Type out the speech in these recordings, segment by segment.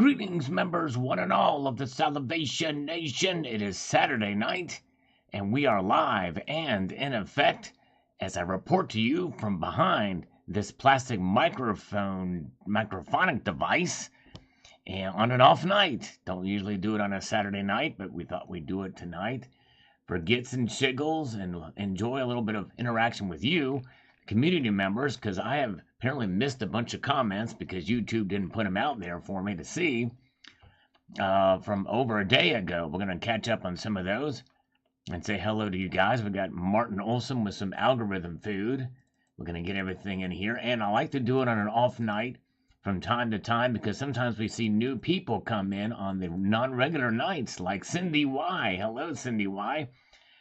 Greetings, members, one and all of the Salivation Nation. It is Saturday night, and we are live and in effect as I report to you from behind this plastic microphonic device and on an off night. Don't usually do it on a Saturday night, but we thought we'd do it tonight for gits and shiggles and enjoy a little bit of interaction with you, community members, because I have apparently missed a bunch of comments because YouTube didn't put them out there for me to see from over a day ago. We're going to catch up on some of those and say hello to you guys. We got Martin Olson with some algorithm food. We're going to get everything in here, and I like to do it on an off night from time to time because sometimes we see new people come in on the non-regular nights, like Cindy Y. Hello, Cindy Y,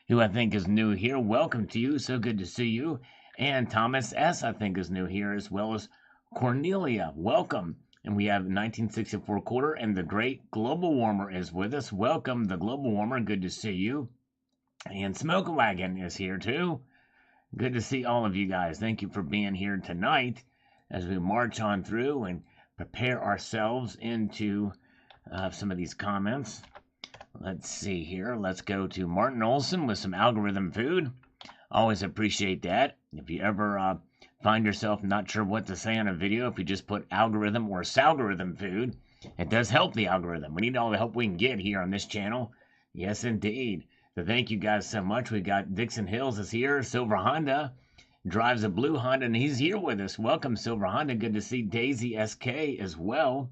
who I think is new here. Welcome to you. So good to see you. And Thomas S., I think, is new here, as well as Cornelia. Welcome. And we have 1964 Quarter, and the great Global Warmer is with us. Welcome, the Global Warmer. Good to see you. And Smoke Wagon is here, too. Good to see all of you guys. Thank you for being here tonight as we march on through and prepare ourselves into some of these comments. Let's see here. Let's go to Martin Olson with some algorithm food. Always appreciate that. If you ever find yourself not sure what to say on a video, if you just put algorithm or salgorithm food, it does help the algorithm. We need all the help we can get here on this channel. Yes, indeed. So thank you guys so much. We got Dixon Hills is here. Silver Honda drives a blue Honda, and he's here with us. Welcome, Silver Honda. Good to see Daisy SK as well.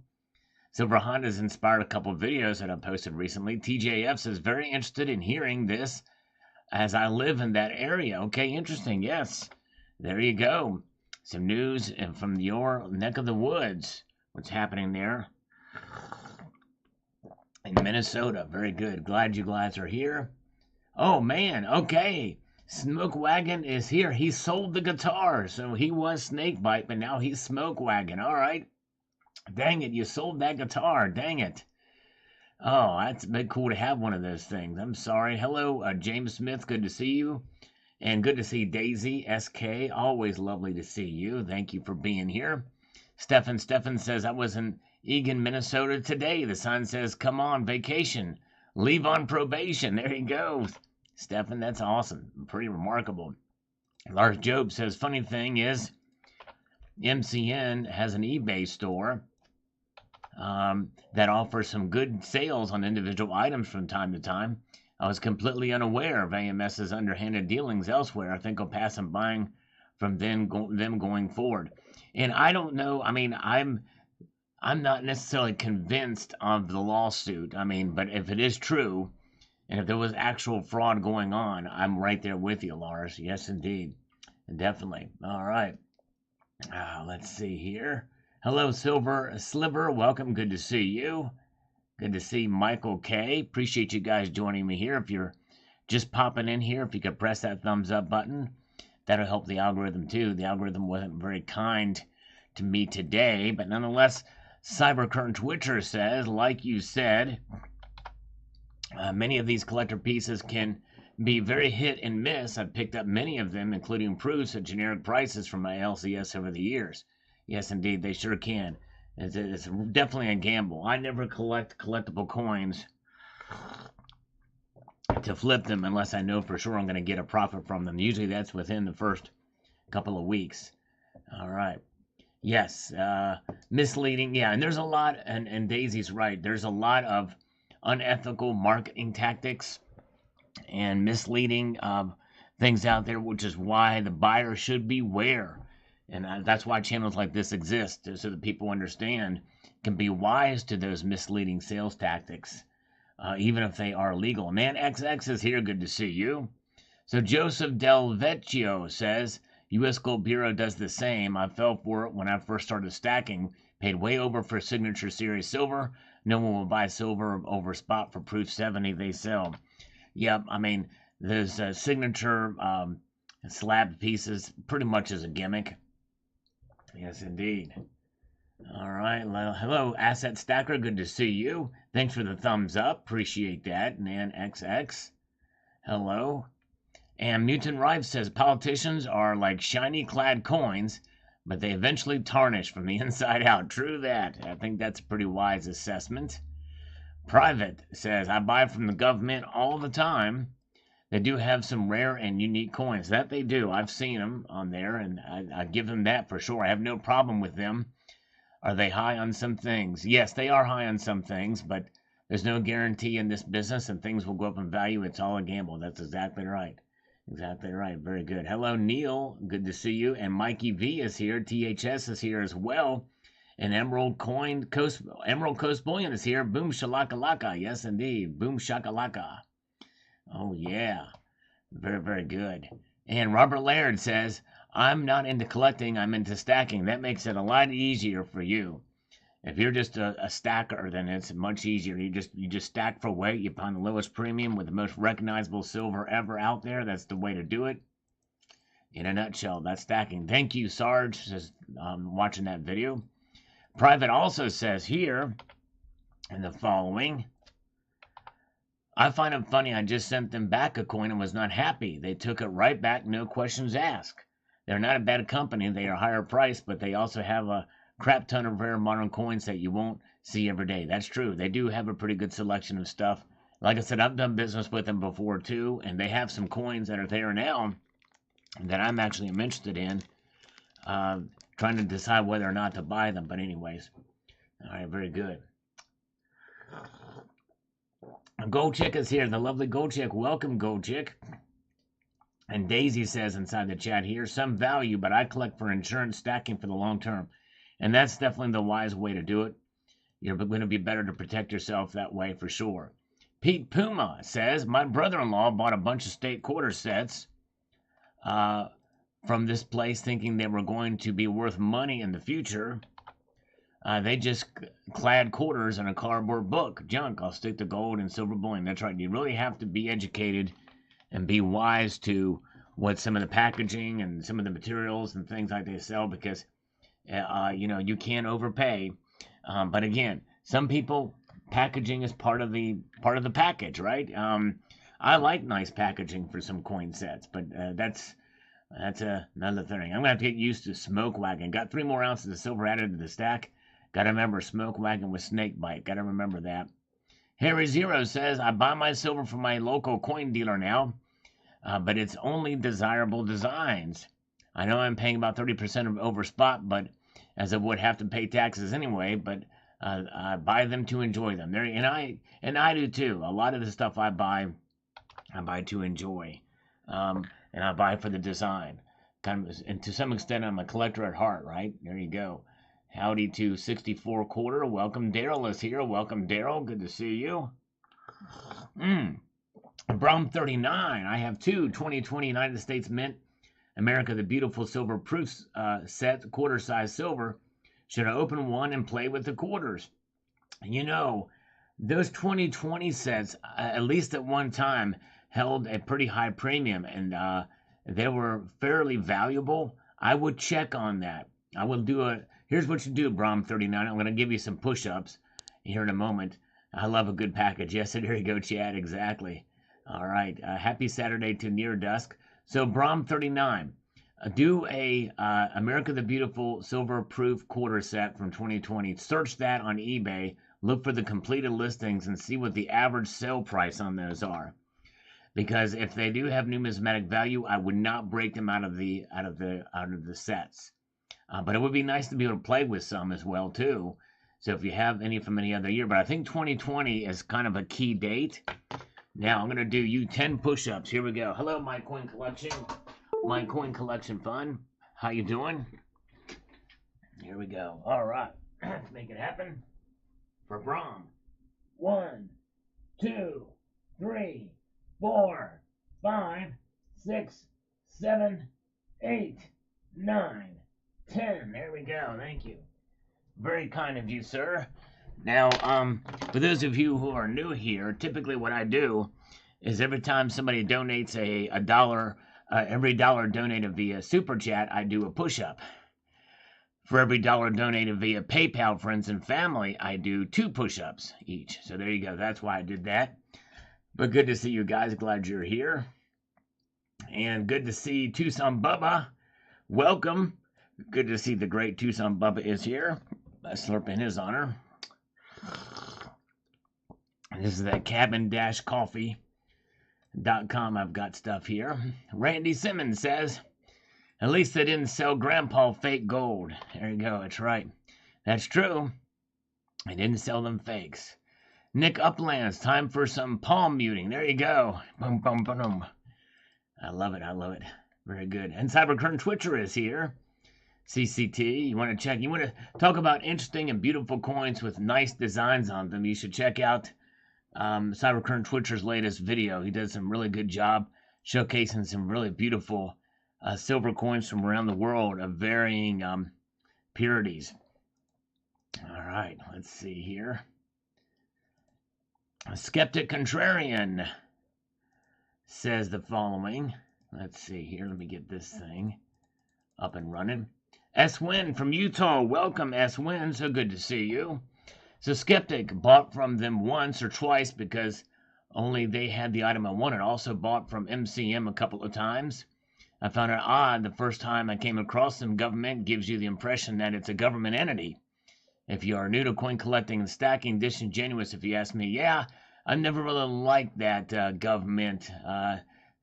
Silver Honda's inspired a couple of videos that I posted recently. TJF says, very interested in hearing this as I live in that area. Okay, interesting. Yes, there you go. Some news from your neck of the woods. What's happening there in Minnesota? Very good. Glad you guys are here. Oh, man. Okay. Smoke Wagon is here. He sold the guitar. So he was Snakebite, but now he's Smoke Wagon. All right. Dang it. You sold that guitar. Dang it. Oh, that's been cool to have one of those things. I'm sorry. Hello, James Smith. Good to see you. And good to see Daisy SK. Always lovely to see you. Thank you for being here. Stefan says, I was in Eagan, Minnesota today. The sign says, come on vacation. Leave on probation. There you go. Stefan, that's awesome. Pretty remarkable. Lars Job says, funny thing is, MCN has an eBay store that offers some good sales on individual items from time to time. I was completely unaware of AMS's underhanded dealings elsewhere. I think I'll pass on buying from them going forward. And I don't know. I mean, I'm not necessarily convinced of the lawsuit. I mean, but if it is true, and if there was actual fraud going on, I'm right there with you, Lars. Yes, indeed. Definitely. All right. Let's see here. Hello, Silver Sliver. Welcome. Good to see you. Good to see Michael K. Appreciate you guys joining me here. If you're just popping in here, if you could press that thumbs up button, that'll help the algorithm too. The algorithm wasn't very kind to me today, but nonetheless, Cybercurrent Twitcher says, like you said, many of these collector pieces can be very hit and miss. I've picked up many of them, including proofs at generic prices from my LCS over the years. Yes, indeed, they sure can. It's definitely a gamble. I never collect collectible coins to flip them unless I know for sure I'm going to get a profit from them. Usually that's within the first couple of weeks. All right. Yes, misleading. Yeah, and there's a lot, and Daisy's right. There's a lot of unethical marketing tactics and misleading things out there, which is why the buyer should beware. And that's why channels like this exist, so that people understand, can be wise to those misleading sales tactics, even if they are legal. Man XX is here. Good to see you. So Joseph Del Vecchio says, U.S. Gold Bureau does the same. I fell for it when I first started stacking. Paid way over for Signature Series silver. No one will buy silver over spot for Proof 70 they sell. Yep, I mean, those signature slab pieces pretty much is a gimmick. Yes, indeed. All right. Well, hello, Asset Stacker. Good to see you. Thanks for the thumbs up. Appreciate that. Nan XX. Hello. And Mutant Rife says politicians are like shiny clad coins. but they eventually tarnish from the inside out. True that. I think that's a pretty wise assessment. Private says, I buy from the government all the time. They do have some rare and unique coins. That they do. I've seen them on there, and I give them that for sure. I have no problem with them. Are they high on some things? Yes, they are high on some things, but there's no guarantee in this business, and things will go up in value. It's all a gamble. That's exactly right. Exactly right. Very good. Hello, Neil. Good to see you. And Mikey V is here. THS is here as well. And Emerald Coast Bullion is here. Boom shalakalaka. Yes, indeed. Boom shakalaka. Oh, yeah. Very, very good. And Robert Laird says, I'm not into collecting, I'm into stacking. That makes it a lot easier for you. If you're just a stacker, then it's much easier. You just stack for weight. You find the lowest premium with the most recognizable silver ever out there. That's the way to do it. In a nutshell, that's stacking. Thank you, Sarge, says, watching that video. Private also says here, in the following, I find it funny, I just sent them back a coin and was not happy. They took it right back, no questions asked. They're not a bad company, they are higher priced, but they also have a crap ton of rare modern coins that you won't see every day. That's true. They do have a pretty good selection of stuff. Like I said, I've done business with them before too, and they have some coins that are there now that I'm actually interested in, trying to decide whether or not to buy them. But anyways, all right, very good. Gold Chick is here. The lovely Gold Chick. Welcome, Gold Chick. And Daisy says inside the chat here, some value, but I collect for insurance stacking for the long term. And that's definitely the wise way to do it. You're going to be better to protect yourself that way for sure. Pete Puma says, my brother-in-law bought a bunch of state quarter sets from this place thinking they were going to be worth money in the future. They just clad quarters in a cardboard book. Junk. I'll stick to gold and silver bullion. That's right. You really have to be educated and be wise to what some of the packaging and some of the materials and things like they sell, because you can't overpay. But again, some people, packaging is part of the package, right? I like nice packaging for some coin sets, but that's another thing. I'm gonna have to get used to smoke wagon. Got 3 more ounces of silver added to the stack. Gotta remember smoke wagon with snake bite. Gotta remember that. Harry Zero says, I buy my silver from my local coin dealer now, but it's only desirable designs. I know I'm paying about 30% over spot, but as I would have to pay taxes anyway, but I buy them to enjoy them. And I do too. A lot of the stuff I buy to enjoy, and I buy for the design. And to some extent, I'm a collector at heart, right? There you go. Howdy to 64 quarter. Welcome, Daryl is here. Welcome, Daryl. Good to see you. Brom 39. I have 2 2020 United States Mint America the Beautiful Silver Proof set, quarter size silver. Should I open one and play with the quarters? You know, those 2020 sets, at least at one time, held a pretty high premium, and they were fairly valuable. I would check on that. I will do here's what you do, Brom 39. I'm going to give you some push-ups here in a moment. I love a good package. Yes, there you go, Chad. Exactly. All right. Happy Saturday to Near Dusk. So, Brom 39, do a America the Beautiful Silver Proof quarter set from 2020. Search that on eBay. Look for the completed listings and see what the average sale price on those are. Because if they do have numismatic value, I would not break them out of the sets. But it would be nice to be able to play with some as well too. So if you have any from any other year, but I think 2020 is kind of a key date. Now I'm gonna do you 10 push-ups. Here we go. Hello, my coin collection. My coin collection fun. How you doing? Here we go. All right, let's make it happen. For Brom. 1, 2, 3, 4, 5, 6, 7, 8, 9, 10. There we go. Thank you. Very kind of you, sir. Now, for those of you who are new here, typically what I do is every time somebody donates a dollar, every dollar donated via Super Chat, I do a push-up. For every dollar donated via PayPal, friends and family, I do 2 push-ups each. So there you go. That's why I did that. But good to see you guys. Glad you're here. And good to see Tucson Bubba. Welcome. Good to see the great Tucson Bubba is here. I slurp in his honor. This is that cabin-coffee.com. I've got stuff here. Randy Simmons says, at least they didn't sell Grandpa fake gold. There you go. That's right. That's true. They didn't sell them fakes. Nick Uplands, time for some palm muting. There you go. Boom, boom, boom. I love it. I love it. Very good. And Cyberkern Twitcher is here. CCT, you want to talk about interesting and beautiful coins with nice designs on them, you should check out Cyberkern Twitcher's latest video. He does some really good job showcasing some really beautiful silver coins from around the world of varying purities. All right, let's see here. Skeptic Contrarian says the following. Let's see here. Let me get this thing up and running. S-Win from Utah. Welcome, S-Win. So good to see you. So Skeptic bought from them once or twice because only they had the item I wanted. Also bought from MCM a couple of times. I found it odd the first time I came across them. Government gives you the impression that it's a government entity. If you are new to coin collecting and stacking, disingenuous if you ask me. Yeah, I never really liked that government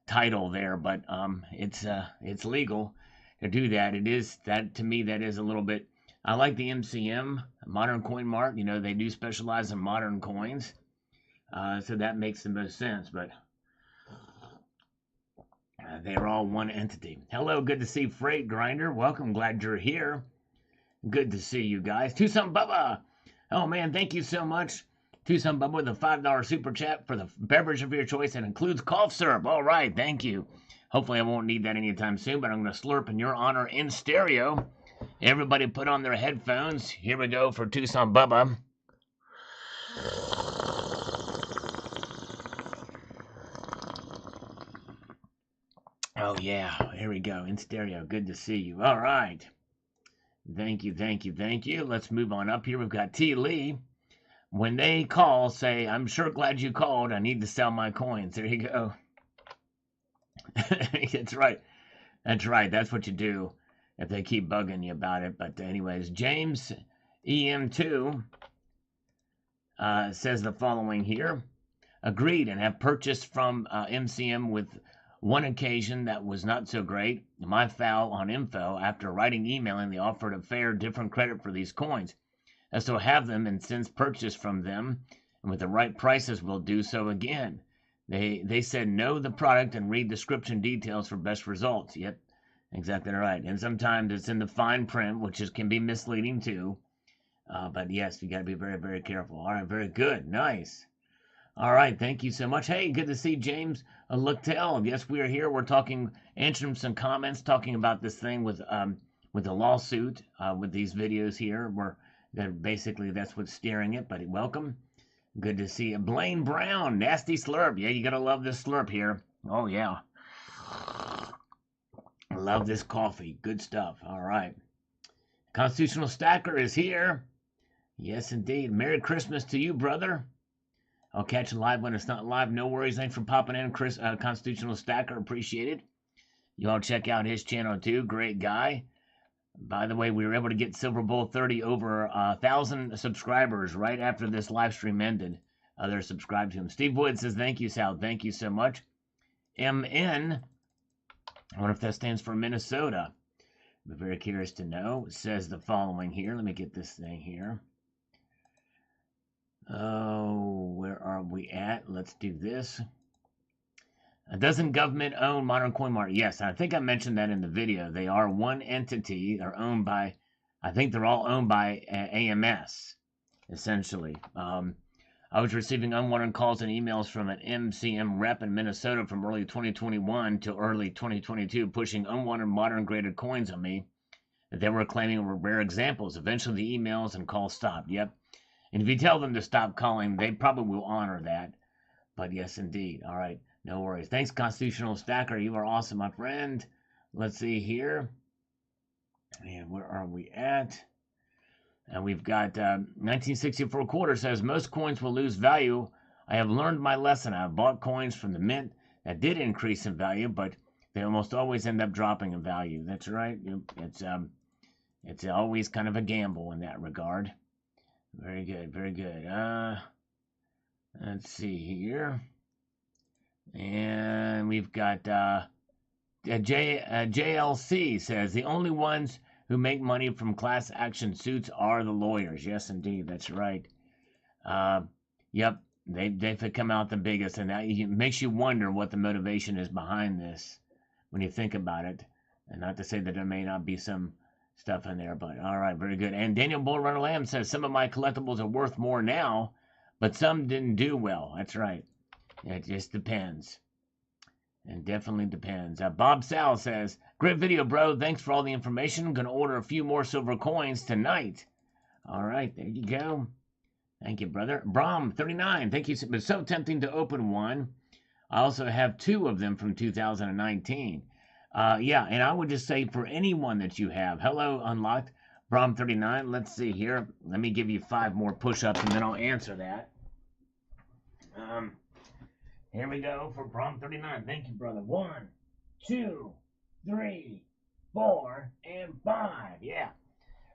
title there, but it's legal to do that. It is that to me that is a little bit. I like the MCM Modern Coin Mart. You know they do specialize in modern coins, so that makes the most sense. But they're all one entity. Hello, good to see Freight Grinder. Welcome, glad you're here. Good to see you guys. Tucson Bubba. Oh man, thank you so much. Tucson Bubba with a $5 super chat for the beverage of your choice and includes cough syrup. All right, thank you. Hopefully I won't need that anytime soon, but I'm going to slurp in your honor in stereo. Everybody put on their headphones. Here we go for Tucson Bubba. Oh yeah, here we go in stereo. Good to see you. All right. Thank you, thank you, thank you. Let's move on up here. We've got T. Lee. When they call, say, I'm sure glad you called. I need to sell my coins. There you go. That's right. That's right. That's what you do if they keep bugging you about it. But anyways, James EM2 says the following here. Agreed and have purchased from MCM with one occasion that was not so great. My foul on info after writing emailing they offered a fair different credit for these coins. I still have them and since purchased from them and with the right prices will do so again. They said know the product and read description details for best results. Yep, exactly right. And sometimes it's in the fine print, which can be misleading too. But yes, you got to be very, very careful. All right, very good. Nice. All right, thank you so much. Hey, good to see James Luctel. Yes, we are here. We're talking, answering some comments, talking about this thing with the lawsuit, with these videos here. Basically that's what's steering it. But welcome. Good to see you. Blaine Brown, nasty slurp. Yeah, you gotta love this slurp here. Oh yeah. Love this coffee. Good stuff. All right. Constitutional Stacker is here. Yes, indeed. Merry Christmas to you, brother. I'll catch it live when it's not live. No worries. Thanks for popping in, Chris. Constitutional Stacker. Appreciate it. You all check out his channel too. Great guy. By the way, we were able to get Silver Bull 30 over 1,000 subscribers right after this live stream ended. They're subscribed to him. Steve Wood says, thank you, Sal. Thank you so much. MN, I wonder if that stands for Minnesota. I'm very curious to know. It says the following here. Let me get this thing here. Oh, where are we at? Let's do this. Doesn't government own Modern Coin Mart? Yes, I think I mentioned that in the video. They are one entity. They're owned by, I think they're all owned by AMS, essentially. I was receiving unwanted calls and emails from an MCM rep in Minnesota from early 2021 to early 2022 pushing unwanted modern graded coins on me that they were claiming were rare examples. Eventually the emails and calls stopped. Yep. And if you tell them to stop calling, they probably will honor that. But yes, indeed. All right. No worries. Thanks, Constitutional Stacker. You are awesome, my friend. Let's see here. And where are we at? And we've got 1964 quarter says, most coins will lose value. I have learned my lesson. I have bought coins from the mint that did increase in value, but they almost always end up dropping in value. That's right. It's It's always kind of a gamble in that regard. Very good, very good. Let's see here. And we've got JLC says the only ones who make money from class action suits are the lawyers. Yes, indeed, that's right. Yep, they've come out the biggest, and that makes you wonder what the motivation is behind this when you think about it. And not to say that there may not be some stuff in there, but all right, very good. And Daniel Bullrunner Lamb says some of my collectibles are worth more now, but some didn't do well. That's right. It just depends. It definitely depends. Bob Sal says, great video, bro. Thanks for all the information. I'm going to order a few more silver coins tonight. All right, there you go. Thank you, brother. Brom39, thank you. It was so tempting to open one. I also have 2 of them from 2019. Yeah, and I would just say for anyone that you have, hello, Unlocked, Brom39, let's see here. Let me give you 5 more push-ups, and then I'll answer that. Here we go for Brom39. Thank you, brother. 1, 2, 3, 4, and 5. Yeah.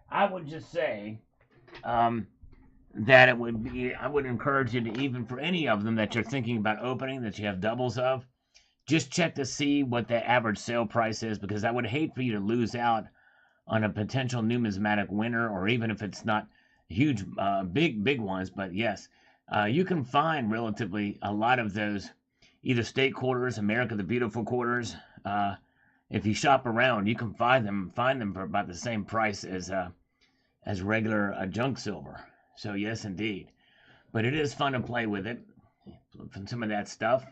I would just say that it would be, I would encourage you to, even for any of them that you're thinking about opening, that you have doubles of, just check to see what the average sale price is, because I would hate for you to lose out on a potential numismatic winner, or even if it's not huge, big ones. But yes, you can find relatively a lot of those, either state quarters, America the Beautiful quarters. If you shop around, you can find them for about the same price as regular junk silver. So yes, indeed. But it is fun to play with it, from some of that stuff.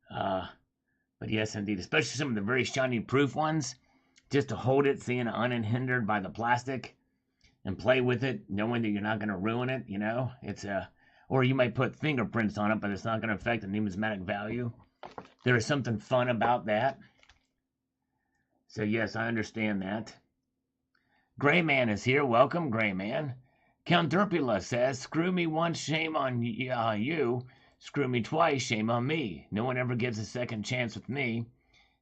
But yes, indeed, especially some of the very shiny proof ones, just to hold it, seeing it unhindered by the plastic, and play with it, knowing that you're not going to ruin it. You know, it's or you might put fingerprints on it, but it's not going to affect the numismatic value. There is something fun about that. So yes, I understand that. Gray Man is here. Welcome, Gray Man. Count Derpula says, screw me once, shame on you. Screw me twice, shame on me. No one ever gets a second chance with me.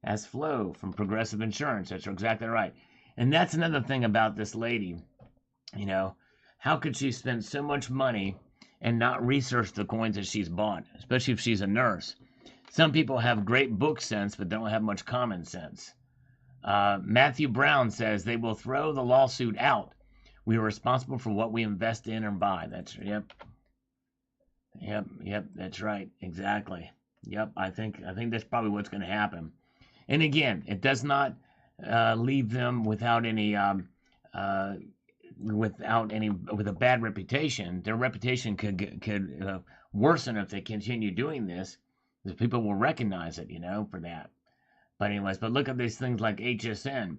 That's Flo from Progressive Insurance. That's exactly right. And that's another thing about this lady. You know, how could she spend so much money and not research the coins that she's bought, especially if she's a nurse? Some people have great book sense, but don't have much common sense. Matthew Brown says they will throw the lawsuit out. We are responsible for what we invest in or buy. That's, yep, that's right, exactly. Yep, I think that's probably what's going to happen. And again, it does not leave them without any with a bad reputation. Their reputation could worsen if they continue doing this, because people will recognize it, you know, for that. But anyways, but look at these things like HSN.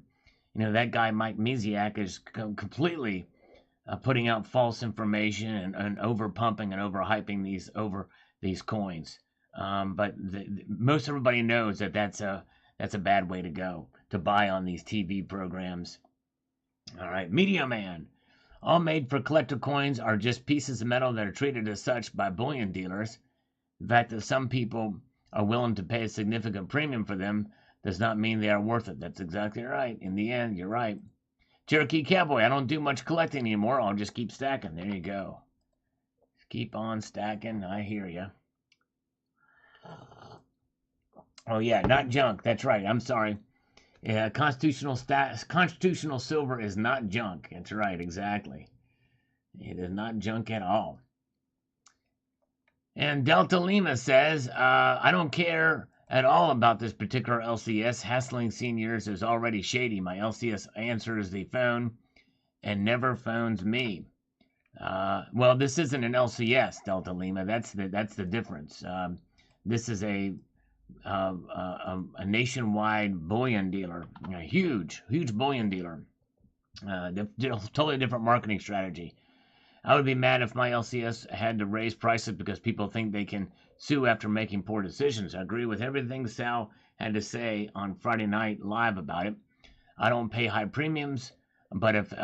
You know, that guy Mike Miziak is completely putting out false information and over pumping and overhyping these coins. But most everybody knows that that's a bad way to go, to buy on these TV programs. All right, Media Man. All made for collector coins are just pieces of metal that are treated as such by bullion dealers. The fact that some people are willing to pay a significant premium for them does not mean they are worth it. That's exactly right. In the end, you're right. Cherokee Cowboy, I don't do much collecting anymore. I'll just keep stacking. There you go. Just keep on stacking. I hear you. Oh, yeah, not junk. That's right. I'm sorry. Yeah, constitutional silver is not junk. That's right, exactly. It is not junk at all. And Delta Lima says, I don't care at all about this particular LCS. Hassling seniors is already shady. My LCS answers the phone and never phones me. Well, this isn't an LCS, Delta Lima. That's the difference. This is a nationwide bullion dealer, a huge bullion dealer. Totally different marketing strategy. I would be mad if my LCS had to raise prices because people think they can sue after making poor decisions. I agree with everything Sal had to say on Friday Night Live about it. I don't pay high premiums, but if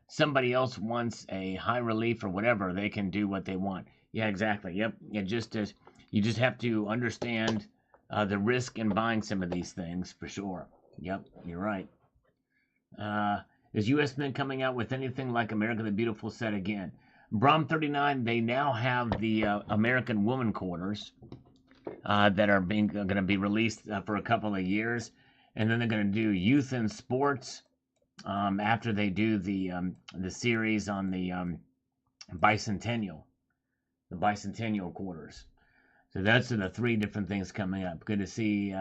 somebody else wants a high relief or whatever, they can do what they want. Yeah, exactly. Yep. You just have to understand the risk in buying some of these things for sure. Yep, you're right. Is U.S. Mint coming out with anything like America the Beautiful said again? Brom 39, they now have the American Woman quarters that are going to be released for a couple of years. And then they're going to do Youth in Sports after they do the series on the bicentennial quarters. So those are the 3 different things coming up. Good to see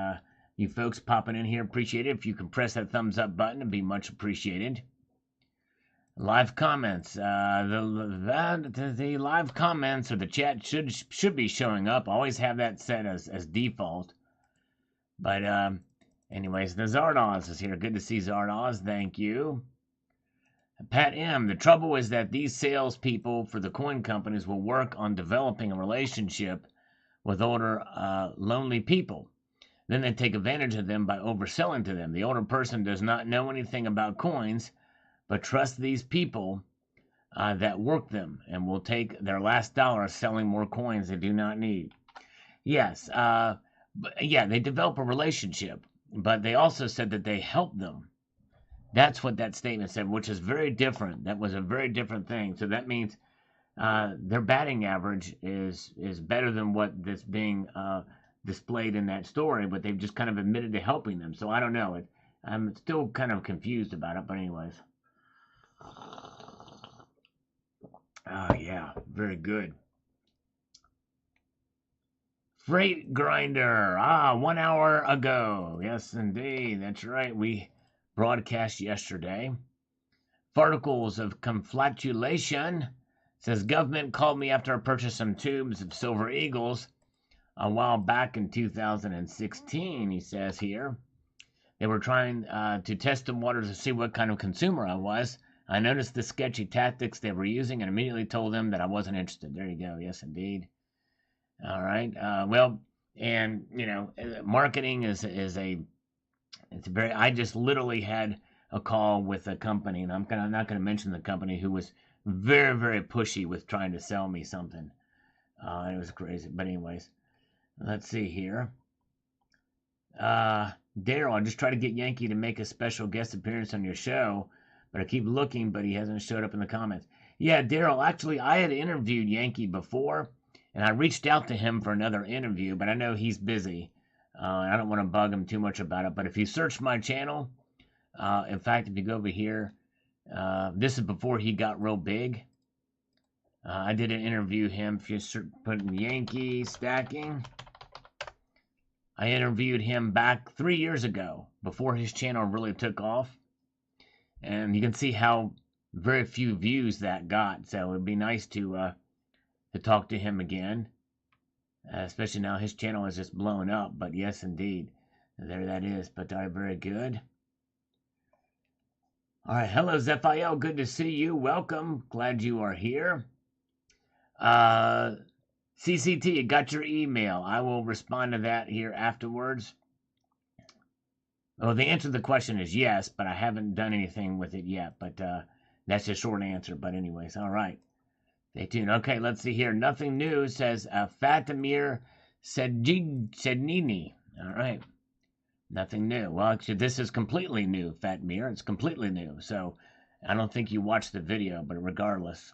you folks popping in here. Appreciate it. If you can press that thumbs up button, it'd be much appreciated. Live comments. The live comments or the chat should be showing up. Always have that set as default. But anyways, the Zardoz is here. Good to see Zardoz. Thank you. Pat M. The trouble is that these salespeople for the coin companies will work on developing a relationship with older, lonely people. Then they take advantage of them by overselling to them. The older person does not know anything about coins, but trust these people that work them and will take their last dollar selling more coins they do not need. Yes, they develop a relationship, but they also said that they help them. That's what that statement said, which is very different. That was a very different thing. So that means their batting average is better than what that's being displayed in that story, but they've just kind of admitted to helping them. So I don't know. I'm still kind of confused about it, but anyways. Oh, yeah, very good. Freight Grinder. 1 hour ago. Yes, indeed. That's right. We broadcast yesterday. Particles of conflatulation. Says government called me after I purchased some tubes of Silver Eagles a while back in 2016, he says here. They were trying to test the waters to see what kind of consumer I was. I noticed the sketchy tactics they were using and immediately told them that I wasn't interested. There you go. Yes, indeed. All right. And you know, marketing is very. I just literally had a call with a company, and I'm not going to mention the company, who was very, very pushy with trying to sell me something. It was crazy. But anyways, let's see here. Daryl, I just tried to get Yankee to make a special guest appearance on your show, but I keep looking, but he hasn't showed up in the comments. Yeah, Daryl, actually, I had interviewed Yankee before, and I reached out to him for another interview, but I know he's busy. I don't want to bug him too much about it, but if you search my channel, in fact, if you go over here, this is before he got real big. I did an interview him. If you put in Yankee stacking, I interviewed him back 3 years ago, before his channel really took off. And you can see how very few views that got. So it'd be nice to talk to him again. Especially now his channel is just blown up. But yes, indeed. There that is. But very good. All right. Hello, Zephiel. Good to see you. Welcome. Glad you are here. CCT, got your email. I will respond to that here afterwards. Well, the answer to the question is yes, but I haven't done anything with it yet. But that's a short answer. But anyways, all right. Stay tuned. Okay, let's see here. Nothing new, says Fatimir Sednini. All right. Nothing new. Well, actually, this is completely new, Fatimir. It's completely new. So I don't think you watched the video, but regardless.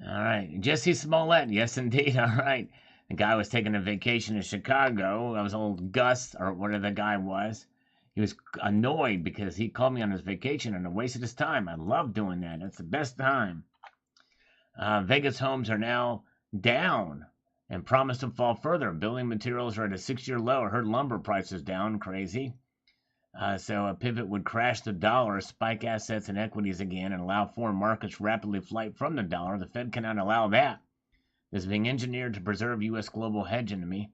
All right. Jesse Smollett. Yes, indeed. All right. The guy was taking a vacation in Chicago. That was old Gus, or whatever the guy was. He was annoyed because he called me on his vacation and I wasted his time. I love doing that. That's the best time. Vegas homes are now down and promise to fall further. Building materials are at a 6-year low. I heard lumber prices down. Crazy. So a pivot would crash the dollar, spike assets and equities again, and allow foreign markets rapidly flight from the dollar. The Fed cannot allow that. This is being engineered to preserve U.S. global hegemony.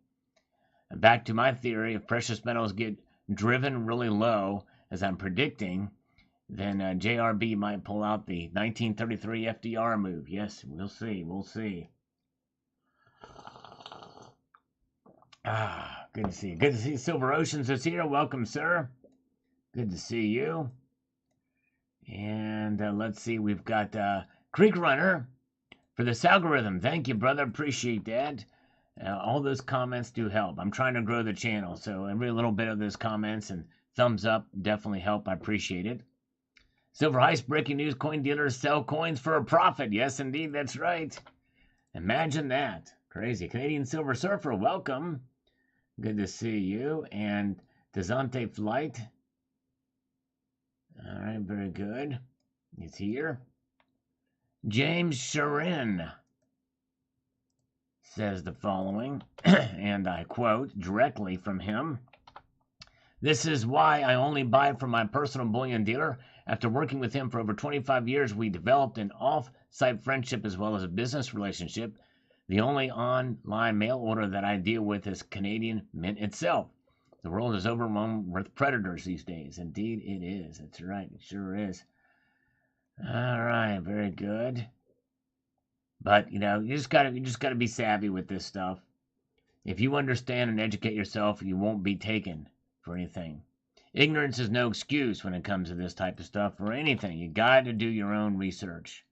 Back to my theory, if precious metals get driven really low, as I'm predicting, then JRB might pull out the 1933 FDR move. Yes, we'll see. We'll see. Good to see you. Good to see Silver Oceans is here. Welcome, sir. Good to see you. And let's see. We've got Creek Runner for this algorithm. Thank you, brother. Appreciate that. All those comments do help. I'm trying to grow the channel, so every little bit of those comments and thumbs up definitely help. I appreciate it. Silver heist breaking news. Coin dealers sell coins for a profit. Yes, indeed, that's right. Imagine that. Crazy. Canadian Silver Surfer, welcome. Good to see you. And Desante Flight. All right, very good. He's here. James Sharin says the following, and I quote directly from him. This is why I only buy from my personal bullion dealer. After working with him for over 25 years, we developed an off-site friendship as well as a business relationship. The only online mail order that I deal with is Canadian Mint itself. The world is overrun with predators these days. Indeed, it is. That's right. It sure is. All right. Very good. But, you just gotta be savvy with this stuff. If you understand and educate yourself, you won't be taken for anything. Ignorance is no excuse when it comes to this type of stuff or anything. You got to do your own research.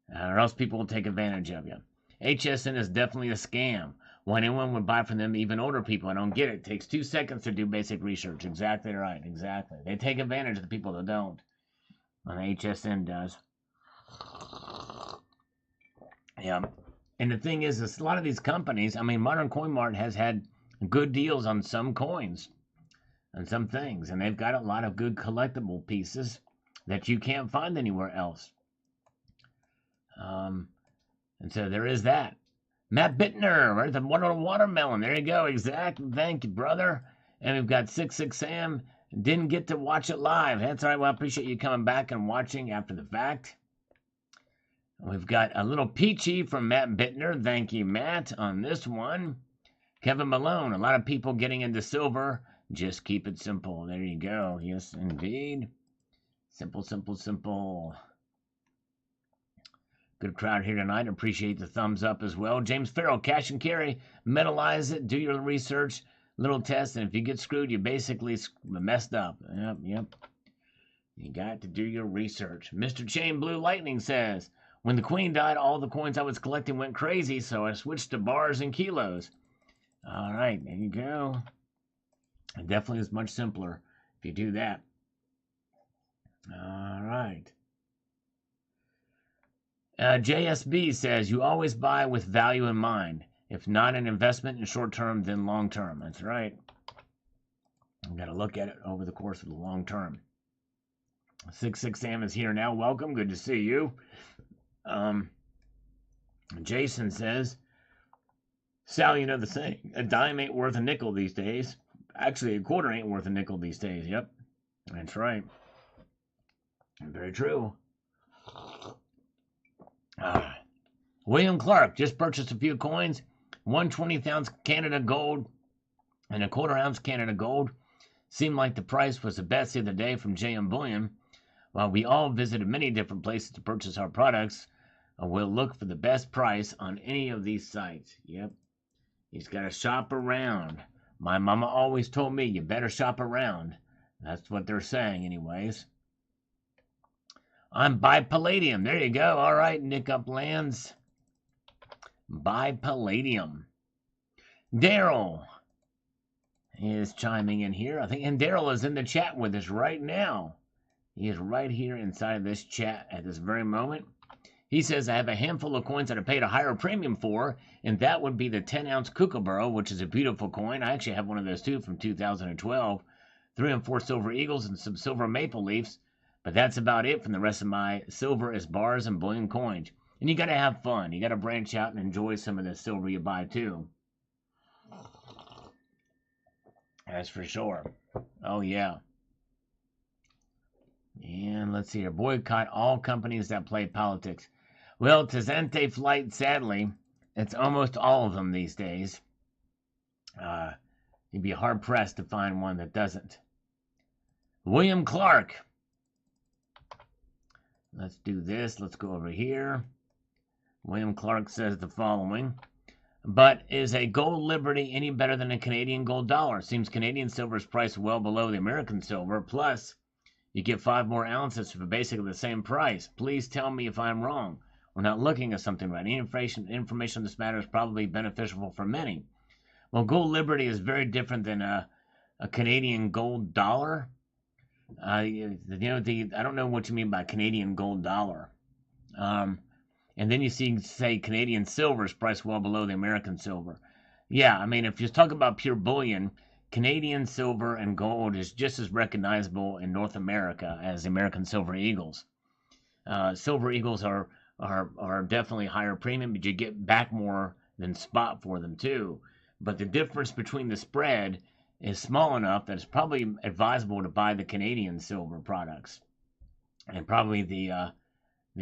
Or else people will take advantage of you. HSN is definitely a scam. Why anyone would buy from them, even older people, I don't get it. It takes 2 seconds to do basic research. Exactly right. Exactly. They take advantage of the people that don't. And HSN does. Yeah. And the thing is, a lot of these companies, Modern Coin Mart has had good deals on some coins and some things. And they've got a lot of good collectible pieces that you can't find anywhere else. And so there is that. Matt Bittner, right? The watermelon. There you go. Exactly. Thank you, brother. And we've got 66 Sam. Didn't get to watch it live. That's all right. Well, I appreciate you coming back and watching after the fact. We've got a little peachy from Matt Bittner. Thank you, Matt, on this one. Kevin Malone. A lot of people getting into silver. Just keep it simple. There you go. Yes, indeed. Simple, simple, simple. Good crowd here tonight. Appreciate the thumbs up as well. James Farrell, cash and carry. Metalize it. Do your research. Little test. And if you get screwed, you basically messed up. Yep. You got to do your research. Mr. Chain Blue Lightning says, when the queen died, all the coins I was collecting went crazy, so I switched to bars and kilos. All right, there you go. It definitely is much simpler if you do that. All right. JSB says, you always buy with value in mind. If not an investment in short term, then long term. That's right. I've got to look at it over the course of the long term. 66 Sam is here now. Welcome. Good to see you. Jason says, Sal, you know the saying, a dime ain't worth a nickel these days. Actually, a quarter ain't worth a nickel these days. Yep. That's right. Very true. William Clark just purchased a few coins. 1/20th ounce Canada gold and a 1/4 ounce Canada gold. Seemed like the price was the best the other day from JM Bullion. While we all visited many different places to purchase our products, we'll look for the best price on any of these sites. Yep. He's got to shop around. My mama always told me, you better shop around. That's what they're saying anyways. I'm Buy Palladium. There you go. All right, Nick Uplands. Buy Palladium. Daryl is chiming in here. I think, and Daryl is in the chat with us right now. He is right here inside of this chat at this very moment. He says, I have a handful of coins that I paid a higher premium for, and that would be the 10-ounce Kookaburra, which is a beautiful coin. I actually have one of those too from 2012. 3 and 4 silver eagles and some silver maple leafs. But that's about it from the rest of my silver as bars and bullion coins. And you got to have fun. You got to branch out and enjoy some of the silver you buy too. That's for sure. Oh, yeah. And let's see here. Boycott all companies that play politics. Well, Tezente Flight, sadly, it's almost all of them these days. You'd be hard-pressed to find one that doesn't. William Clark. Let's do this. Let's go over here. William Clark says the following. But is a gold Liberty any better than a Canadian gold dollar? Seems Canadian silver is priced well below the American silver. Plus, you get 5 more ounces for basically the same price. Please tell me if I'm wrong. We're not looking at something right. Any information on this matter is probably beneficial for many. Well, gold Liberty is very different than a Canadian gold dollar. I don't know what you mean by Canadian gold dollar. Um, and then you see, say, Canadian silver is priced well below the American silver. Yeah, I mean, if you talk about pure bullion, Canadian silver and gold is just as recognizable in North America as the American silver eagles. Silver eagles are definitely higher premium, but you get back more than spot for them too. But the difference between the spread is small enough that it's probably advisable to buy the Canadian silver products, and probably the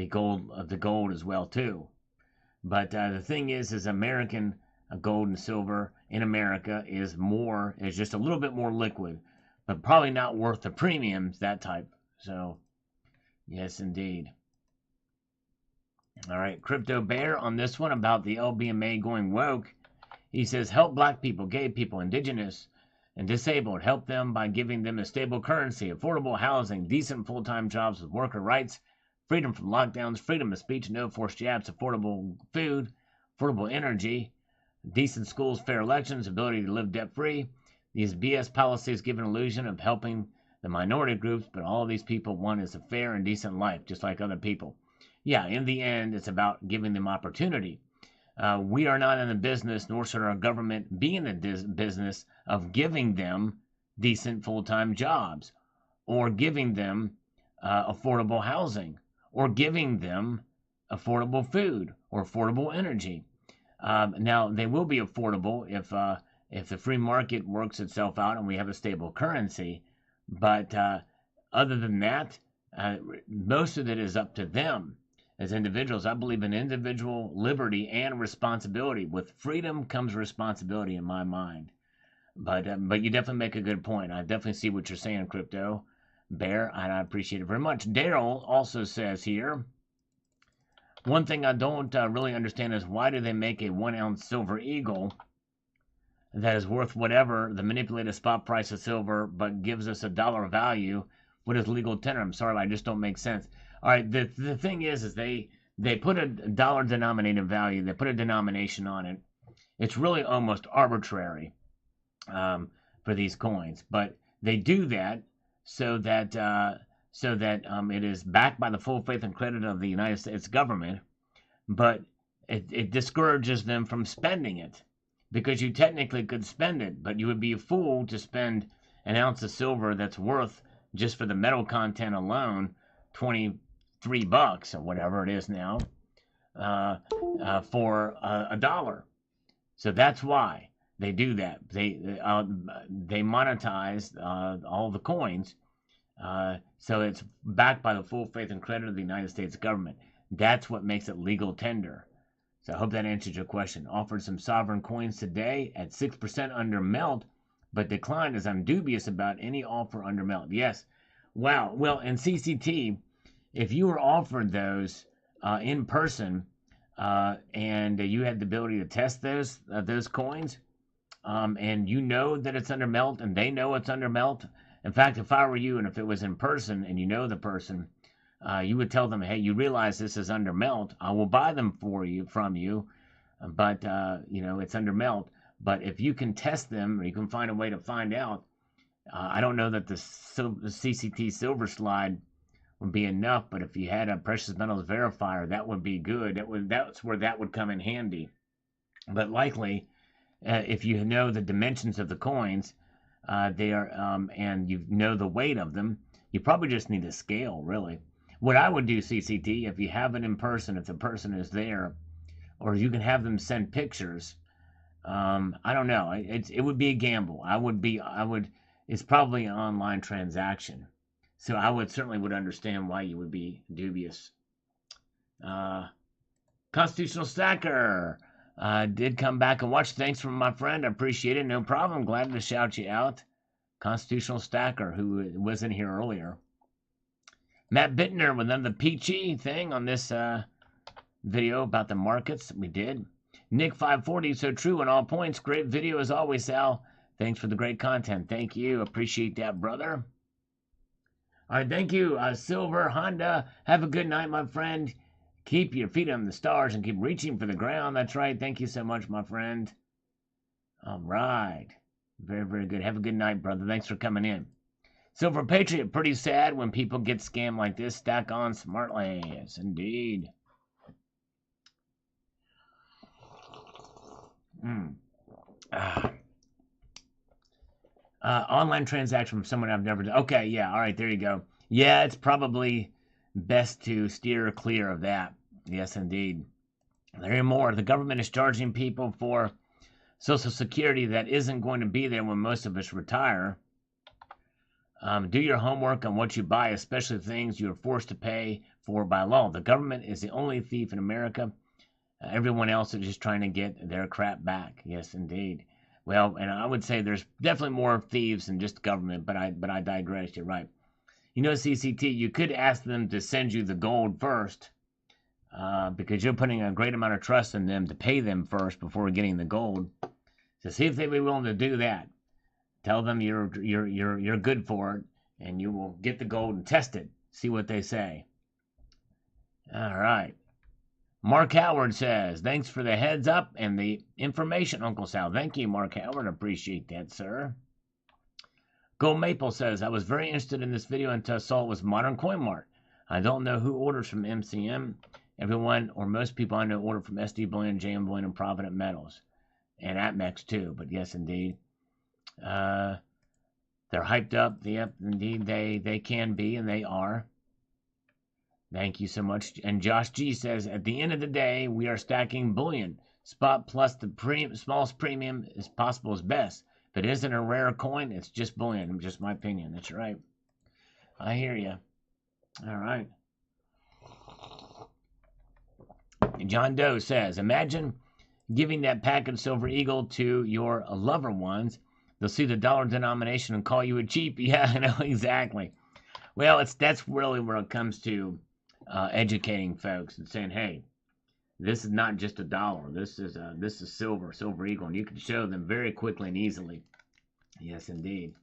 gold as well too. But the thing is American gold and silver in America is just a little bit more liquid, but probably not worth the premiums that type. So yes, indeed. All right, Crypto Bear on this one about the LBMA going woke. He says, help black people, gay people, indigenous, and disabled. Help them by giving them a stable currency, affordable housing, decent full-time jobs with worker rights, freedom from lockdowns, freedom of speech, no forced jabs, affordable food, affordable energy, decent schools, fair elections, ability to live debt-free. These BS policies give an illusion of helping the minority groups, but all of these people want is a fair and decent life, just like other people. Yeah, in the end, it's about giving them opportunity. We are not in the business, nor should our government be in the business of giving them decent full-time jobs, or giving them affordable housing, or giving them affordable food or affordable energy. Now, they will be affordable if the free market works itself out and we have a stable currency. But other than that, most of it is up to them. As individuals, I believe in individual liberty and responsibility. With freedom comes responsibility in my mind. But you definitely make a good point. I definitely see what you're saying, Crypto Bear, and I appreciate it very much. Daryl also says here, one thing I don't really understand is why do they make a 1 ounce silver eagle that is worth whatever the manipulated spot price of silver, but gives us $1 value? What is legal tender? I'm sorry, I just don't make sense. All right, the thing is they put a dollar denominated value. They put a denomination on it. It's really almost arbitrary for these coins, but they do that so that it is backed by the full faith and credit of the United States government, but it discourages them from spending it, because you technically could spend it, but you would be a fool to spend an ounce of silver that's worth, just for the metal content alone, $23 or whatever it is now, for $1. So that's why they do that. They monetize all the coins, so it's backed by the full faith and credit of the United States government. That's what makes it legal tender. So I hope that answers your question. Offered some sovereign coins today at 6% under melt, but declined as I'm dubious about any offer under melt. Yes. Wow. Well, in CCT, if you were offered those in person and you had the ability to test those coins, and you know that it's under melt and they know it's under melt. In fact, if I were you and if it was in person and you know the person, you would tell them, hey, you realize this is under melt. I will buy them from you, but it's under melt. But if you can test them or you can find a way to find out, I don't know that the CCT silver slide would be enough, but if you had a precious metals verifier, that would be good. That's where that would come in handy. But likely, if you know the dimensions of the coins, they are, and you know the weight of them, you probably just need a scale, really. What I would do, CCT, if you have it in person, if the person is there, or you can have them send pictures, I don't know. It would be a gamble. It's probably an online transaction. So I would understand why you would be dubious. Constitutional Stacker did come back and watch. Thanks from my friend. I appreciate it. No problem. Glad to shout you out. Constitutional Stacker, who was in here earlier. Matt Bittner with another peachy thing on this video about the markets we did. Nick 540, so true on all points. Great video as always, Sal. Thanks for the great content. Thank you. Appreciate that, brother. All right, thank you, Silver Honda. Have a good night, my friend. Keep your feet on the stars and keep reaching for the ground. That's right. Thank you so much, my friend. All right. Very, very good. Have a good night, brother. Thanks for coming in. Silver Patriot, pretty sad when people get scammed like this. Stack on smartly. Yes, indeed. Online transaction from someone I've never done. Okay, yeah, all right, there you go. Yeah, it's probably best to steer clear of that. Yes, indeed. There more. The government is charging people for Social Security that isn't going to be there when most of us retire. Do your homework on what you buy, especially things you are forced to pay for by law. The government is the only thief in America. Everyone else is just trying to get their crap back. Yes, indeed. Well, and I would say there's definitely more thieves than just government, but I digress. You're right. You know, CCT, you could ask them to send you the gold first, because you're putting a great amount of trust in them to pay them first before getting the gold. So see if they'd be willing to do that. Tell them you're good for it, and you will get the gold and test it. See what they say. All right. Mark Howard says, thanks for the heads up and the information, Uncle Sal. Thank you, Mark Howard. Appreciate that, sir. Gold Maple says, I was very interested in this video until I saw it was Modern Coin Mart. I don't know who orders from MCM. Everyone or most people I know order from SD Bullion, JM Bullion, and Provident Metals. And APMEX too, but yes, indeed. They're hyped up. Yep, indeed, they can be, and they are. Thank you so much. And Josh G says, at the end of the day, we are stacking bullion. Spot plus the smallest premium as possible is best. If it isn't a rare coin, it's just bullion. Just my opinion. That's right. I hear you. All right. John Doe says, imagine giving that pack of Silver Eagle to your lover ones. They'll see the dollar denomination and call you a cheap. Yeah, I know, exactly. Well, that's really where it comes to educating folks and saying, hey, this is not just a dollar. This is Silver Eagle, and you can show them very quickly and easily. Yes, indeed.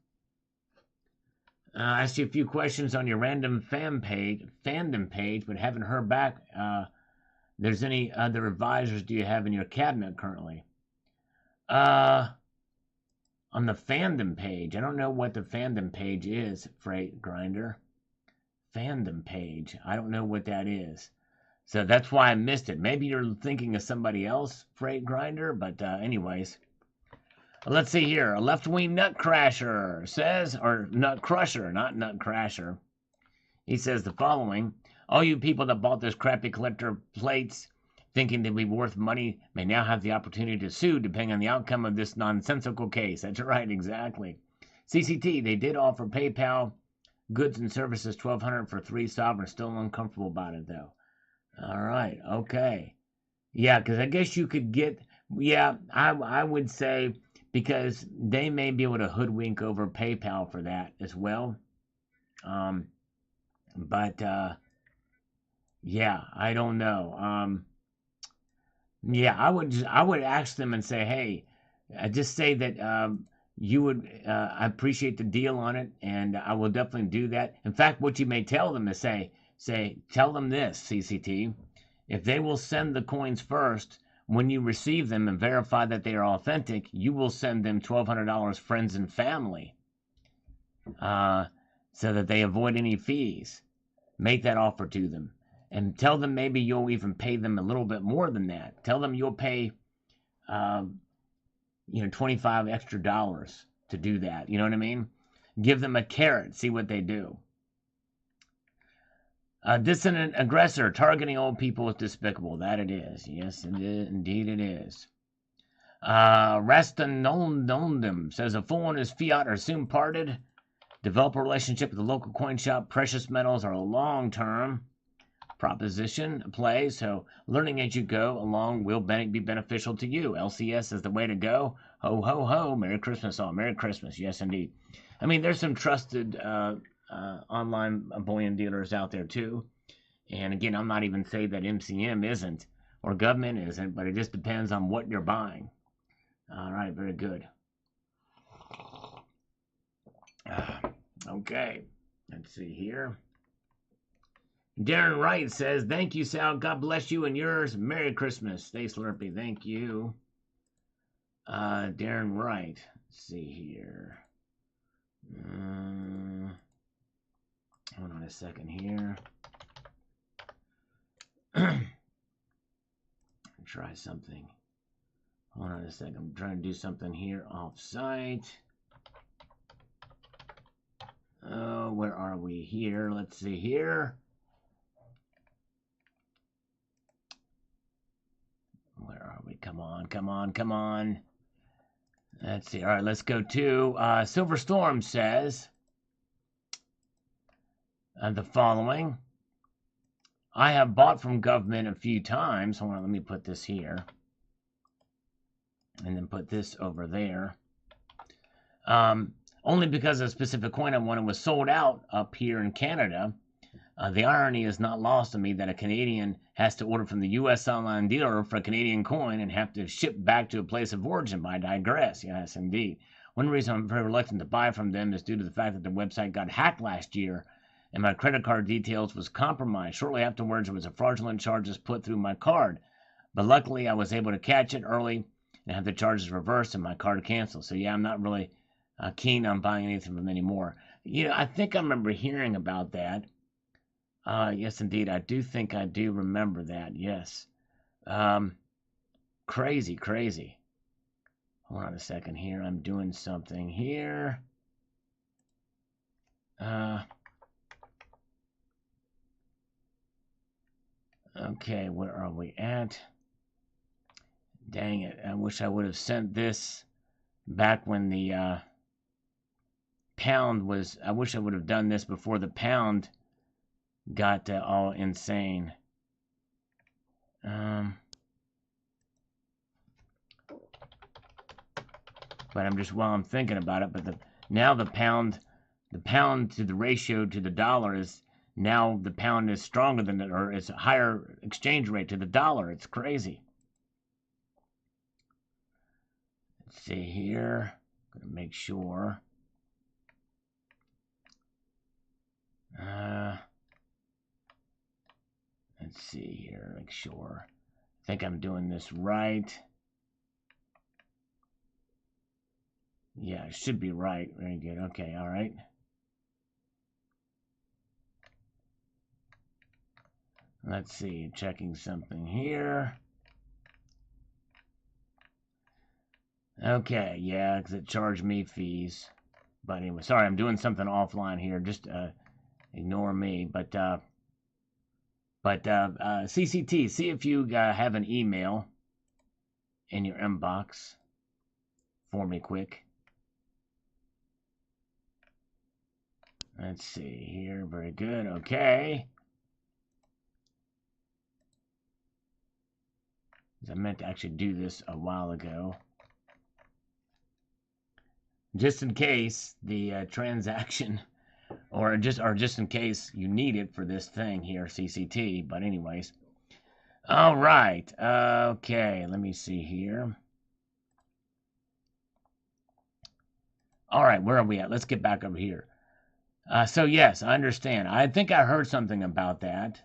I asked you a few questions on your random fandom page, but haven't heard back. There's any other advisors do you have in your cabinet currently? On the fandom page, I don't know what the fandom page is, Freight Grinder. Fandom page. I don't know what that is. So that's why I missed it. Maybe you're thinking of somebody else, Freight Grinder, but anyways. Let's see here. A left-wing nut crasher says, or nut crusher, not nut crasher. He says the following. All you people that bought those crappy collector plates thinking they'd be worth money may now have the opportunity to sue depending on the outcome of this nonsensical case. That's right, exactly. CCT, they did offer PayPal goods and services $1,200 for 3 sovereigns. Still uncomfortable about it, though. All right, okay. Yeah, because I guess you could get, yeah, I would say, because they may be able to hoodwink over PayPal for that as well. But yeah, I don't know. Yeah, I would ask them and say, hey, just say that you would, I appreciate the deal on it, and I will definitely do that. In fact, what you may tell them is tell them this, CCT, if they will send the coins first, when you receive them and verify that they are authentic, you will send them $1,200 friends and family, so that they avoid any fees. Make that offer to them. And tell them maybe you'll even pay them a little bit more than that. Tell them you'll pay, $25 extra to do that. You know what I mean? Give them a carrot. See what they do. Dissonant aggressor targeting old people is despicable. That it is. Yes, indeed it is. Rastanondum says a fool and his fiat are soon parted. Develop a relationship with the local coin shop. Precious metals are a long-term proposition play, so learning as you go along will be beneficial to you. LCS is the way to go. Ho, ho, ho. Merry Christmas all. Merry Christmas. Yes, indeed. I mean, there's some trusted online bullion dealers out there, too. And again, I'm not even saying that MCM isn't or government isn't, but it just depends on what you're buying. All right, very good. Okay, let's see here. Darren Wright says, thank you, Sal. God bless you and yours. Merry Christmas. Stay slurpy. Thank you. Darren Wright. Let's see here. Hold on a second here. Try something. Hold on a second. I'm trying to do something here off site. Oh, where are we here? Let's see here. Where are we? Come on, come on, come on. Let's see. All right, let's go to Silver Storm says the following. I have bought from government a few times. Hold on, let me put this here. And then put this over there. Only because a specific coin I wanted was sold out up here in Canada. The irony is not lost on me that a Canadian has to order from the U.S. online dealer for a Canadian coin and have to ship back to a place of origin, but I digress. Yes, indeed. One reason I'm very reluctant to buy from them is due to the fact that their website got hacked last year and my credit card details was compromised. Shortly afterwards, there was a fraudulent charges put through my card, but luckily I was able to catch it early and have the charges reversed and my card canceled. So yeah, I'm not really keen on buying anything from them anymore. You know, I think I remember hearing about that. Yes, indeed. I do think I do remember that. Yes. Crazy, crazy. Hold on a second here. I'm doing something here. Okay, where are we at? Dang it. I wish I would have sent this back when the pound was... I wish I would have done this before the pound got all insane. But I'm just, while I'm thinking about it, but now the pound to the ratio to the dollar is, now the pound is stronger than it, or it's a higher exchange rate to the dollar. It's crazy. Let's see here. I'm gonna make sure. Let's see here, make sure. I think I'm doing this right. Yeah, it should be right. Very good. Okay, all right. Let's see, checking something here. Okay, yeah, because it charged me fees. But anyway, sorry, I'm doing something offline here. Just ignore me. But CCT, see if you have an email in your inbox for me quick. Let's see here. Very good. Okay. I meant to actually do this a while ago. Just in case the transaction, or just in case you need it for this thing here, CCT. But anyways. All right. Okay. Let me see here. All right. Where are we at? Let's get back over here. So yes, I understand. I think I heard something about that.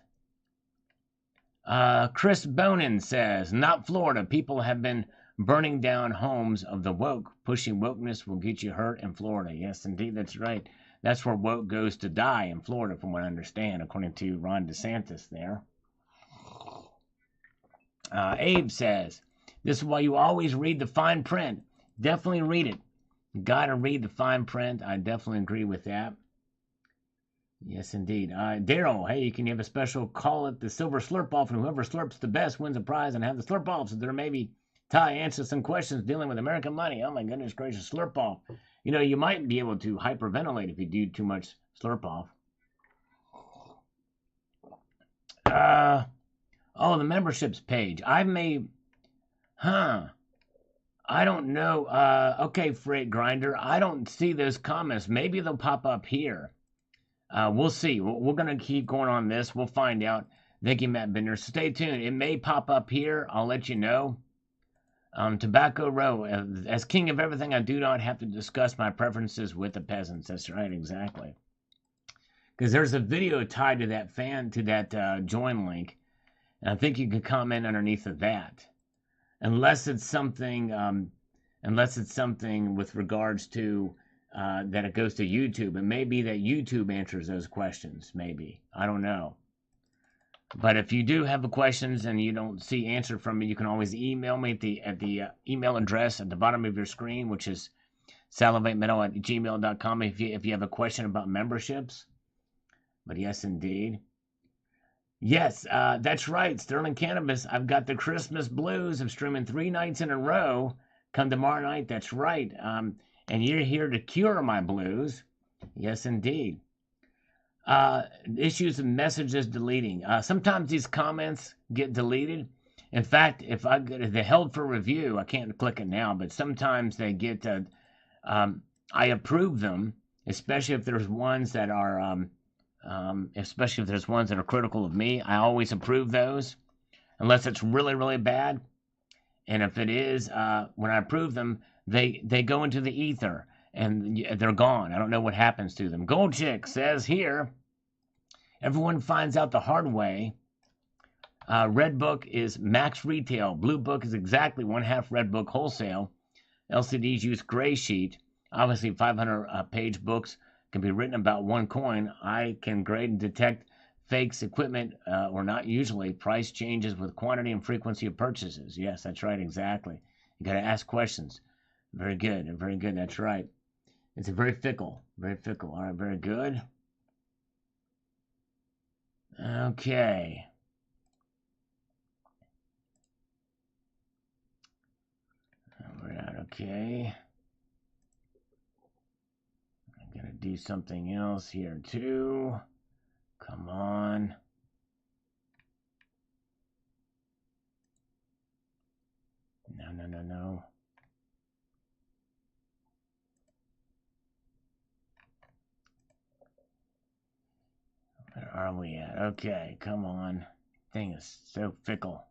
Chris Bonin says, not Florida. People have been burning down homes of the woke. Pushing wokeness will get you hurt in Florida. Yes, indeed, that's right. That's where woke goes to die in Florida, from what I understand, according to Ron DeSantis there. Abe says, this is why you always read the fine print. Definitely read it. You gotta read the fine print. I definitely agree with that. Yes, indeed. Daryl, hey, can you have a special call it the Silver Slurp Off, and whoever slurps the best wins a prize, and have the Slurp Off so there maybe Ty answer some questions dealing with American money. Oh my goodness gracious, Slurp Off. You know, you might be able to hyperventilate if you do too much Slurp Off. Oh, the memberships page. I don't know. Okay, Freight Grinder, I don't see those comments. Maybe they'll pop up here. We'll see. We're going to keep going on this. We'll find out. Thank you, Matt Bender. So stay tuned. It may pop up here. I'll let you know. Tobacco Row. As king of everything, I do not have to discuss my preferences with the peasants. That's right, exactly. Because there's a video tied to that join link. And I think you can comment underneath of that. Unless it's something with regards to that it goes to YouTube. It may be that YouTube answers those questions. Maybe, I don't know. But if you do have questions and you don't see answer from me, you can always email me at the email address at the bottom of your screen, which is salivatemetal@gmail.com if you have a question about memberships. But yes, indeed. Yes, that's right, Sterling Cannabis. I've got the Christmas blues. I'm streaming 3 nights in a row. Come tomorrow night. That's right. And you're here to cure my blues. Yes, indeed. Issues and messages deleting. Sometimes these comments get deleted. In fact, if they're held for review, I can't click it now, but sometimes they get. I approve them, especially if there's ones that are. Especially if there's ones that are critical of me, I always approve those, unless it's really, really bad. And if it is, when I approve them, they go into the ether and they're gone. I don't know what happens to them. Gold Chick says here, everyone finds out the hard way. Red Book is max retail. Blue Book is exactly 1/2 Red Book wholesale. LCDs use gray sheet. Obviously, 500-page books can be written about one coin. I can grade and detect fakes, equipment, or not usually. Price changes with quantity and frequency of purchases. Yes, that's right, exactly. You got to ask questions. Very good, very good, that's right. It's very fickle, very fickle. All right, very good. Okay. We're out, okay. Gonna do something else here too. Come on. No. Where are we at? Okay, come on. Thing is so fickle.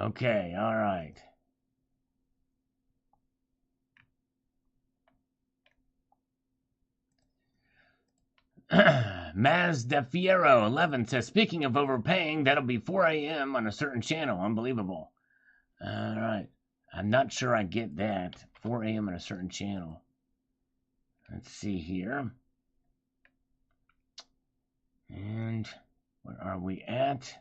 Okay, all right. Mazdafiero 11 says, speaking of overpaying, that'll be 4 a.m. on a certain channel. Unbelievable. All right. I'm not sure I get that. 4 a.m. on a certain channel. Let's see here. And where are we at?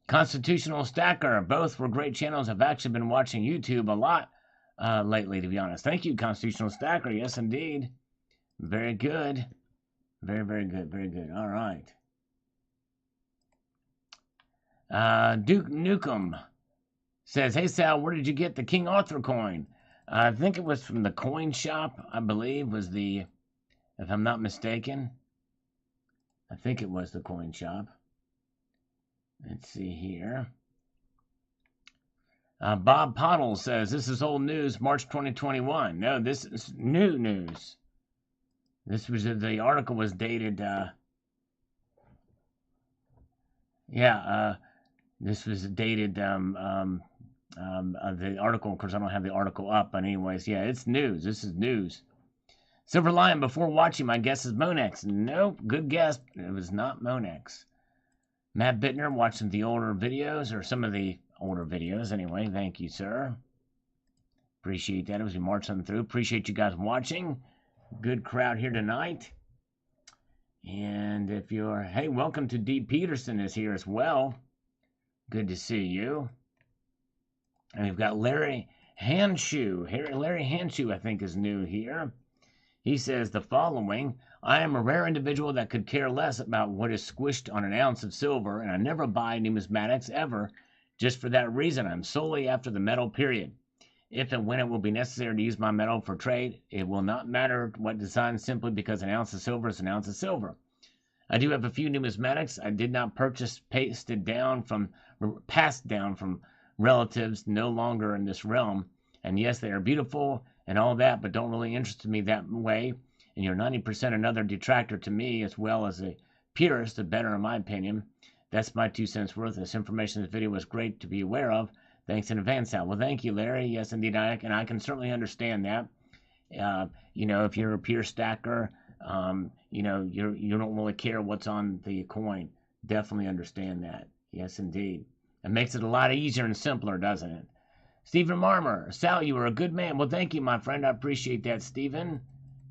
Constitutional Stacker. Both were great channels. I've actually been watching YouTube a lot lately, to be honest. Thank you, Constitutional Stacker. Yes, indeed. Very good. Very, very good. Very good. All right. Duke Nukem says, hey, Sal, where did you get the King Arthur coin? I think it was from the coin shop, I believe, was the, if I'm not mistaken. I think it was the coin shop. Let's see here. Bob Pottle says, this is old news, March 2021. No, this is new news. This was, the article was dated, this was dated, the article, of course, I don't have the article up, but anyways, yeah, it's news. This is news. Silver Lion, before watching, my guess is Monex. Nope, good guess. It was not Monex. Matt Bittner, watching the older videos, or some of the older videos, anyway. Thank you, sir. Appreciate that as we march on through. Appreciate you guys watching. Good crowd here tonight. And if you're, hey, welcome to D. Peterson is here as well. Good to see you. And we've got Larry Hanshoe. Larry Hanshoe, I think, is new here. He says the following: I am a rare individual that could care less about what is squished on an ounce of silver, and I never buy numismatics ever. Just for that reason, I'm solely after the metal, period. If and when it will be necessary to use my metal for trade, it will not matter what design, simply because an ounce of silver is an ounce of silver. I do have a few numismatics I did not purchase, passed down from relatives no longer in this realm. And yes, they are beautiful and all that, but don't really interest me that way. And you're 90% another detractor to me, as well as a purist, the better in my opinion. That's my 2 cents worth. This information in this video was great to be aware of. Thanks in advance, Sal. Well, thank you, Larry. Yes, indeed, and I can certainly understand that. If you're a pure stacker, you don't really care what's on the coin. Definitely understand that. Yes, indeed. It makes it a lot easier and simpler, doesn't it? Stephen Marmer, Sal, you are a good man. Well, thank you, my friend. I appreciate that, Stephen.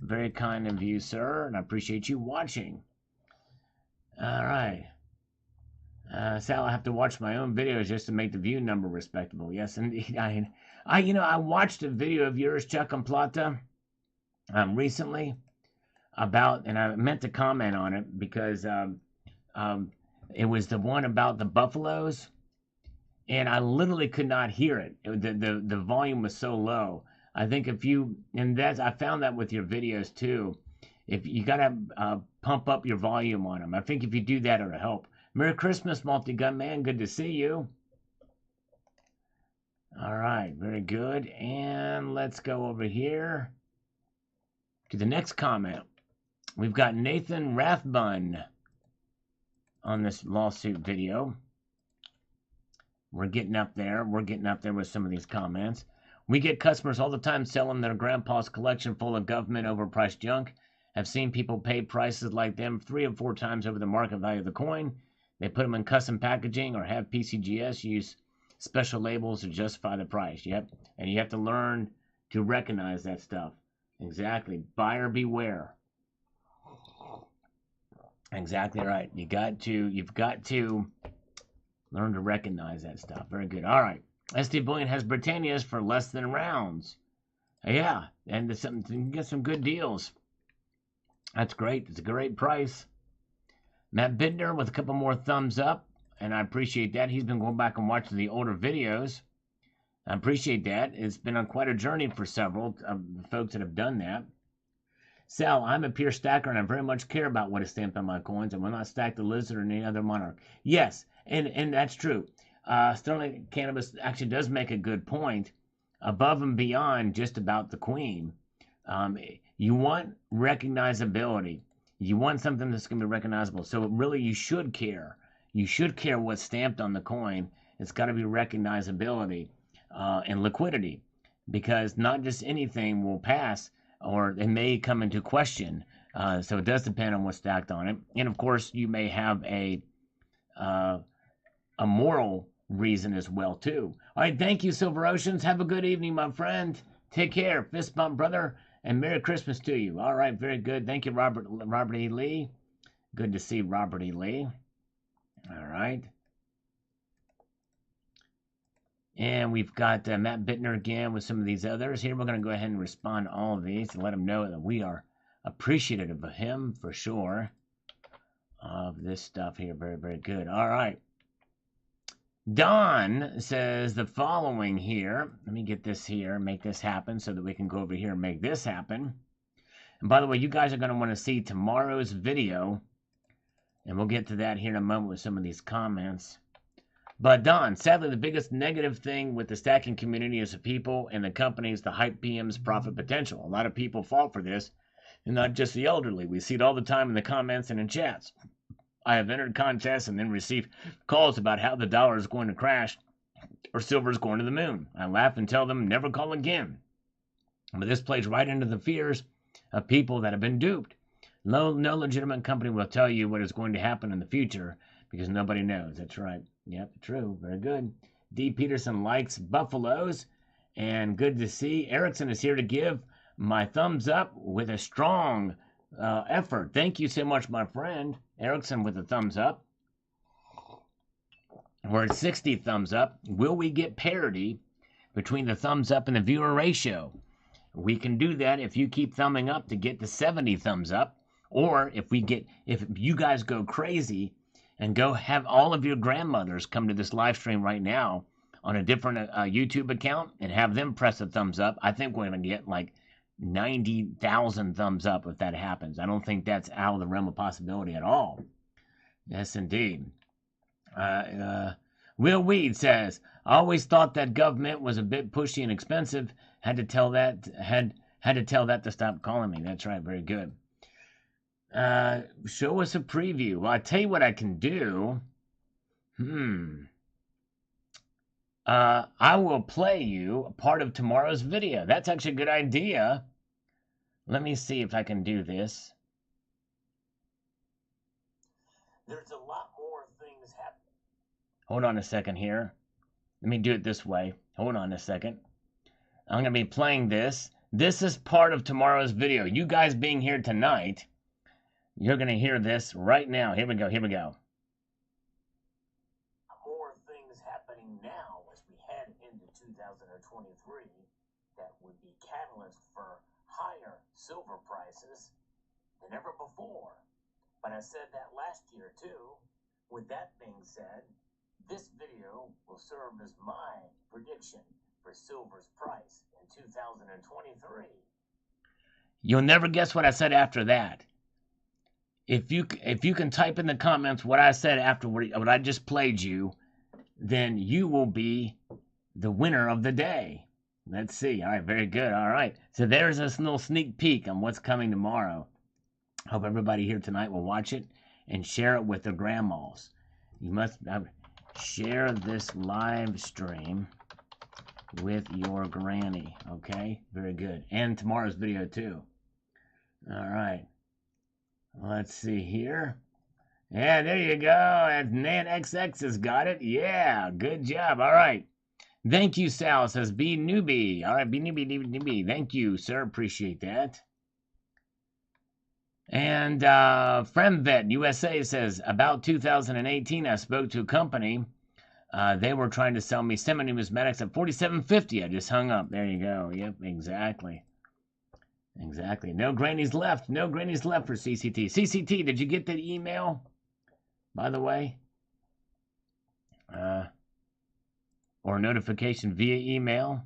Very kind of you, sir, and I appreciate you watching. All right. Sal, I have to watch my own videos just to make the view number respectable. Yes, indeed. I watched a video of yours, Chuck and Plata, recently about, and I meant to comment on it because it was the one about the buffaloes, and I literally could not hear it. The volume was so low. I think I found that with your videos too. If you gotta pump up your volume on them, I think if you do that, it'll help. Merry Christmas, Multi-Gun Man. Good to see you. All right, very good. And let's go over here to the next comment. We've got Nathan Rathbun on this lawsuit video. We're getting up there. We're getting up there with some of these comments. We get customers all the time selling their grandpa's collection full of government overpriced junk. I've seen people pay prices like them 3 or 4 times over the market value of the coin. They put them in custom packaging or have PCGS use special labels to justify the price. Yep, and you have to learn to recognize that stuff. Exactly. Buyer beware. Exactly right. You've got to learn to recognize that stuff. Very good. All right. SD Bullion has Britannias for less than rounds. Yeah, and you can get some good deals. That's great. It's a great price. Matt Bittner with a couple more thumbs up, and I appreciate that. He's been going back and watching the older videos. I appreciate that. It's been on quite a journey for several folks that have done that. Sal, I'm a pure stacker, and I very much care about what is stamped on my coins, and will not stack the lizard or any other monarch. Yes, and that's true. Sterling Cannabis actually does make a good point above and beyond just about the queen. You want recognizability. You want something that's going to be recognizable. So really, you should care. You should care what's stamped on the coin. It's got to be recognizability and liquidity, because not just anything will pass, or it may come into question. So it does depend on what's stacked on it. And of course, you may have a moral reason as well too. All right, thank you, Silver Oceans. Have a good evening, my friend. Take care. Fist bump, brother. And Merry Christmas to you. All right, very good. Thank you, Robert E. Lee. Good to see Robert E. Lee. All right. And we've got Matt Bittner again with some of these others. Here, we're going to go ahead and respond to all of these and let him know that we are appreciative of him for sure. Of this stuff here. Very, very good. All right. Don says the following here. Let me get this here, make this happen so that we can go over here and make this happen. And by the way, you guys are going to want to see tomorrow's video, and we'll get to that here in a moment with some of these comments. But Don, sadly, the biggest negative thing with the stacking community is the people and the companies, the hype PM's profit potential. A lot of people fall for this, and not just the elderly. We see it all the time in the comments and in chats. I have entered contests and then received calls about how the dollar is going to crash or silver is going to the moon. I laugh and tell them never call again. But this plays right into the fears of people that have been duped. No legitimate company will tell you what is going to happen in the future because nobody knows. That's right. Yep, true. Very good. D. Peterson likes buffaloes, and good to see. Erickson is here to give my thumbs up with a strong effort. Thank you so much, my friend. Erickson with a thumbs up. We're at 60 thumbs up. Will we get parity between the thumbs up and the viewer ratio? We can do that if you keep thumbing up to get to 70 thumbs up, or if you guys go crazy and go have all of your grandmothers come to this live stream right now on a different YouTube account and have them press a thumbs up. I think we're going to get like 90,000 thumbs up if that happens. I don't think that's out of the realm of possibility at all. Yes, indeed. Will Weed says, I always thought that government was a bit pushy and expensive. Had to tell that to stop calling me. That's right. Very good. Show us a preview. Well, I tell you what I can do. I will play you a part of tomorrow's video. That's actually a good idea. Let me see if I can do this. There's a lot more things happening. Hold on a second here. Let me do it this way. Hold on a second. I'm going to be playing this. This is part of tomorrow's video. You guys being here tonight, you're going to hear this right now. Here we go. Here we go. More things happening now as we head into 2023 that would be catalyst for higher silver prices than ever before. But I said that last year too. With that being said, this video will serve as my prediction for silver's price in 2023. You'll never guess what I said after that. If you can type in the comments what I said after what I just played you, then you will be the winner of the day. Let's see. All right, very good. All right. So there's this little sneak peek on what's coming tomorrow. Hope everybody here tonight will watch it and share it with their grandmas. You must share this live stream with your granny. Okay? Very good. And tomorrow's video too. All right. Let's see here. Yeah, there you go. And NanXX has got it. Yeah, good job. All right. Thank you, Sal. Says be newbie. All right, be newbie. Thank you, sir. Appreciate that. And FriendVet USA says, about 2018, I spoke to a company. They were trying to sell me semi-numismatics at $47.50. I just hung up. There you go. Yep, exactly. Exactly. No grannies left. No grannies left for CCT. CCT, did you get that email, by the way? Or notification via email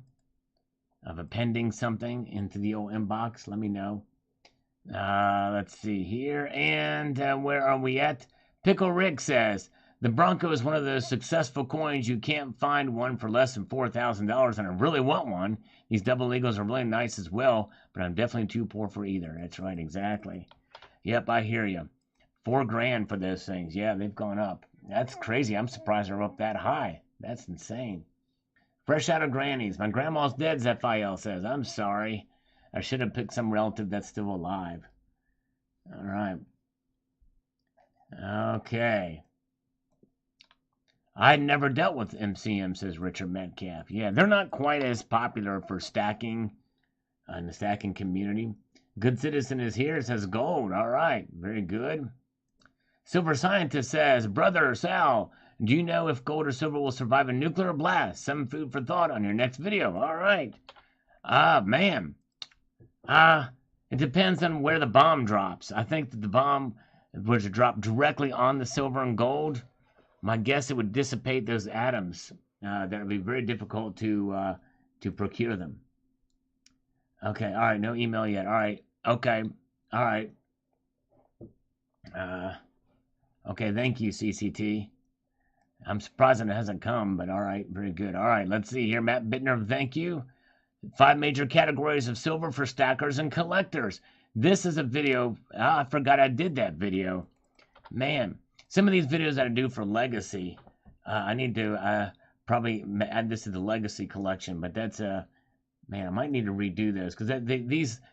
of a pending something into the old inbox? Let me know. Let's see here. And where are we at? Pickle Rick says, the Bronco is one of those successful coins. You can't find one for less than $4,000, and I really want one. These double eagles are really nice as well, but I'm definitely too poor for either. That's right, exactly. Yep, I hear you. $4,000 for those things. Yeah, they've gone up. That's crazy. I'm surprised they're up that high. That's insane. Fresh out of Granny's. My grandma's dead, Zephiel says. I'm sorry. I should have picked some relative that's still alive. All right. Okay. I never dealt with MCM, says Richard Metcalf. Yeah, they're not quite as popular for stacking in the stacking community. Good Citizen is here. It says gold. All right. Very good. Silver Scientist says, Brother Sal, do you know if gold or silver will survive a nuclear blast? Some food for thought on your next video. All right. Man. It depends on where the bomb drops. I think that the bomb was to drop directly on the silver and gold. My guess it would dissipate those atoms. That would be very difficult to procure them. Okay, all right, no email yet. All right, okay, all right. Okay, thank you, CCT. I'm surprised it hasn't come, but all right, very good. All right, let's see here. Matt Bittner, thank you. 5 major categories of silver for stackers and collectors. This is a video. I forgot I did that video. Man, some of these videos that I do for Legacy, I need to probably add this to the Legacy collection, but that's man, I might need to redo those because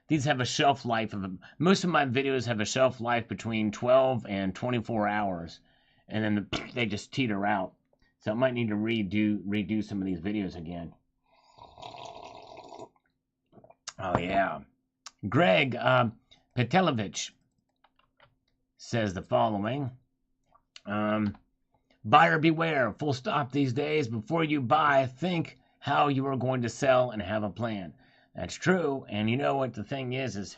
these have a shelf life of most of my videos have a shelf life between 12 and 24 hours, and then they just teeter out. So I might need to redo some of these videos again. Oh yeah, Greg Petelovich says the following. Buyer beware, full stop these days. Before you buy, think how you are going to sell and have a plan. That's true. And you know what the thing is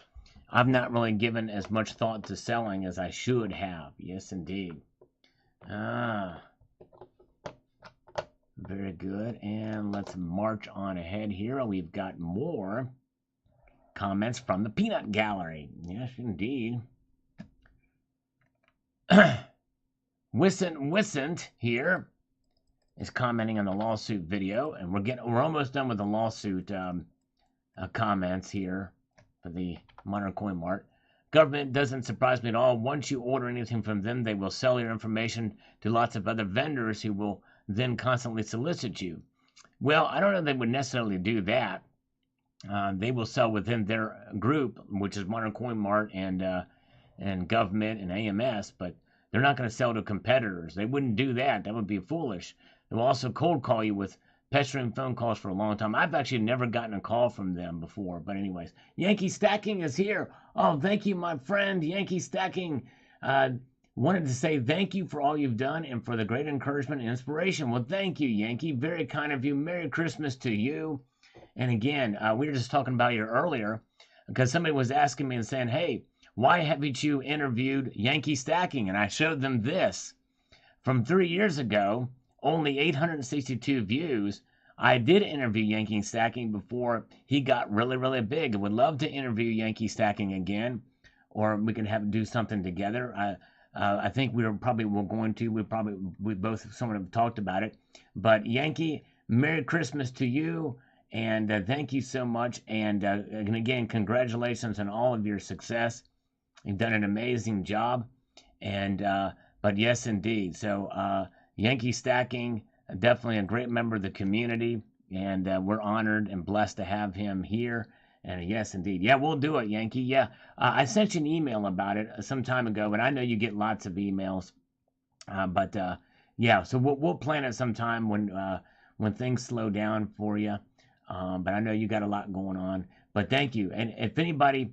I've not really given as much thought to selling as I should have. Yes, indeed. Very good. And let's march on ahead here. We've got more comments from the Peanut Gallery. Yes, indeed. Wissant here is commenting on the lawsuit video, and we're almost done with the lawsuit comments here for the Modern Coin Mart. Government doesn't surprise me at all. Once you order anything from them, they will sell your information to lots of other vendors who will then constantly solicit you. Well, I don't know if they would necessarily do that. They will sell within their group, which is Modern Coin Mart and government and AMS, but they're not going to sell to competitors. They wouldn't do that. That would be foolish. They will also cold call you with pestering phone calls for a long time. I've actually never gotten a call from them before. But anyways, Yankee Stacking is here. Oh, thank you, my friend. Yankee Stacking. Wanted to say thank you for all you've done and for the great encouragement and inspiration. Well, thank you, Yankee. Very kind of you. Merry Christmas to you. And again, we were just talking about you earlier because somebody was asking me and saying, hey, why haven't you interviewed Yankee Stacking? And I showed them this. From 3 years ago, only 862 views. I did interview Yankee Stacking before he got really, really big. I would love to interview Yankee Stacking again, or we can do something together. I think we both someone have talked about it. But Yankee, Merry Christmas to you, and thank you so much. And again, congratulations on all of your success. You've done an amazing job. And but yes, indeed. So Yankee Stacking, definitely a great member of the community, and we're honored and blessed to have him here. And yes, indeed. Yeah, we'll do it, Yankee. Yeah, I sent you an email about it some time ago, but I know you get lots of emails. But yeah, so we'll plan it sometime when things slow down for you. But I know you got a lot going on. But thank you. And if anybody,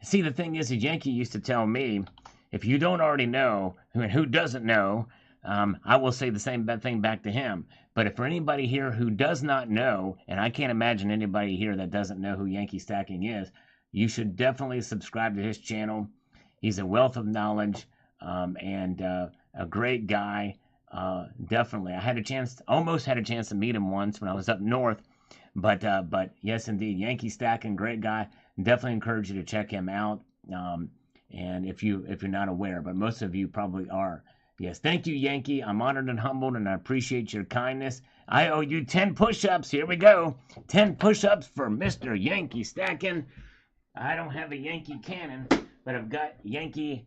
see, the thing is Yankee used to tell me, if you don't already know, I mean, who doesn't know, I will say the same thing back to him. But for anybody here who does not know, and I can't imagine anybody here that doesn't know who Yankee Stacking is, you should definitely subscribe to his channel. He's a wealth of knowledge and a great guy. Definitely. I almost had a chance to meet him once when I was up north. But yes, indeed, Yankee Stacking, great guy. Definitely encourage you to check him out. And if you're not aware, but most of you probably are. Yes, thank you, Yankee. I'm honored and humbled, and I appreciate your kindness. I owe you 10 push-ups. Here we go. 10 push-ups for Mr. Yankee Stacking. I don't have a Yankee cannon, but I've got Yankee.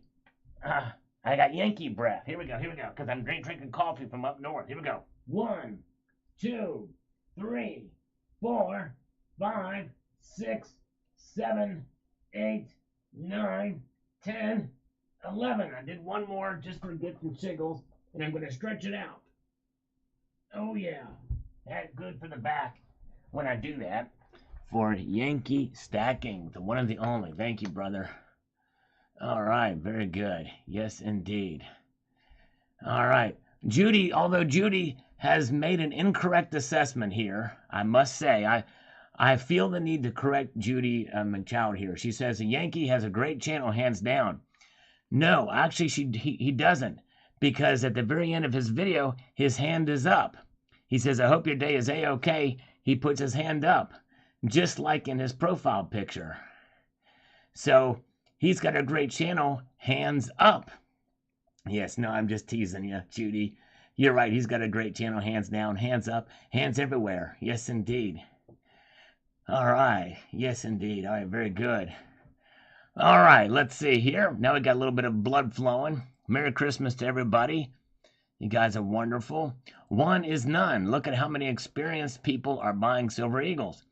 I got Yankee breath. Here we go. Because I'm drinking coffee from up north. Here we go. 1, 2, 3, 4, 5, 6, 7, 8, 9, 10, 11. I did one more just for gets and shiggles, and I'm going to stretch it out. Oh, yeah. That's good for the back when I do that. For Yankee Stacking, the one and the only. Thank you, brother. All right. Very good. Yes, indeed. All right. Judy, although Judy has made an incorrect assessment here, I must say, I feel the need to correct Judy McChoud here. She says a Yankee has a great channel, hands down. No, actually, he doesn't, because at the very end of his video, his hand is up. He says, I hope your day is A-OK. He puts his hand up, just like in his profile picture. So he's got a great channel, hands up. Yes, no, I'm just teasing you, Judy. You're right. He's got a great channel, hands down, hands up, hands everywhere. Yes, indeed. All right. Yes, indeed. All right. Very good. All right. Let's see here. Now we got a little bit of blood flowing. Merry Christmas to everybody. You guys are wonderful. One is none. Look at how many experienced people are buying Silver Eagles.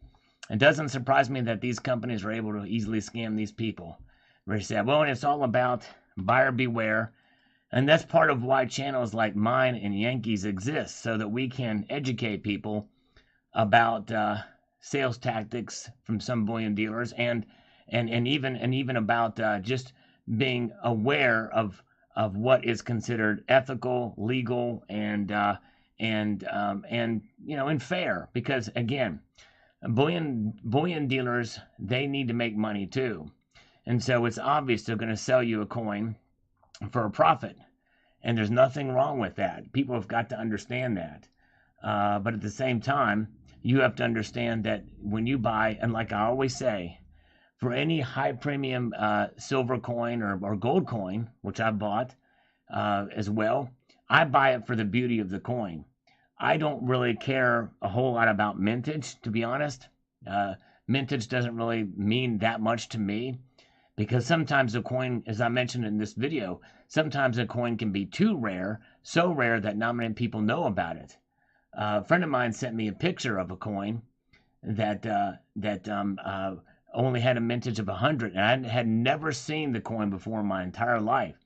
It doesn't surprise me that these companies are able to easily scam these people. Very sad. Well, and it's all about buyer beware. And that's part of why channels like mine and Yankees exist, so that we can educate people about sales tactics from some bullion dealers, and even about just being aware of what is considered ethical, legal, and fair. Because again, bullion dealers, they need to make money too, and so it's obvious they're going to sell you a coin for a profit, and there's nothing wrong with that. People have got to understand that, but at the same time, you have to understand that when you buy, and like I always say, for any high premium silver coin or gold coin, which I bought as well, I buy it for the beauty of the coin. I don't really care a whole lot about mintage, to be honest. Mintage doesn't really mean that much to me, because sometimes a coin, as I mentioned in this video, sometimes a coin can be too rare, so rare that not many people know about it. A friend of mine sent me a picture of a coin that only had a mintage of 100, and I had never seen the coin before in my entire life.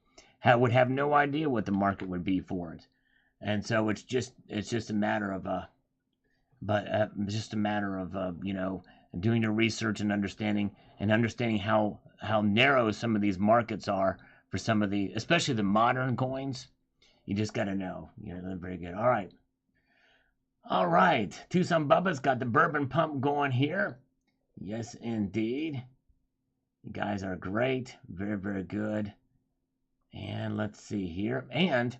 Would have no idea what the market would be for it, and so it's just a matter of doing your research and understanding how narrow some of these markets are for some of the, especially the modern coins. You just got to know. They're very good. All right. Tucson Bubba's got the bourbon pump going here. Yes, indeed. You guys are great. Very, very good. And let's see here. And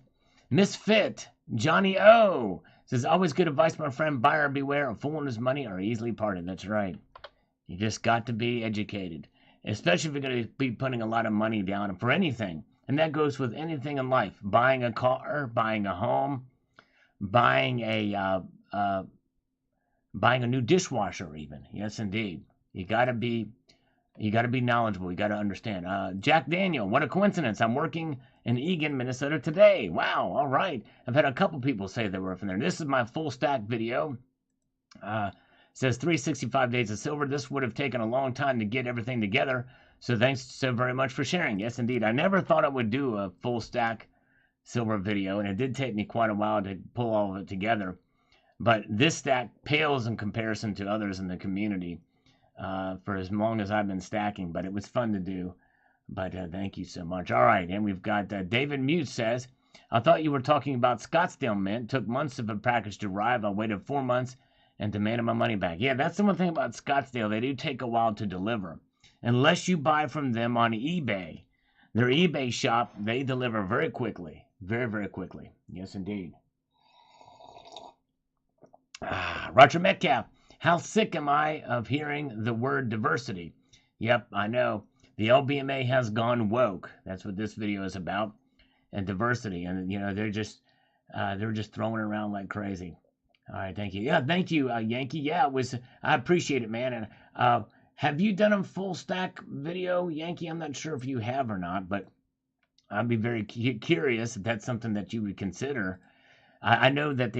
Misfit Johnny O says, always good advice, my friend. Buyer beware. A fool and his money are easily parted. That's right. You just got to be educated, especially if you're going to be putting a lot of money down for anything. And that goes with anything in life. Buying a car, buying a home, buying a new dishwasher even. Yes, indeed. You got to be knowledgeable. You got to understand. Jack Daniel, what a coincidence. I'm working in Eagan, Minnesota today. Wow. All right. I've had a couple people say they were from there. This is my full stack video. Says 365 days of silver. This would have taken a long time to get everything together. So thanks so very much for sharing. Yes, indeed. I never thought I would do a full stack silver video, and it did take me quite a while to pull all of it together. But this stack pales in comparison to others in the community for as long as I've been stacking. But it was fun to do. But thank you so much. All right, and we've got David Muse says, I thought you were talking about Scottsdale Mint. Took months of a package to arrive. I waited 4 months and demanded my money back. Yeah, that's the one thing about Scottsdale. They do take a while to deliver. Unless you buy from them on eBay. Their eBay shop, they deliver very quickly. Very, very quickly. Yes, indeed. Roger Metcalf, how sick am I of hearing the word diversity? Yep, I know. The LBMA has gone woke. That's what this video is about. And diversity. And, they're just throwing it around like crazy. All right, thank you. Yeah, thank you, Yankee. Yeah, I appreciate it, man. And have you done a full stack video, Yankee? I'm not sure if you have or not, but I'd be very curious if that's something that you would consider. I know that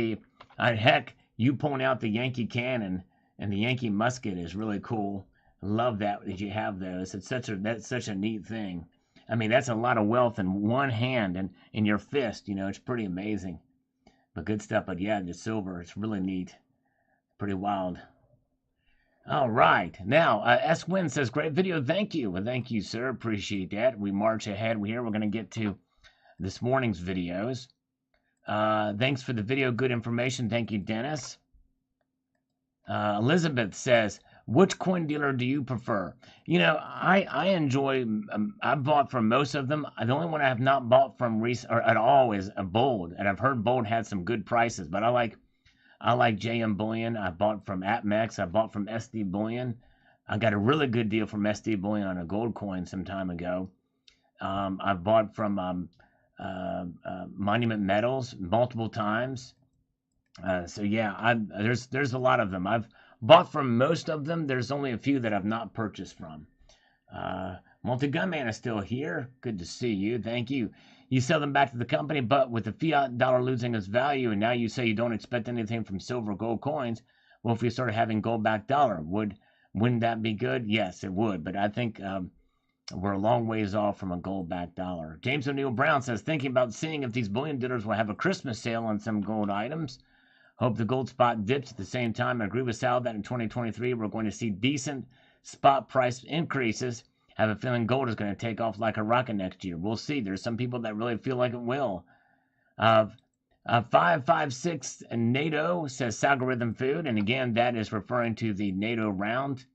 heck, you point out the Yankee cannon and the Yankee musket is really cool. Love that you have those. That's such a neat thing. I mean, that's a lot of wealth in one hand and in your fist. It's pretty amazing. But good stuff. But yeah, the silver, it's really neat. Pretty wild. All right. Now, S. Wynn says, great video. Thank you. Well, thank you, sir. Appreciate that. We march ahead here. We're going to get to this morning's videos. Thanks for the video. Good information. Thank you, Dennis. Elizabeth says, which coin dealer do you prefer? I enjoy, I've bought from most of them. The only one I have not bought from at all is a Bold. And I've heard Bold had some good prices, but I like JM Bullion. I bought from APMEX. I bought from SD Bullion. I got a really good deal from SD Bullion on a gold coin some time ago. I bought from Monument Metals multiple times. So yeah, there's a lot of them. I've bought from most of them. There's only a few that I've not purchased from. Multi-Gunman is still here. Good to see you. Thank you. You sell them back to the company, but with the fiat dollar losing its value, and now you say you don't expect anything from silver or gold coins. Well, if we started having gold-backed dollar, wouldn't that be good? Yes, it would. But I think we're a long ways off from a gold-backed dollar. James O'Neill Brown says, thinking about seeing if these bullion dealers will have a Christmas sale on some gold items. Hope the gold spot dips at the same time. I agree with Sal that in 2023 we're going to see decent spot price increases. Have a feeling gold is going to take off like a rocket next year. We'll see. There's some people that really feel like it will. 556 NATO says Algorithm Food, and again that is referring to the NATO round.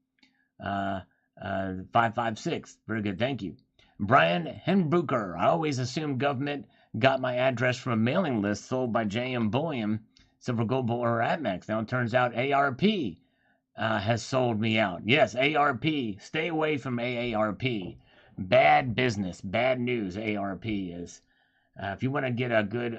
556. Very good. Thank you. Brian Henbrucker. I always assumed government got my address from a mailing list sold by JM Bullion. Silver, gold, bull, or APMEX. Now it turns out ARP has sold me out. Yes, ARP. Stay away from AARP. Bad business. Bad news. ARP is. If you want to get a good,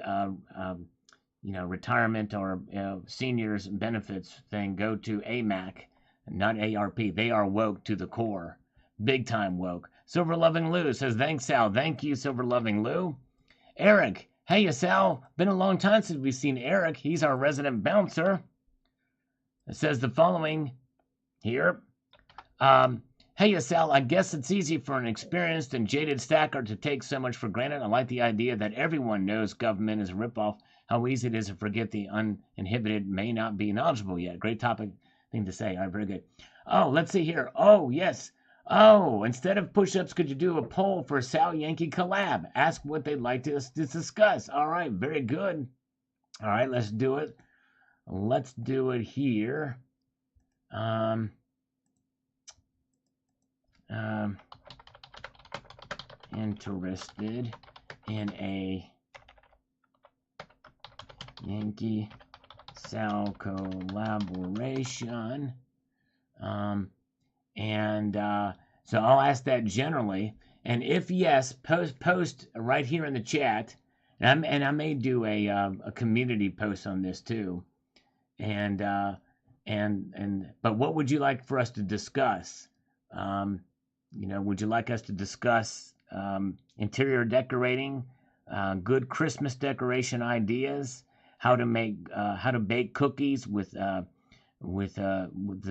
retirement or seniors benefits thing, go to AMAC, not ARP. They are woke to the core. Big time woke. Silver Loving Lou says, thanks, Sal. Thank you, Silver Loving Lou. Eric, hey, Sal. Been a long time since we've seen Eric. He's our resident bouncer. It says the following here. Hey, Sal, I guess it's easy for an experienced and jaded stacker to take so much for granted. I like the idea that everyone knows government is a ripoff. How easy it is to forget the uninhibited may not be knowledgeable yet. Great topic thing to say. All right, very good. Oh, let's see here. Oh, yes. Oh, instead of push-ups, could you do a poll for Sal Yankee collab? Ask what they'd like to discuss. All right, very good. All right, let's do it. Let's do it here. Interested in a Yankee Sal collaboration. So I'll ask that generally. And if yes, post right here in the chat. And I may do a community post on this too. But what would you like for us to discuss? Would you like us to discuss interior decorating, good Christmas decoration ideas, how to bake cookies with a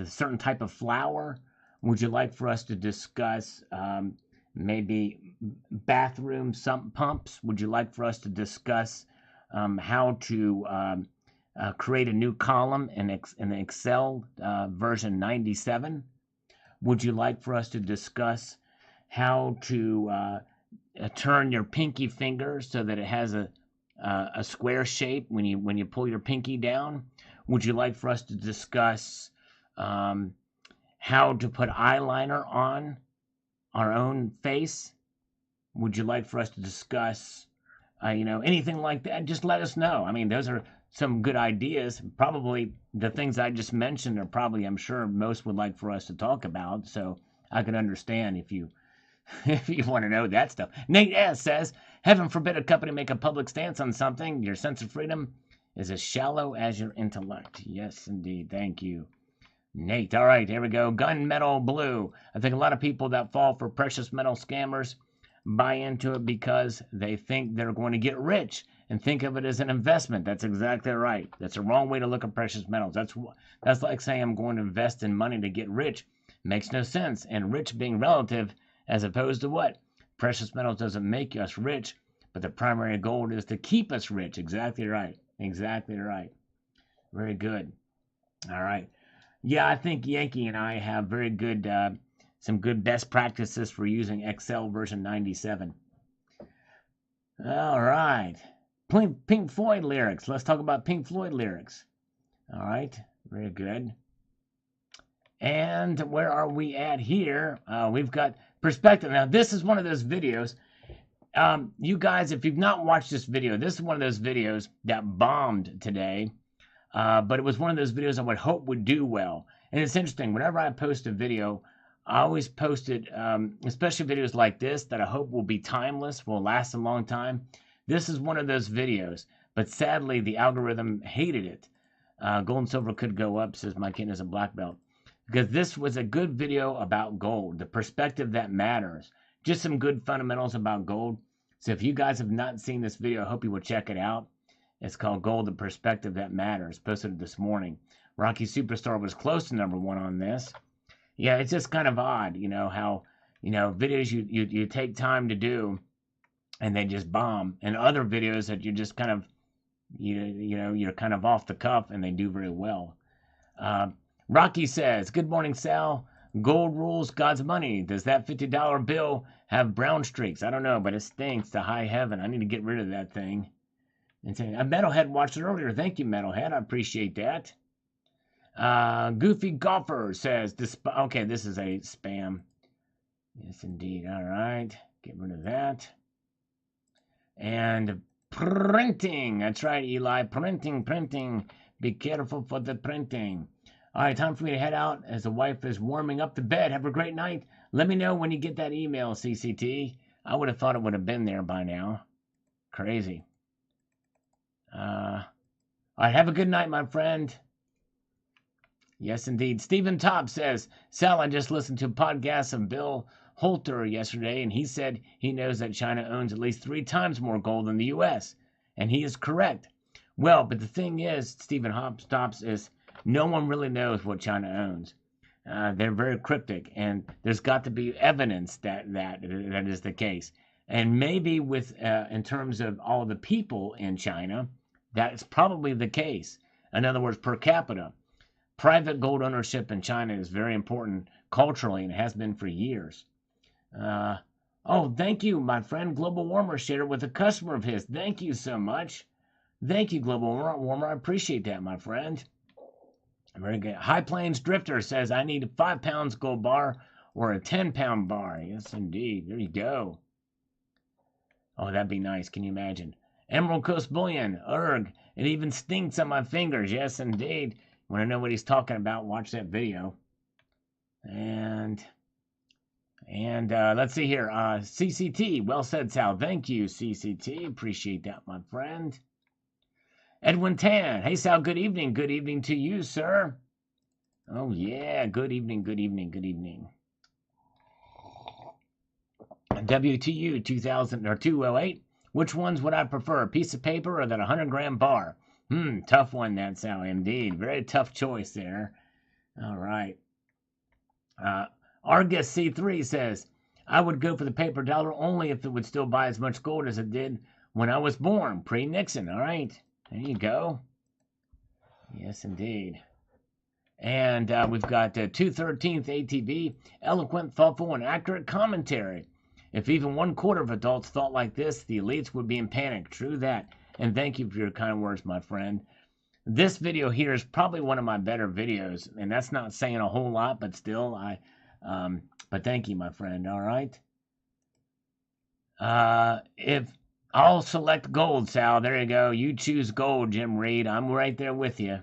certain type of flour? Would you like for us to discuss maybe bathroom sump pumps? Would you like for us to discuss how to create a new column in Excel version 97? Would you like for us to discuss how to turn your pinky finger so that it has a square shape when you pull your pinky down? Would you like for us to discuss how to put eyeliner on our own face? Would you like for us to discuss, anything like that? Just let us know. I mean, those are some good ideas. Probably the things I just mentioned are probably, I'm sure, most would like for us to talk about. So I can understand if you want to know that stuff. Nate S. says, heaven forbid a company make a public stance on something. Your sense of freedom is as shallow as your intellect. Yes, indeed. Thank you, Nate. All right, here we go. Gunmetal Blue. I think a lot of people that fall for precious metal scammers buy into it because they think they're going to get rich and think of it as an investment. That's exactly right. That's a wrong way to look at precious metals. That's like saying I'm going to invest in money to get rich. Makes no sense. And rich being relative as opposed to what? Precious metals doesn't make us rich, but the primary goal is to keep us rich. Exactly right. Exactly right. Very good. All right. Yeah, I think Yankee and I have very good, some good best practices for using Excel version 97. All right. Pink Floyd lyrics. Let's talk about Pink Floyd lyrics. All right. Very good. And where are we at here? We've got perspective. Now, this is one of those videos. You guys, if you've not watched this video, this is one of those videos that bombed today. But it was one of those videos I would hope would do well. And it's interesting. Whenever I post a video, I always post it, especially videos like this that I hope will be timeless, will last a long time. This is one of those videos. But sadly, the algorithm hated it. Gold and silver could go up, says my kid is a black belt. Because this was a good video about gold, the perspective that matters. Just some good fundamentals about gold. So if you guys have not seen this video, I hope you will check it out. It's called Gold, the Perspective That Matters. Posted this morning. Rocky Superstar was close to number one on this. Yeah, it's just kind of odd, how, videos you take time to do and they just bomb. And other videos that you're just kind of, you're kind of off the cuff and they do very well. Rocky says, good morning, Sal. Gold rules God's money. Does that $50 bill have brown streaks? I don't know, but it stinks to high heaven. I need to get rid of that thing. And saying, Metalhead watched it earlier. Thank you, Metalhead. I appreciate that. Goofy Golfer says, okay, this is a spam. Yes, indeed. All right. Get rid of that. And printing. That's right, Eli. Printing. Be careful for the printing. All right, time for me to head out as the wife is warming up the bed. Have a great night. Let me know when you get that email, CCT. I would have thought it would have been there by now. Crazy. All right, have a good night, my friend. Yes, indeed. Stephen Top says, Sal, I just listened to a podcast of Bill Holter yesterday, and he said he knows that China owns at least 3 times more gold than the U.S., and he is correct. Well, but the thing is, Stephen Hopstops, is no one really knows what China owns. They're very cryptic, and there's got to be evidence that is the case. And maybe with in terms of all the people in China, that's probably the case. In other words, per capita, private gold ownership in China is very important culturally, and it has been for years. Oh, thank you, my friend Global Warmer shared it with a customer of his. Thank you so much. Thank you, Global Warmer. I appreciate that, my friend. Very good. High Plains Drifter says, I need a 5 pounds gold bar or a 10-pound bar. Yes, indeed. There you go. Oh, that'd be nice. Can you imagine? Emerald Coast Bullion. Erg. It even stinks on my fingers. Yes, indeed. Want to know what he's talking about? Watch that video. And let's see here. CCT. Well said, Sal. Thank you, CCT. Appreciate that, my friend. Edwin Tan. Hey, Sal, good evening. Good evening to you, sir. Oh, yeah. Good evening, good evening, good evening. WTU 2000 or 208. Which ones would I prefer, a piece of paper or that 100-gram bar? Tough one, that, Sal, indeed. Very tough choice there. All right. Argus C3 says, I would go for the paper dollar only if it would still buy as much gold as it did when I was born, pre-Nixon. All right. There you go. Yes, indeed. And we've got 213th ATV, eloquent, thoughtful, and accurate commentary. If even 1/4 of adults thought like this, the elites would be in panic. True that. And thank you for your kind words, my friend. This video here is probably one of my better videos, and that's not saying a whole lot, but still, but thank you, my friend. All right. If I'll select gold, Sal. There you go. You choose gold, Jim Reed. I'm right there with you.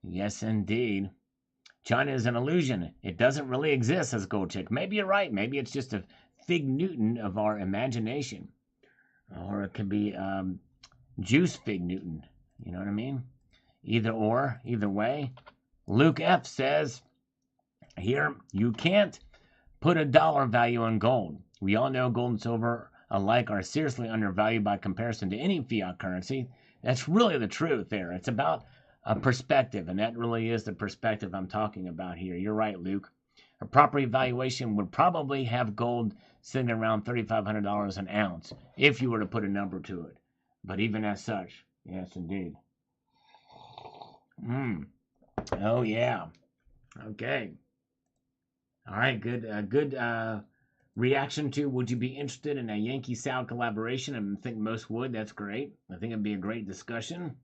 Yes, indeed. China is an illusion. It doesn't really exist as gold chick. Maybe you're right. Maybe it's just a fig Newton of our imagination. Or it could be juice fig Newton. You know what I mean? Either or, either way. Luke F says, here, you can't put a dollar value on gold. We all know gold and silver alike are seriously undervalued by comparison to any fiat currency. That's really the truth there. It's about a perspective, and that really is the perspective I'm talking about here. You're right, Luke. A proper evaluation would probably have gold sitting around $3,500 an ounce if you were to put a number to it. But even as such, yes, indeed. Oh, yeah. Okay. All right, good reaction to, would you be interested in a Yankee Sal collaboration? I think most would. That's great. I think it'd be a great discussion.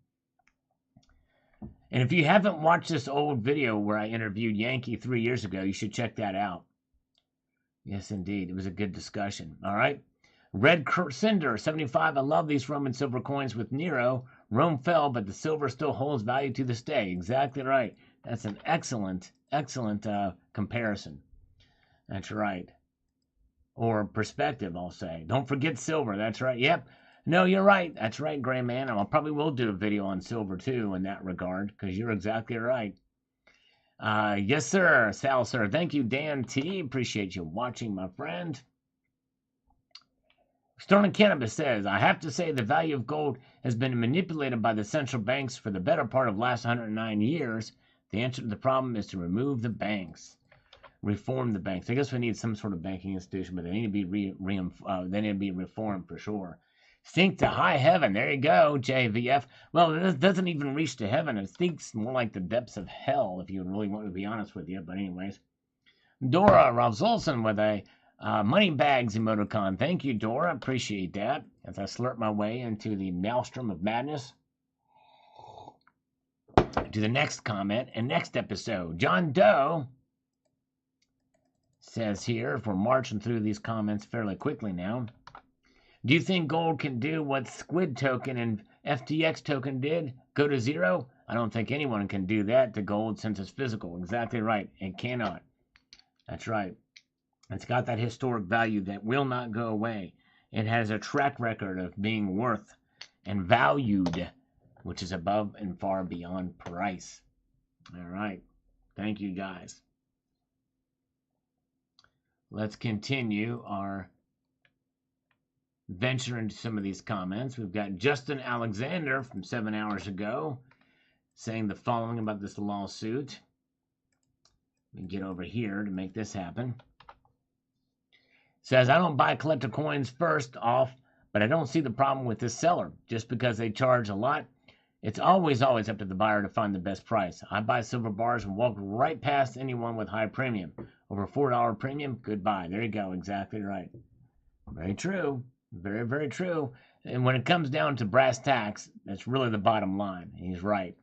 And if you haven't watched this old video where I interviewed Yankee 3 years ago, you should check that out. Yes, indeed. It was a good discussion. All right. Red Cinder 75. I love these Roman silver coins with Nero. Rome fell, but the silver still holds value to this day. Exactly right. That's an excellent comparison. That's right. Or perspective, I'll say. Don't forget silver. That's right. Yep. No, you're right. That's right, Gray Man. I probably will do a video on silver, too, in that regard, because you're exactly right. Yes, sir. Sal, sir. Thank you, Dan T. Appreciate you watching, my friend. Sterling Cannabis says, I have to say the value of gold has been manipulated by the central banks for the better part of the last 109 years. The answer to the problem is to remove the banks. Reform the banks. I guess we need some sort of banking institution, but they need to be reformed for sure. Sink to high heaven. There you go, JVF. Well, it doesn't even reach to heaven. It sinks more like the depths of hell, if you really want to be honest with you. But anyways, Dora Ravzolson with a money bags emoticon. Thank you, Dora. Appreciate that. As I slurp my way into the maelstrom of madness. To the next comment and next episode. John Doe says here, if we're marching through these comments fairly quickly now, do you think gold can do what Squid token and FTX token did? Go to zero? I don't think anyone can do that to gold since it's physical. Exactly right. It cannot. That's right. It's got that historic value that will not go away. It has a track record of being worth and valued, which is above and far beyond price. All right. Thank you, guys. let's continue our venture into some of these comments. We've got Justin Alexander from 7 hours ago saying the following about this lawsuit. Let me get over here to make this happen. Says, I don't buy collector coins first off, but I don't see the problem with this seller. Just because they charge a lot, it's always up to the buyer to find the best price. I buy silver bars and walk right past anyone with high premium. Over $4 premium, goodbye. There you go, exactly right. Very true. Very, very true. And when it comes down to brass tacks, that's really the bottom line. He's right.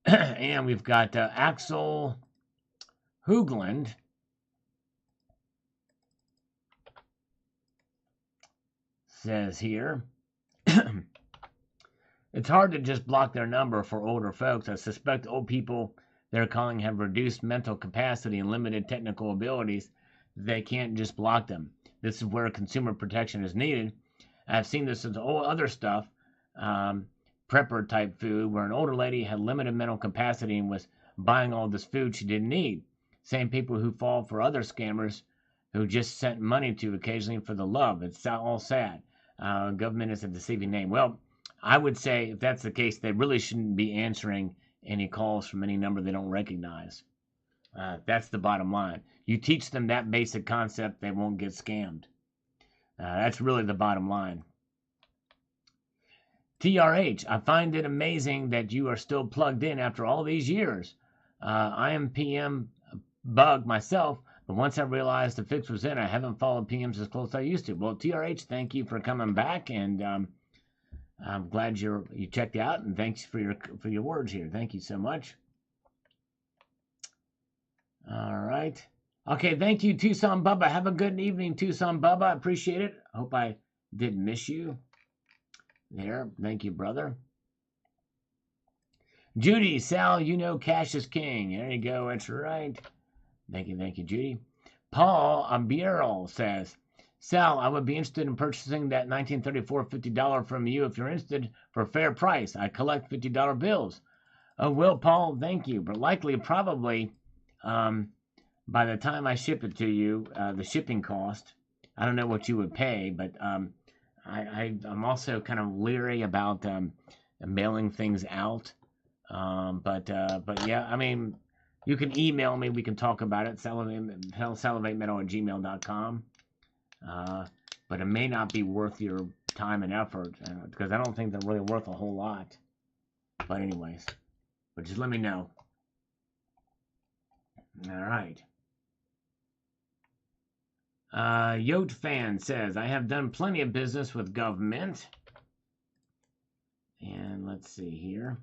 And we've got Axel Hoogland. Says here, it's hard to just block their number for older folks. I suspect old people they're calling have reduced mental capacity and limited technical abilities. They can't just block them. This is where consumer protection is needed. I've seen this with all other stuff, prepper type food, where an older lady had limited mental capacity and was buying all this food she didn't need. Same people who fall for other scammers who just sent money to occasionally for the love. It's all sad. Government is a deceiving name. Well, I would say if that's the case, they really shouldn't be answering any calls from any number they don't recognize. That's the bottom line. You teach them that basic concept, they won't get scammed. That's really the bottom line. TRH, I find it amazing that you are still plugged in after all these years. I am PM bug myself, but once I realized the fix was in, I haven't followed PMs as close as I used to. Well, TRH, thank you for coming back, and I'm glad you checked out, and thanks for your words here. Thank you so much. All right. Okay, thank you, Tucson Bubba. Have a good evening, Tucson Bubba. I appreciate it. I hope I didn't miss you. There. Thank you, brother. Judy, Sal, you know cash is king. There you go. That's right. Thank you, Judy. Paul Abierol says, Sal, I would be interested in purchasing that 1934 $50 from you if you're interested for a fair price. I collect $50 bills. Oh, well, Paul, thank you. But likely, probably, by the time I ship it to you, the shipping cost, I don't know what you would pay, but I'm also kind of leery about mailing things out. But yeah, I mean, you can email me. We can talk about it. salivatemetal@gmail.com. But it may not be worth your time and effort because I don't think they're really worth a whole lot. But anyways, but just let me know. All right. Yote Fan says, I have done plenty of business with government. And let's see here.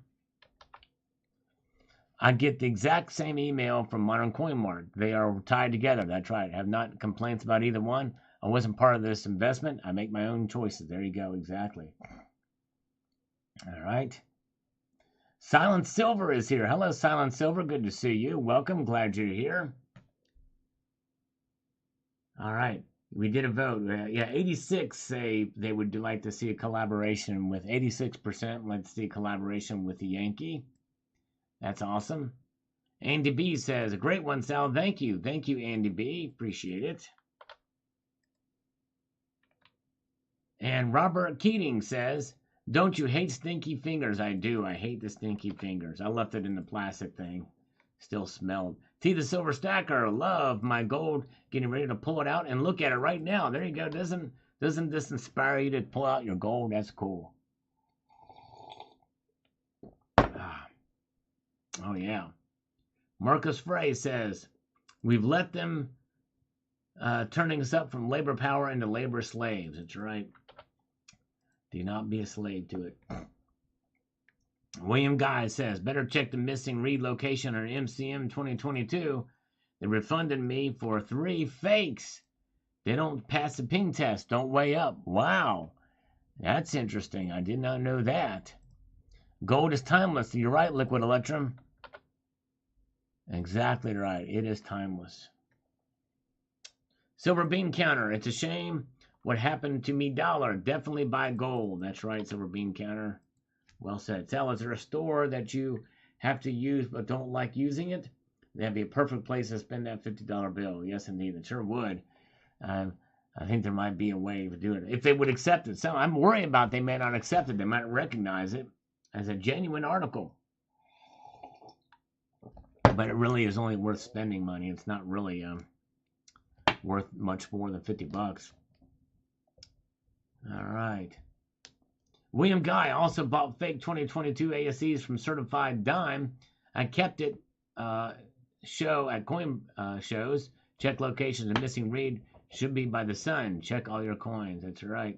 I get the exact same email from Modern Coin Mart. They are tied together. That's right. I have not complaints about either one. I wasn't part of this investment. I make my own choices. There you go. Exactly. All right. Silent Silver is here. Hello, Silent Silver. Good to see you. Welcome. Glad you're here. All right. We did a vote. Yeah, 86 say they would like to see a collaboration with 86%. Let's see a collaboration with the Yankee. That's awesome. Andy B says, a great one, Sal. Thank you. Thank you, Andy B. Appreciate it. And Robert Keating says, don't you hate stinky fingers? I do. I hate the stinky fingers. I left it in the plastic thing. Still smelled. T the Silver Stacker, love my gold. Getting ready to pull it out and look at it right now. There you go. Doesn't this inspire you to pull out your gold? That's cool. Oh, yeah. Marcus Frey says, we've let them turning us up from labor power into labor slaves. That's right. Do not be a slave to it. William Guy says, better check the missing relocation on MCM 2022. They refunded me for 3 fakes. They don't pass the ping test. Don't weigh up. Wow. That's interesting. I did not know that. Gold is timeless. You're right, Liquid Electrum. Exactly right. It is timeless. Silver Bean Counter. It's a shame what happened to me dollar. Definitely buy gold. That's right, Silver Bean Counter. Well said. Sal, is there a store that you have to use but don't like using it, that'd be a perfect place to spend that $50 bill. Yes, indeed, it sure would. I think there might be a way to do it if they would accept it. So I'm worried about they may not accept it. They might recognize it as a genuine article, but it really is only worth spending money. It's not really worth much more than $50. All right. William Guy also bought fake 2022 ASEs from Certified Dime. I kept it show at coin shows. Check locations and missing read should be by the sun. Check all your coins. That's right.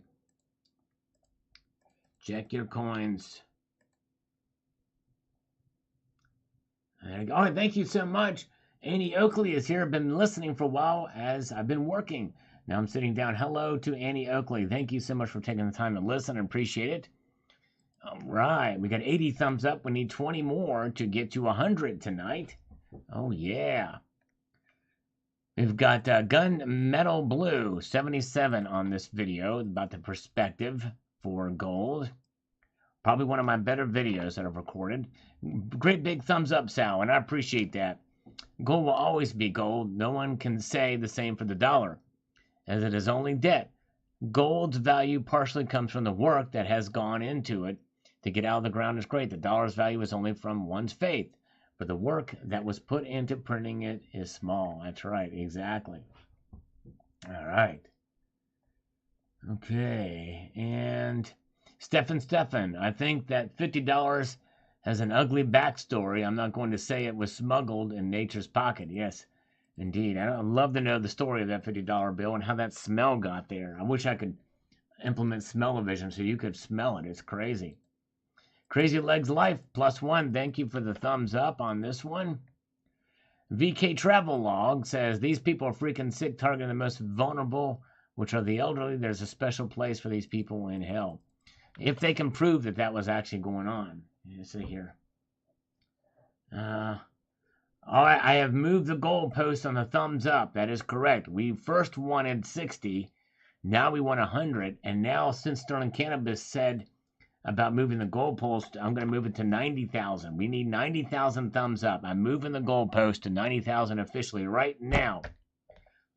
Check your coins. There you go. Oh, thank you so much. Annie Oakley is here. I've been listening for a while as I've been working. Now I'm sitting down. Hello to Annie Oakley. Thank you so much for taking the time to listen. I appreciate it. All right. We got 80 thumbs up. We need 20 more to get to 100 tonight. Oh, yeah. We've got Gunmetal Blue 77 on this video about the perspective for gold. Probably one of my better videos that I've recorded. Great big thumbs up, Sal, and I appreciate that. Gold will always be gold. No one can say the same for the dollar, as it is only debt. Gold's value partially comes from the work that has gone into it. To get out of the ground is great. The dollar's value is only from one's faith. But the work that was put into printing it is small. That's right, exactly. All right. Okay, and Stefan, I think that $50 has an ugly backstory. I'm not going to say it was smuggled in nature's pocket. Yes, indeed. I'd love to know the story of that $50 bill and how that smell got there. I wish I could implement smell-o-vision so you could smell it. It's crazy. Crazy Legs Life +1. Thank you for the thumbs up on this one. VK Travel Log says these people are freaking sick, targeting the most vulnerable, which are the elderly. There's a special place for these people in hell. If they can prove that that was actually going on. Let's see here. All right, I have moved the goalpost on the thumbs up. That is correct. We first wanted 60. Now we want 100. And now since Sterling Cannabis said about moving the goalpost, I'm going to move it to 90,000. We need 90,000 thumbs up. I'm moving the goalpost to 90,000 officially right now.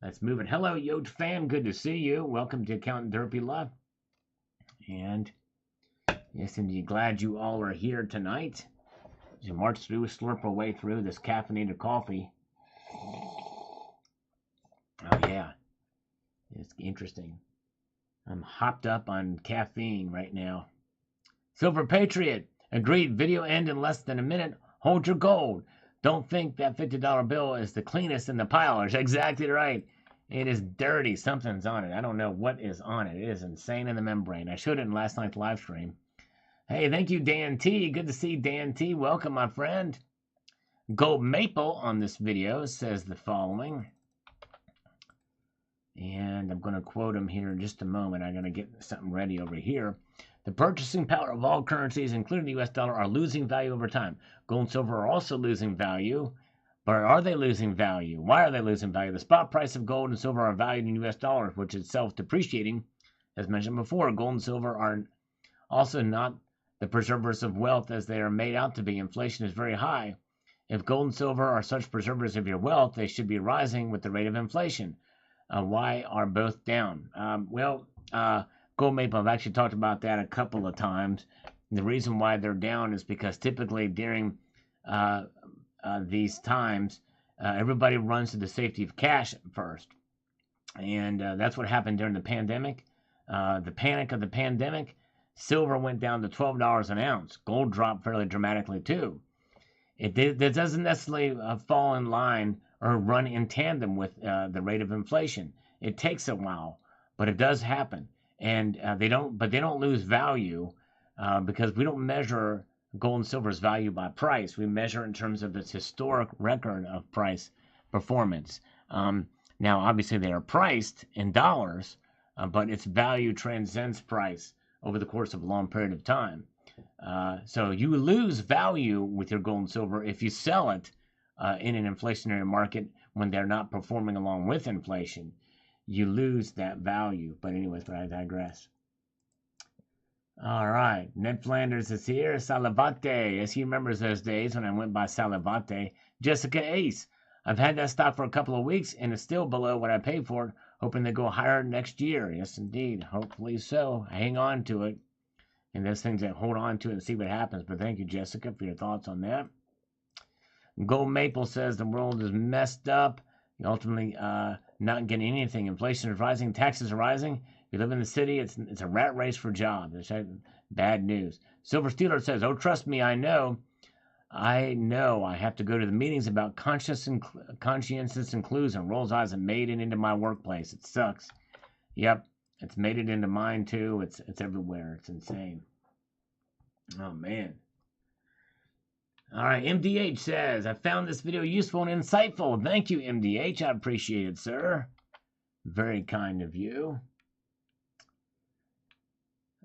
Let's move it. Hello, Yote fam. Good to see you. Welcome to Accountant Derpy Love. And yes, indeed, glad you all are here tonight. As you march through, slurp our way through this caffeinated coffee. Oh, yeah. It's interesting. I'm hopped up on caffeine right now. Silver Patriot, agreed. Video end in less than a minute. Hold your gold. Don't think that $50 bill is the cleanest in the pile. That's exactly right. It is dirty. Something's on it. I don't know what is on it. It is insane in the membrane. I showed it in last night's live stream. Hey, thank you, Dan T. Good to see Dan T. Welcome, my friend. Gold Maple on this video says the following. And I'm going to quote him here in just a moment. I'm going to get something ready over here. The purchasing power of all currencies, including the US dollar, are losing value over time. Gold and silver are also losing value. But are they losing value? Why are they losing value? The spot price of gold and silver are valued in US dollars, which is self-depreciating. As mentioned before, gold and silver are also not the preservers of wealth as they are made out to be. Inflation is very high. If gold and silver are such preservers of your wealth, they should be rising with the rate of inflation. Why are both down? Gold Maple, I've actually talked about that a couple of times. The reason why they're down is because typically during these times, everybody runs to the safety of cash first. And that's what happened during the pandemic. The panic of the pandemic, silver went down to $12 an ounce. Gold dropped fairly dramatically too. It doesn't necessarily fall in line or run in tandem with the rate of inflation. It takes a while, but it does happen. And they don't lose value because we don't measure gold and silver's value by price. We measure in terms of its historic record of price performance. Now, obviously, they are priced in dollars, but its value transcends price over the course of a long period of time. So you lose value with your gold and silver if you sell it in an inflationary market when they're not performing along with inflation. You lose that value. But anyways, I digress. All right. Ned Flanders is here. Salivate. Yes, he remembers those days when I went by Salivate. Jessica Ace. I've had that stock for a couple of weeks and it's still below what I paid for it. Hoping they go higher next year. Yes, indeed. Hopefully so. Hang on to it. And those things that hold on to it and see what happens. But thank you, Jessica, for your thoughts on that. Gold Maple says the world is messed up. You ultimately not getting anything. Inflation is rising. Taxes are rising. If you live in the city, it's a rat race for jobs. It's bad news. Silver Steeler says, oh, trust me, I know. I have to go to the meetings about conscientious inclusion. Rolls eyes and made it into my workplace. It sucks. Yep, it's made it into mine too. It's everywhere. It's insane. Oh, man. All right, MDH says, I found this video useful and insightful. Thank you, MDH. I appreciate it, sir. Very kind of you.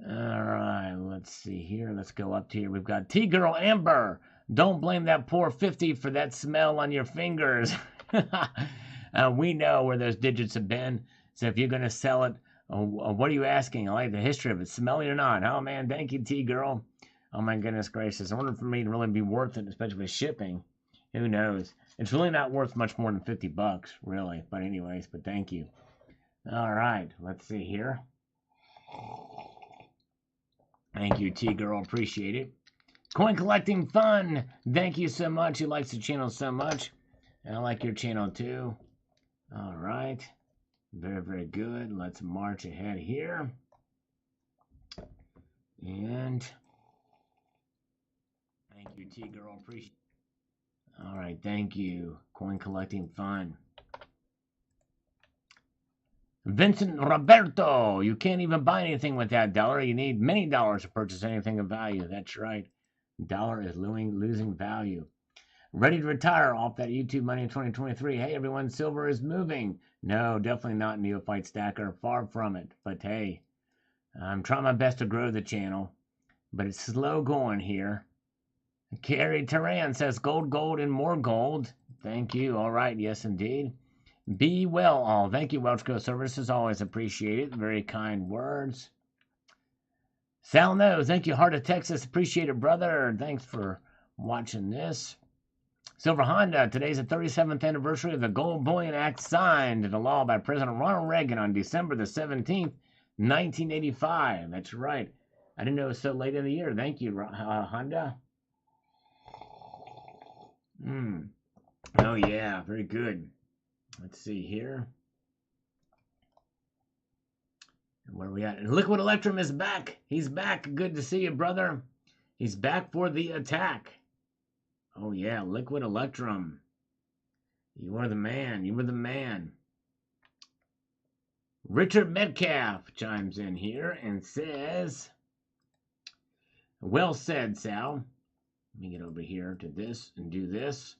All right, let's see here. Let's go up here. We've got T-Girl Amber. Don't blame that poor 50 for that smell on your fingers. We know where those digits have been. So if you're going to sell it, what are you asking? I like the history of it. Smelly or not? Oh, man, thank you, T-Girl. Oh, my goodness gracious. In order for me to really be worth it, especially with shipping, who knows? It's really not worth much more than $50, really. But anyways, but thank you. All right, let's see here. Thank you, T-Girl. Appreciate it. Coin collecting fun. Thank you so much. He likes the channel so much. And I like your channel too. All right. Very, very good. Let's march ahead here. And thank you, T-Girl. Appreciate it. All right. Thank you. Coin collecting fun. Vincent Roberto, you can't even buy anything with that dollar. You need many dollars to purchase anything of value. That's right. Dollar is losing value. Ready to retire off that YouTube money in 2023. Hey, everyone, silver is moving. No, definitely not Neophyte Stacker. Far from it. But hey, I'm trying my best to grow the channel. But it's slow going here. Carrie Turan says gold, gold, and more gold. Thank you. All right. Yes, indeed. Be well, all. Thank you, Welch Coast Services. Always appreciate it. Very kind words. Sal knows. Thank you, Heart of Texas. Appreciate it, brother. Thanks for watching this. Silver Honda. Today's the 37th anniversary of the Gold Bullion Act signed into law by President Ronald Reagan on December the 17th, 1985. That's right. I didn't know it was so late in the year. Thank you, Honda. Oh, yeah. Very good. Let's see here. Where are we at? Liquid Electrum is back. He's back. Good to see you, brother. He's back for the attack. Oh, yeah. Liquid Electrum. You are the man. You were the man. Richard Metcalf chimes in here and says, well said, Sal. Let me get over here to this and do this.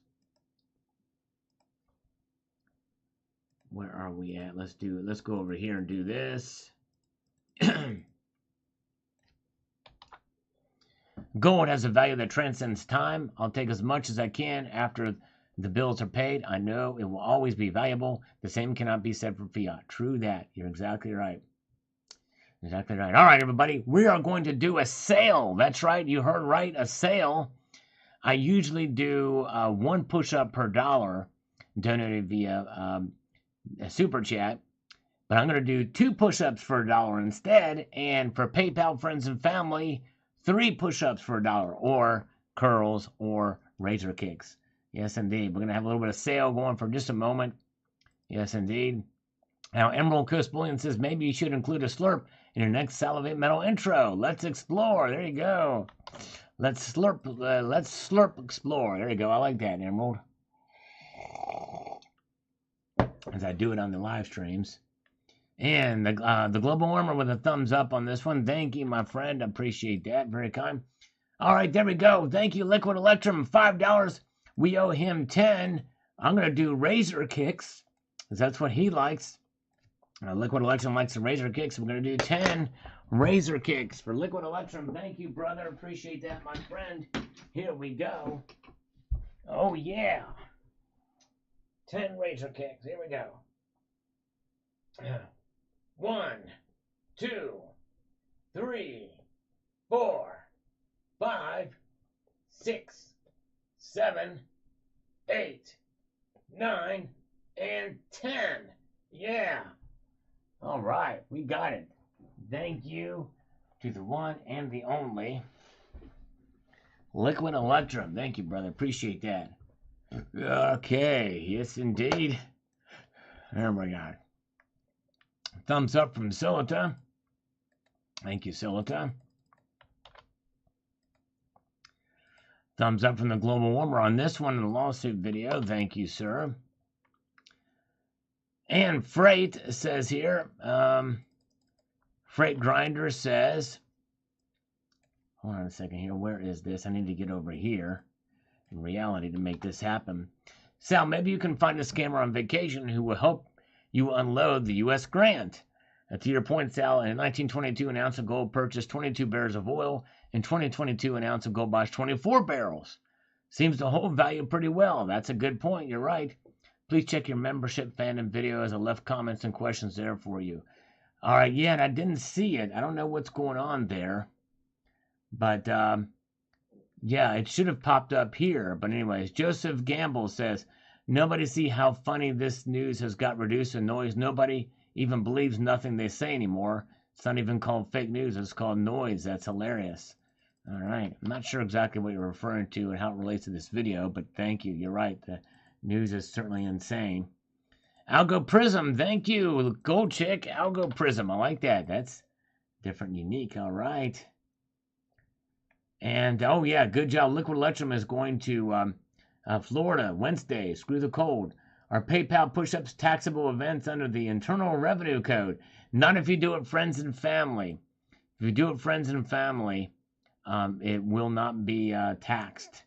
Where are we at? Let's go over here and do this. Gold has a value that transcends time. I'll take as much as I can after the bills are paid. I know it will always be valuable. The same cannot be said for fiat. True that. You're exactly right. Exactly right. All right, everybody. We are going to do a sale. That's right. You heard right. A sale. I usually do one push-up per dollar donated via a super chat, but I'm going to do 2 push-ups for $1 instead, and for PayPal friends and family, 3 push-ups for $1, or curls, or razor kicks. Yes, indeed. We're going to have a little bit of sale going for just a moment. Yes, indeed. Now, Emerald Coast Bullion says maybe you should include a slurp in your next Salivate Metal intro. Let's explore. There you go. Let's slurp explore. There you go. I like that, Emerald. As I do it on the live streams. And the Global Warmer with a thumbs up on this one. Thank you, my friend. Appreciate that. Very kind. All right, there we go. Thank you, Liquid Electrum. $5. We owe him 10. I'm going to do razor kicks, because that's what he likes. Liquid Electrum likes the razor kicks. We're going to do 10 razor kicks for Liquid Electrum. Thank you, brother. Appreciate that, my friend. Here we go. Oh, yeah. 10 razor kicks. Here we go. 1, 2, 3, 4, 5, 6, 7, 8, 9, and 10. Yeah. All right, we got it. Thank you to the one and the only Liquid Electrum. Thank you, brother. Appreciate that. Okay, yes, indeed. There we go. Thumbs up from Silita. Thank you, Silita. Thumbs up from the Global Warmer on this one in the lawsuit video. Thank you, sir. And Freight says here, Freight Grinder says, hold on a second here. Where is this? I need to get over here in reality to make this happen. Sal, maybe you can find a scammer on vacation who will help you unload the U.S. grant. To your point, Sal, in 1922, an ounce of gold purchased 22 barrels of oil. In 2022, an ounce of gold buys 24 barrels. Seems to hold value pretty well. That's a good point. You're right. Please check your membership fandom video as I left comments and questions there for you. All right, yeah, and I didn't see it. I don't know what's going on there. But, yeah, it should have popped up here. But anyways, Joseph Gamble says, nobody see how funny this news has got reduced in noise. Nobody even believes nothing they say anymore. It's not even called fake news. It's called noise. That's hilarious. All right. I'm not sure exactly what you're referring to and how it relates to this video, but thank you. You're right. The news is certainly insane. Algo Prism. Thank you. Gold Chick. Algo Prism. I like that. That's different and unique. All right. And, oh, yeah, good job. Liquid Electrum is going to Florida Wednesday. Screw the cold. Are PayPal push-ups taxable events under the Internal Revenue Code? Not if you do it friends and family. If you do it friends and family, it will not be taxed.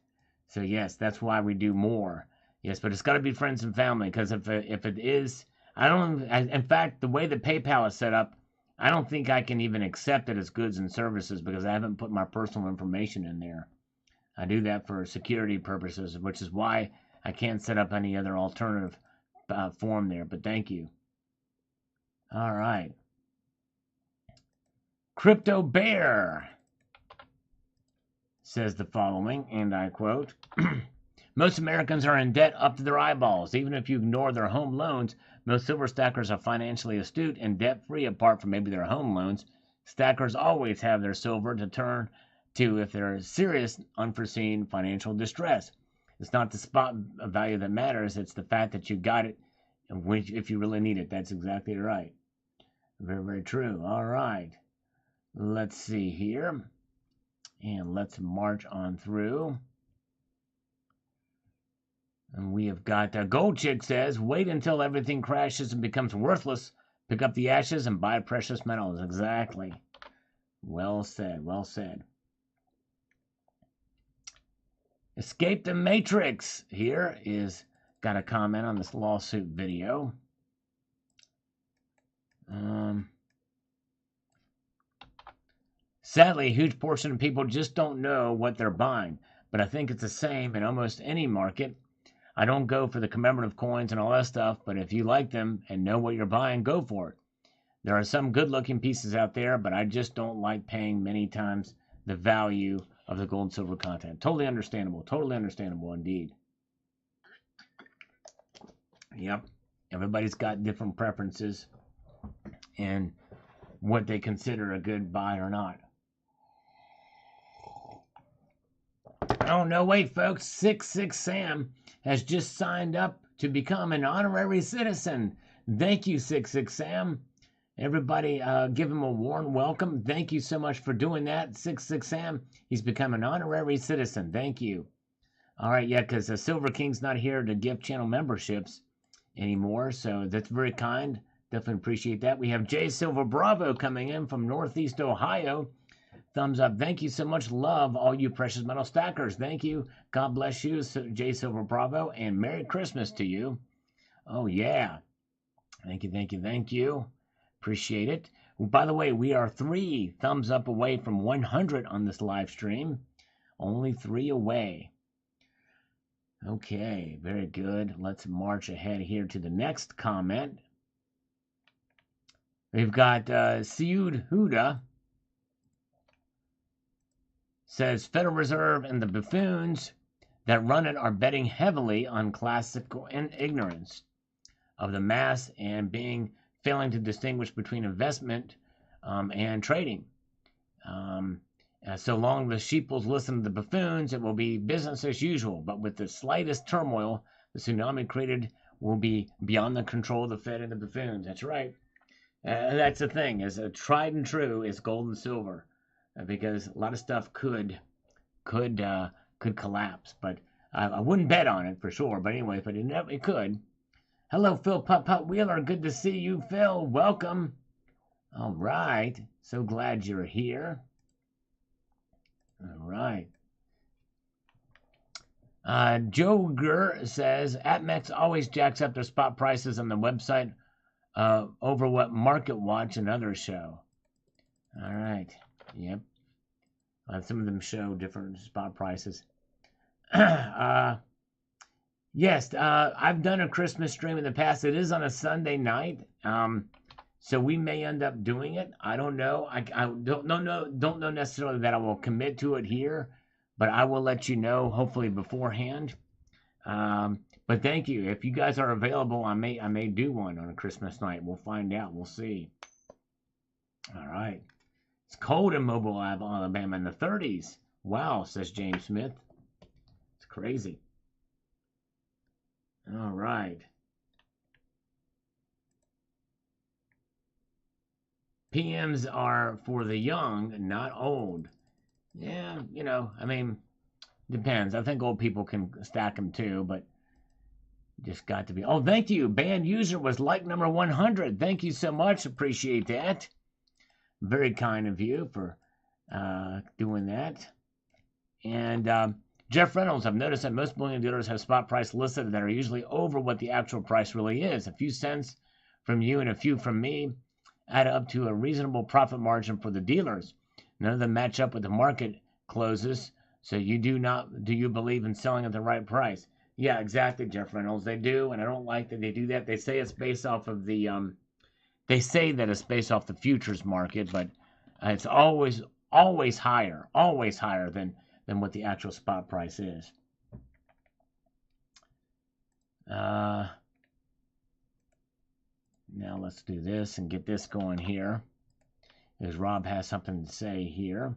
So, yes, that's why we do more. Yes, but it's got to be friends and family, because if it is, in fact, the way that PayPal is set up, I don't think I can even accept it as goods and services because I haven't put my personal information in there. I do that for security purposes, which is why I can't set up any other alternative form there, but thank you. All right. Crypto Bear says the following, and I quote, most Americans are in debt up to their eyeballs. Even if you ignore their home loans, most silver stackers are financially astute and debt-free apart from maybe their home loans. Stackers always have their silver to turn to if there's serious, unforeseen financial distress. It's not the spot value that matters. It's the fact that you got it if you really need it. That's exactly right. Very, very true. All right. Let's see here. And let's march on through. And we have got Gold Chick says, wait until everything crashes and becomes worthless. Pick up the ashes and buy precious metals. Exactly. Well said. Well said. Escape the Matrix here is got a comment on this lawsuit video. Sadly, a huge portion of people just don't know what they're buying, but I think it's the same in almost any market. I don't go for the commemorative coins and all that stuff, but if you like them and know what you're buying, go for it. There are some good-looking pieces out there, but I just don't like paying many times the value of the gold and silver content. Totally understandable. Totally understandable indeed. Yep. Everybody's got different preferences and what they consider a good buy or not. Oh, no, wait, folks. 66 Sam has just signed up to become an honorary citizen. Thank you, 66 Sam. Everybody, give him a warm welcome. Thank you so much for doing that, 66 Sam. He's become an honorary citizen. Thank you. All right, yeah, because Silver King's not here to give channel memberships anymore, so that's very kind. Definitely appreciate that. We have Jay Silver Bravo coming in from Northeast Ohio. Thumbs up. Thank you so much. Love all you precious metal stackers. Thank you. God bless you, Jay Silver Bravo, and Merry Christmas to you. Oh, yeah. Thank you, thank you, thank you. Appreciate it. Well, by the way, we are 3 thumbs up away from 100 on this live stream. Only 3 away. Okay, very good. Let's march ahead here to the next comment. We've got Siud Huda. says Federal Reserve and the buffoons that run it are betting heavily on classical ignorance of the mass and failing to distinguish between investment and trading. So long the sheeples listen to the buffoons, it will be business as usual. But with the slightest turmoil, the tsunami created will be beyond the control of the Fed and the buffoons. That's right. That's the thing, is tried and true is gold and silver, because a lot of stuff could collapse. But I wouldn't bet on it for sure. But anyway, but it could. Hello, Phil Putt Wheeler. Good to see you, Phil. Welcome. All right. So glad you're here. All right. Joe Gurr says, APMEX always jacks up their spot prices on the website over what Market Watch and others show. All right. Yep. Some of them show different spot prices. Yes, I've done a Christmas stream in the past. It is on a Sunday night. So we may end up doing it. I don't know. I don't know necessarily that I will commit to it here, but I will let you know hopefully beforehand. But thank you. If you guys are available, I may do one on a Christmas night. We'll find out. We'll see. All right. It's cold in Mobile, Alabama in the 30s. Wow, says James Smith. It's crazy. All right. PMs are for the young, not old. Yeah, I mean, depends. I think old people can stack them too, but just got to be. Oh, thank you. Band user was like number 100. Thank you so much. Appreciate that. Very kind of you for doing that. And Jeff Reynolds, I've noticed that most bullion dealers have spot price listed that are usually over what the actual price really is. A few cents from you and a few from me add up to a reasonable profit margin for the dealers. None of them match up with the market closes. So you do you believe in selling at the right price? Yeah, exactly, Jeff Reynolds. They do, and I don't like that they do that. They say it's based off of the they say that it's based off the futures market, but it's always higher than what the actual spot price is. Now let's do this and get this going here, because Rob has something to say here.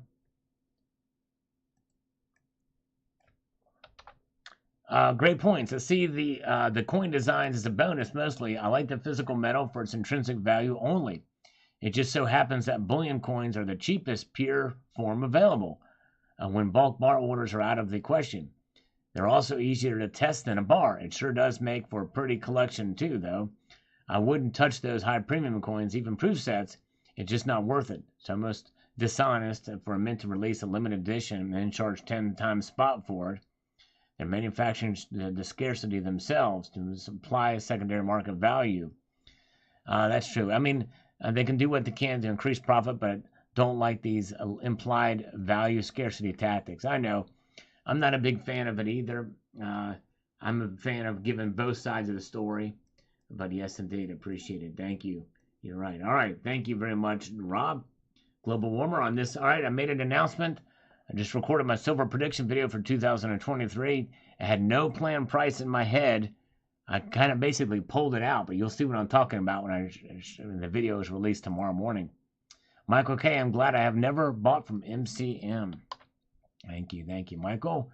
Great points. I see the coin designs as a bonus mostly. I like the physical metal for its intrinsic value only. It just so happens that bullion coins are the cheapest pure form available when bulk bar orders are out of the question. They're also easier to test than a bar. It sure does make for a pretty collection too, though. I wouldn't touch those high premium coins, even proof sets. It's just not worth it. It's almost dishonest for a mint to release a limited edition and then charge 10 times spot for it. They're manufacturing the scarcity themselves to supply a secondary market value. That's true. I mean, they can do what they can to increase profit, but don't like these implied value scarcity tactics. I know. I'm not a big fan of it either. I'm a fan of giving both sides of the story. But yes, indeed, appreciate it. Thank you. You're right. All right. Thank you very much, Rob. Global Warmer on this. All right. I made an announcement. I just recorded my silver prediction video for 2023. I had no planned price in my head. I kind of basically pulled it out, but you'll see what I'm talking about when the video is released tomorrow morning. Michael K., I'm glad I have never bought from MCM. Thank you, Michael.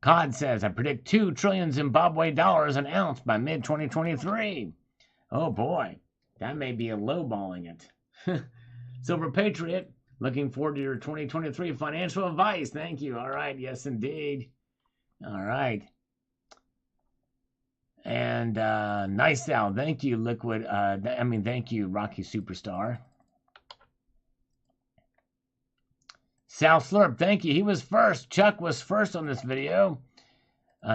Cod says, I predict 2 trillion Zimbabwe dollars an ounce by mid-2023. Oh boy, that may be a lowballing it. Silver Patriot, looking forward to your 2023 financial advice. Thank you. All right, yes indeed. All right. And nice out. Thank you, Liquid. Thank you, Rocky Superstar. Sal Slurp, thank you. He was first. Chuck was first on this video.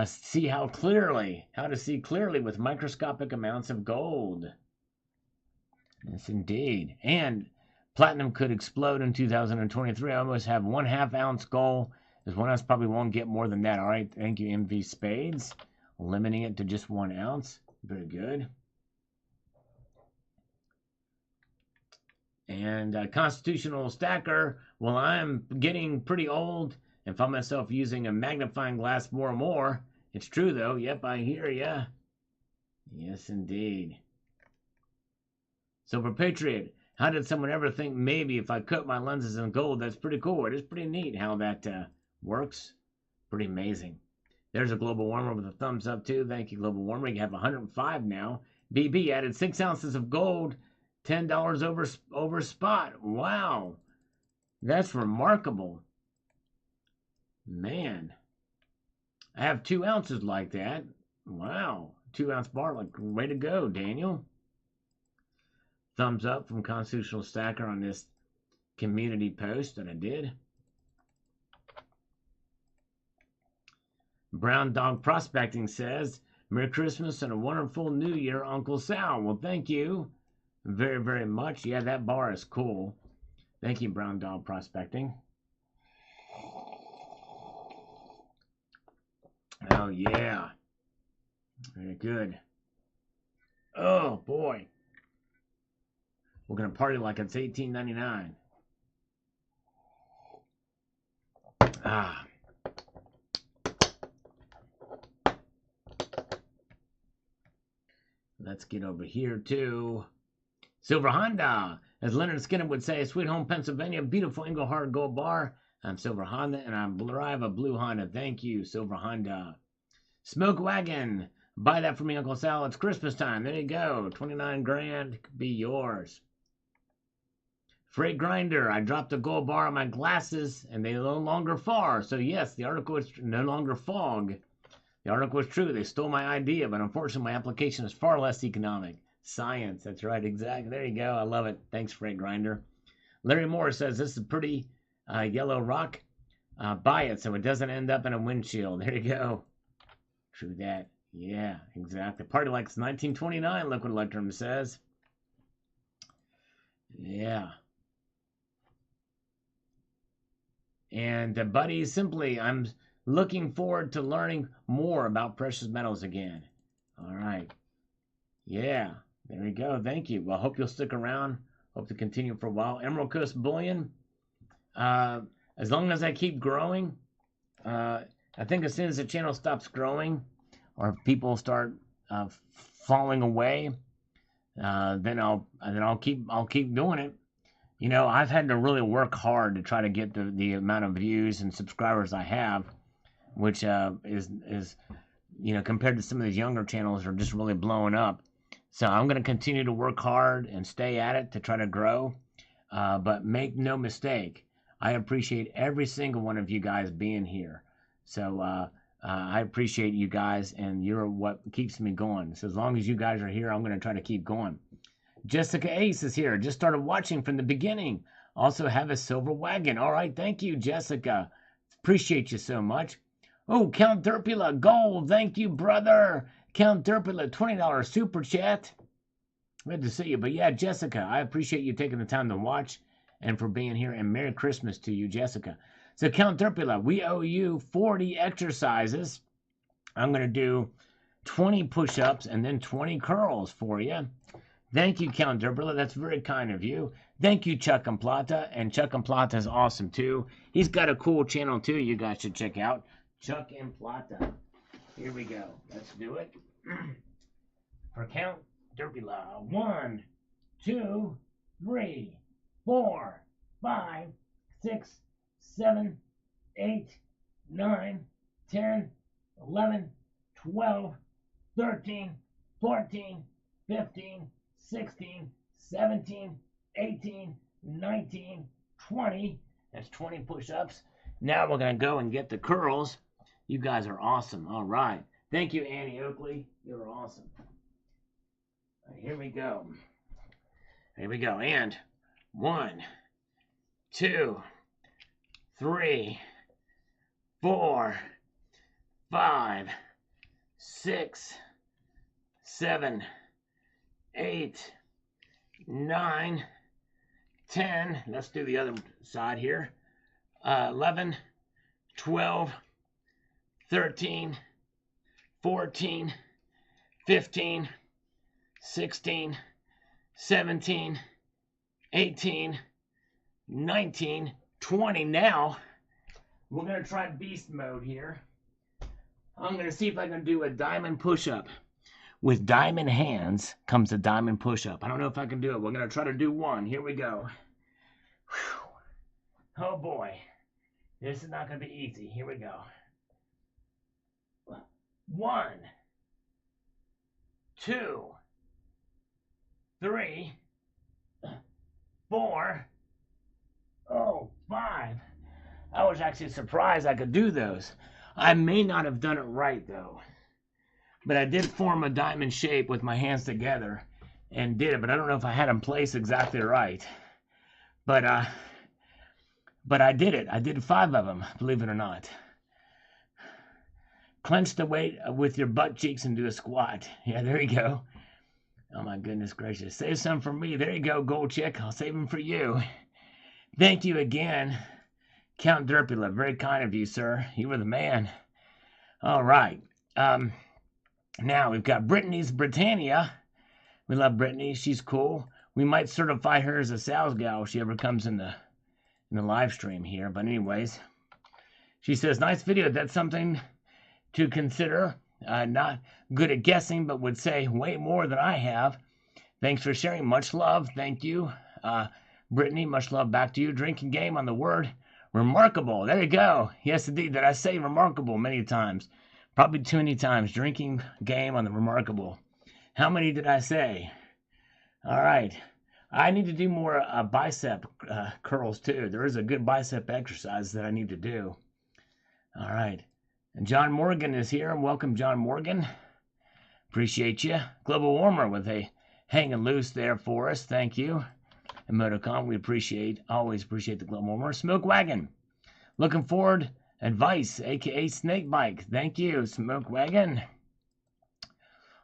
See how to see clearly with microscopic amounts of gold. Yes, indeed. And platinum could explode in 2023. I almost have 1/2 ounce gold. There's 1 ounce, probably won't get more than that. All right, thank you, MV Spades. Limiting it to just 1 ounce. Very good. And Constitutional Stacker, well, I'm getting pretty old and found myself using a magnifying glass more and more. It's true, though. Yep, I hear ya. Yes, indeed. Silver Patriot, how did someone ever think maybe if I coat my lenses in gold? That's pretty cool. It is pretty neat how that works. Pretty amazing. There's a global warmer with a thumbs up, too. Thank you, global warmer. You have 105 now. BB added 6 ounces of gold, $10 over spot. Wow. That's remarkable. Man. I have 2 ounces like that. Wow. 2 ounce bar. Like, way to go, Daniel. Thumbs up from Constitutional Stacker on this community post that I did. Brown Dog Prospecting says, Merry Christmas and a wonderful New Year, Uncle Sal. Well, thank you very, very much. Yeah, that bar is cool. Thank you, Brown Dog Prospecting. Oh, yeah. Very good. Oh, boy. We're going to party like it's $18.99. Ah. Let's get over here to Silver Honda. As Leonard Skinner would say, Sweet Home, Pennsylvania. Beautiful Engelhard Gold Bar. I'm Silver Honda, and I drive a blue Honda. Thank you, Silver Honda. Smoke Wagon. Buy that for me, Uncle Sal. It's Christmas time. There you go. 29 grand could be yours. Freight Grinder. I dropped a gold bar on my glasses, and they no longer fog. So, yes, the article is no longer fog. The article was true. They stole my idea, but unfortunately, my application is far less economic. Science. That's right. Exactly. There you go. I love it. Thanks, Freight Grinder. Larry Moore says, this is pretty yellow rock. Buy it so it doesn't end up in a windshield. There you go. True that. Yeah, exactly. Party like it's 1929, Liquid Electrum says. Yeah. And Buddy, simply, I'm looking forward to learning more about precious metals again. All right. Yeah, there we go. Thank you. Well, I hope you'll stick around. Hope to continue for a while. Emerald Coast Bullion. As long as I keep growing, I think as soon as the channel stops growing or people start falling away, then I'll keep doing it. You know, I've had to really work hard to try to get the amount of views and subscribers I have, which is you know, compared to some of these younger channels are just really blowing up. So I'm going to continue to work hard and stay at it to try to grow. But make no mistake, I appreciate every single one of you guys being here. So I appreciate you guys, and you're what keeps me going. So as long as you guys are here, I'm going to try to keep going. Jessica Ace is here. Just started watching from the beginning. Also have a silver wagon. All right, thank you, Jessica. Appreciate you so much. Oh, Count Derpula, gold. Thank you, brother. Count Derpula, $20 super chat. Good to see you. But yeah, Jessica, I appreciate you taking the time to watch and for being here. And Merry Christmas to you, Jessica. So Count Derpula, we owe you 40 exercises. I'm going to do 20 push-ups and then 20 curls for you. Thank you, Count Derpula. That's very kind of you. Thank you, Chuck and Plata. And Chuck and Plata is awesome, too. He's got a cool channel, too, you guys should check out. Chuck and Plata. Here we go. Let's do it. For Count Derpula. 1, 2, 3, 4, 5, 6, 7, 8, 9, 10, 11, 12, 13, 14, 15, 16, 17, 18, 19, 20. That's 20 push-ups. Now we're going to go and get the curls. You guys are awesome. All right. Thank you, Annie Oakley. You're awesome. Right, here we go. Here we go. And 1, 2, 3, 4, 5, 6, 7, 8, 9, 10. Let's do the other side here. 11, 12, 13, 14, 15, 16, 17, 18, 19, 20. Now, We're going to try beast mode here. I'm going to see if I can do a diamond push-up. With diamond hands comes a diamond push-up. I don't know if I can do it. We're going to try to do one. Here we go. Whew. Oh boy. This is not going to be easy. Here we go. 1, 2, 3, 4, 5. I was actually surprised I could do those. I may not have done it right though. But I did form a diamond shape with my hands together and did it, but I don't know if I had them placed exactly right. But I did it. I did 5 of them, believe it or not. Clench the weight with your butt cheeks and do a squat. Yeah, there you go. Oh my goodness gracious. Save some for me. There you go, Gold Chick. I'll save them for you. Thank you again, Count Derpula. Very kind of you, sir. You were the man. All right. Now we've got Brittany's Britannia. We love Brittany. She's cool. We might certify her as a sales gal if she ever comes in the live stream here. But anyways, she says, nice video. That's something to consider. Not good at guessing, but would say way more than I have. Thanks for sharing. Much love. Thank you. Brittany, much love back to you. Drinking game on the word remarkable. There you go. Yes, indeed. Did I say remarkable many times? Probably too many times. Drinking game on the remarkable. How many did I say? All right. I need to do more bicep curls too. There is a good bicep exercise that I need to do. All right. And John Morgan is here. Welcome, John Morgan. Appreciate you. Global Warmer with a hanging loose there for us. Thank you. Emoticon, we always appreciate the Global Warmer. Smoke Wagon. Looking forward. Advice, a.k.a. Snake Bike. Thank you, Smoke Wagon.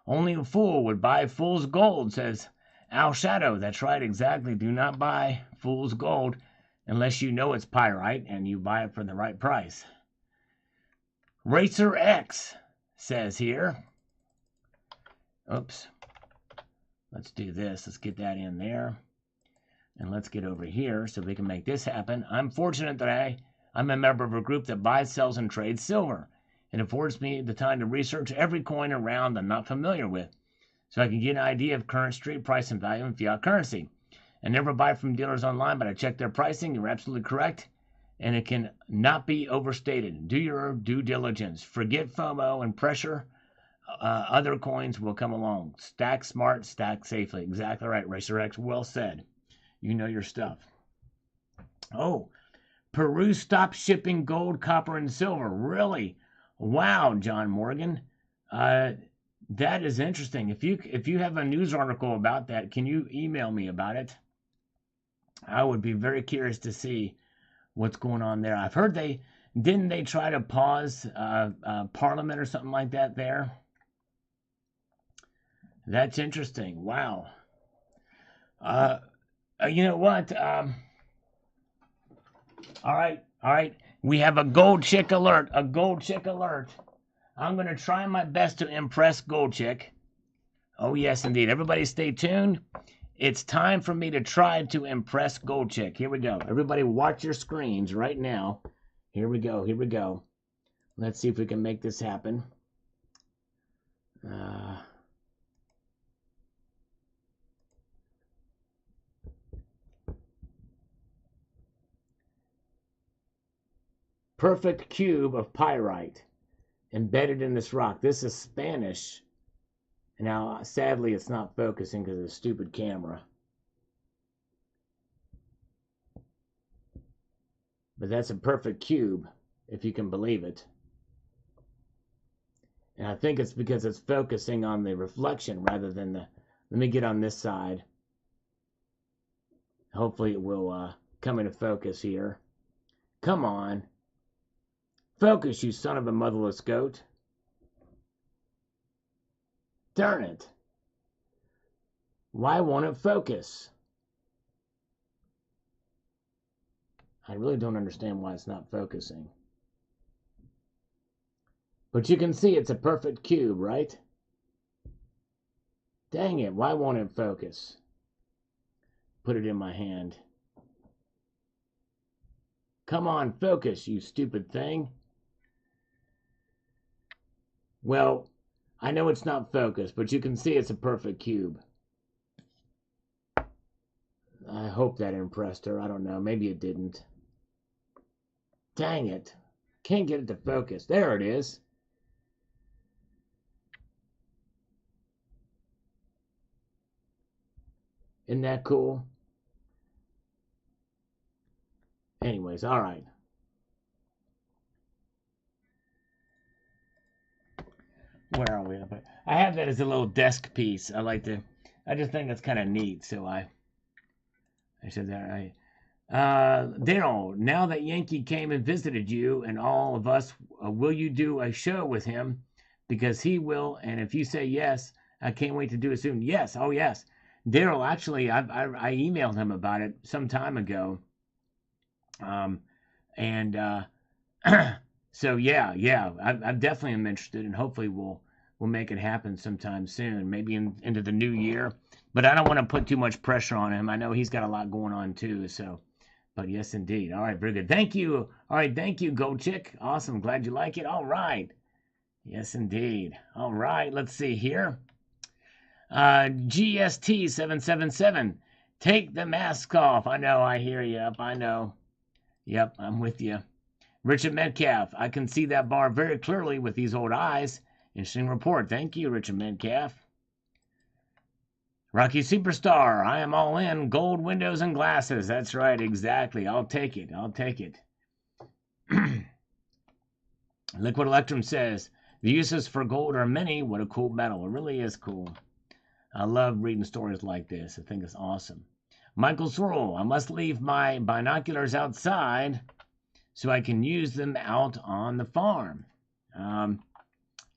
Only a fool would buy fool's gold, says Al Shadow. That's right, exactly. Do not buy fool's gold unless you know it's pyrite and you buy it for the right price. Racer X says here. Oops. Let's do this. Let's get that in there. And let's get over here so we can make this happen. I'm fortunate that I'm a member of a group that buys, sells, and trades silver. It affords me the time to research every coin around I'm not familiar with, so I can get an idea of current street price and value in fiat currency. I never buy from dealers online, but I check their pricing. You're absolutely correct, and it can not be overstated. Do your due diligence. Forget FOMO and pressure. Other coins will come along. Stack smart, stack safely. Exactly right, Racer X. Well said. You know your stuff. Oh, Peru stopped shipping gold, copper, and silver. Really? Wow, John Morgan. That is interesting. If you have a news article about that, can you email me about it? I would be very curious to see what's going on there. I've heard didn't they try to pause Parliament or something like that there? That's interesting. Wow. You know what? All right. We have a Gold Chick alert. A Gold Chick alert. I'm going to try my best to impress Gold Chick. Oh, yes, indeed. Everybody stay tuned. It's time for me to try to impress Gold Chick. Here we go. Everybody watch your screens right now. Here we go. Here we go. Let's see if we can make this happen. Perfect cube of pyrite embedded in this rock. This is Spanish. Now, sadly, it's not focusing because of the stupid camera. But that's a perfect cube, if you can believe it. And I think it's because it's focusing on the reflection rather than the... Let me get on this side. Hopefully it will come into focus here. Come on. Focus, you son of a motherless goat. Darn it. Why won't it focus? I really don't understand why it's not focusing. But you can see it's a perfect cube, right? Dang it, why won't it focus? Put it in my hand. Come on, focus, you stupid thing. Well, I know it's not focused, but you can see it's a perfect cube. I hope that impressed her. I don't know. Maybe it didn't. Dang it. Can't get it to focus. There it is. Isn't that cool? Anyways, all right. Where are we? I have that as a little desk piece. I just think that's kind of neat. So I said that right. Daryl, now that Yankee came and visited you and all of us, will you do a show with him? Because he will, and if you say yes, I can't wait to do it soon. Yes, oh yes. Daryl, actually, I emailed him about it some time ago. And so yeah, I definitely am interested, and hopefully we'll make it happen sometime soon, maybe into the new year. But I don't want to put too much pressure on him. I know he's got a lot going on too, so. But yes, indeed. All right, very good. Thank you. All right, thank you, Gold Chick. Awesome. Glad you like it. All right. Yes, indeed. All right, let's see here. GST 777. Take the mask off. I know. I hear you. Yep, I know. Yep, I'm with you. Richard Metcalf. I can see that bar very clearly with these old eyes. Interesting report. Thank you, Richard Metcalf. Rocky Superstar, I am all in. Gold windows and glasses. That's right, exactly. I'll take it. I'll take it. Liquid Electrum says, the uses for gold are many. What a cool metal. It really is cool. I love reading stories like this. I think it's awesome. Michael Sorrell, I must leave my binoculars outside so I can use them out on the farm.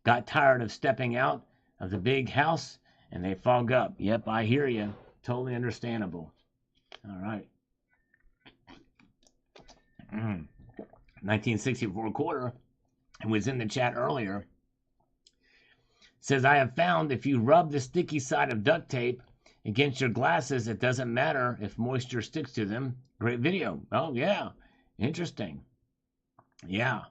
Got tired of stepping out of the big house and they fog up. Yep, I hear you. Totally understandable. All right. 1964 quarter. It was in the chat earlier. Says, I have found if you rub the sticky side of duct tape against your glasses, it doesn't matter if moisture sticks to them. Great video. Oh, yeah. Interesting. Yeah.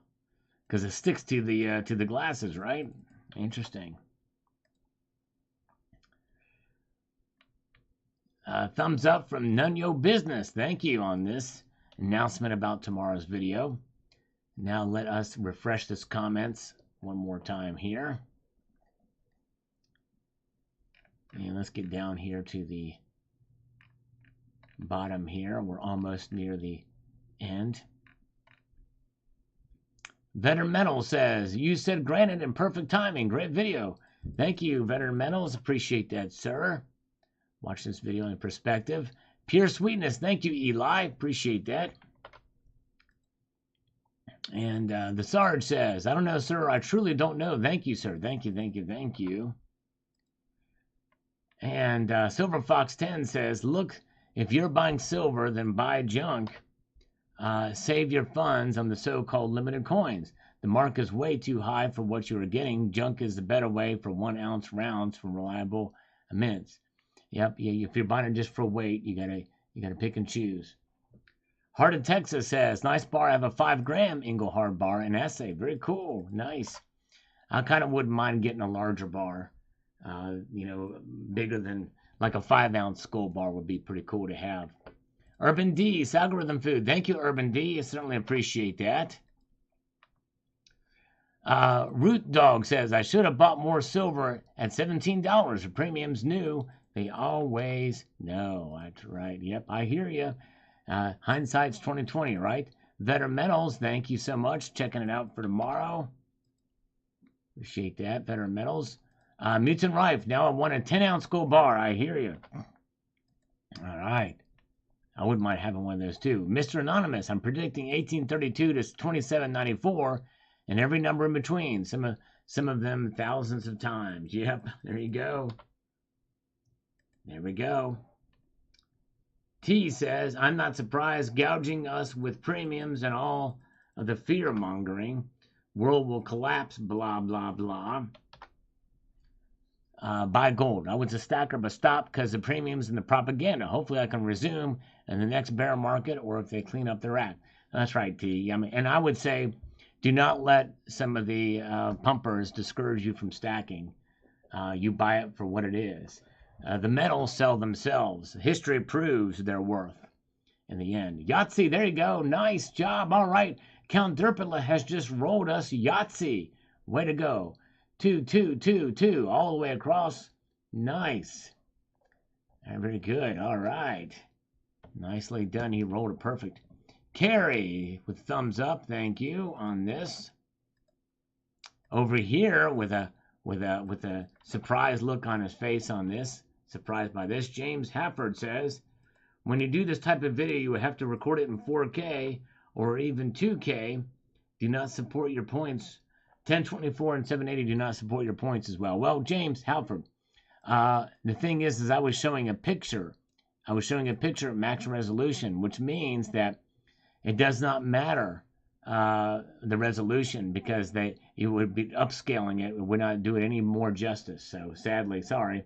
Because it sticks to the glasses, right? Interesting. Thumbs up from None Yo Business. Thank you on this announcement about tomorrow's video. Now let us refresh this comments one more time here. And let's get down here to the bottom here. We're almost near the end. Veteran Metals says, you said granted in perfect timing. Great video. Thank you, Veteran Metals. Appreciate that, sir. Watch this video in perspective. Pure Sweetness. Thank you, Eli. Appreciate that. And the Sarge says, I don't know, sir. I truly don't know. Thank you, sir. Thank you, thank you, thank you. And Silver Fox 10 says, look, if you're buying silver, then buy junk. Save your funds on the so-called limited coins. The mark is way too high for what you are getting. Junk is the better way for 1 ounce rounds from reliable mints. Yep, yeah, if you're buying it just for weight, you gotta pick and choose. Heart of Texas says, nice bar. I have a 5 gram Engelhard bar and assay. Very cool. Nice. I kind of wouldn't mind getting a larger bar. Bigger than like a 5 ounce skull bar would be pretty cool to have. Urban D, algorithm food. Thank you, Urban D. I certainly appreciate that. Root Dog says, I should have bought more silver at $17. The premium's new. They always know. That's right. Yep, I hear you. Hindsight's 2020, right? Veteran Metals, thank you so much. Checking it out for tomorrow. Appreciate that, Veteran Metals. Mutant Rife, now I want a 10 ounce gold bar. I hear you. All right. I wouldn't mind having one of those too. Mr. Anonymous, I'm predicting 1832 to 2794 and every number in between. Some of them thousands of times. Yep, there you go. There we go. T says, I'm not surprised gouging us with premiums and all of the fear mongering. World will collapse, blah, blah, blah. Buy gold. I was a stacker, but stopped because the premiums and the propaganda. Hopefully I can resume in the next bear market or if they clean up their act. That's right, T. I mean, and I would say, do not let some of the pumpers discourage you from stacking. You buy it for what it is. The metals sell themselves. History proves their worth in the end. Yahtzee, there you go. Nice job. All right. Count Derpala has just rolled us Yahtzee. Way to go. 2, 2, 2, 2, all the way across. Nice. Very good. All right. Nicely done. He rolled it perfect. Carrie with thumbs up. Thank you on this. Over here with a surprised look on his face on this. Surprised by this. James Hafford says, when you do this type of video, you would have to record it in 4K or even 2K. Do not support your points. 1024 and 780 do not support your points as well. Well, James Halford, the thing is I was showing a picture. I was showing a picture at max resolution, which means that it does not matter the resolution, because you would be upscaling it. It would not do it any more justice. So sadly, sorry.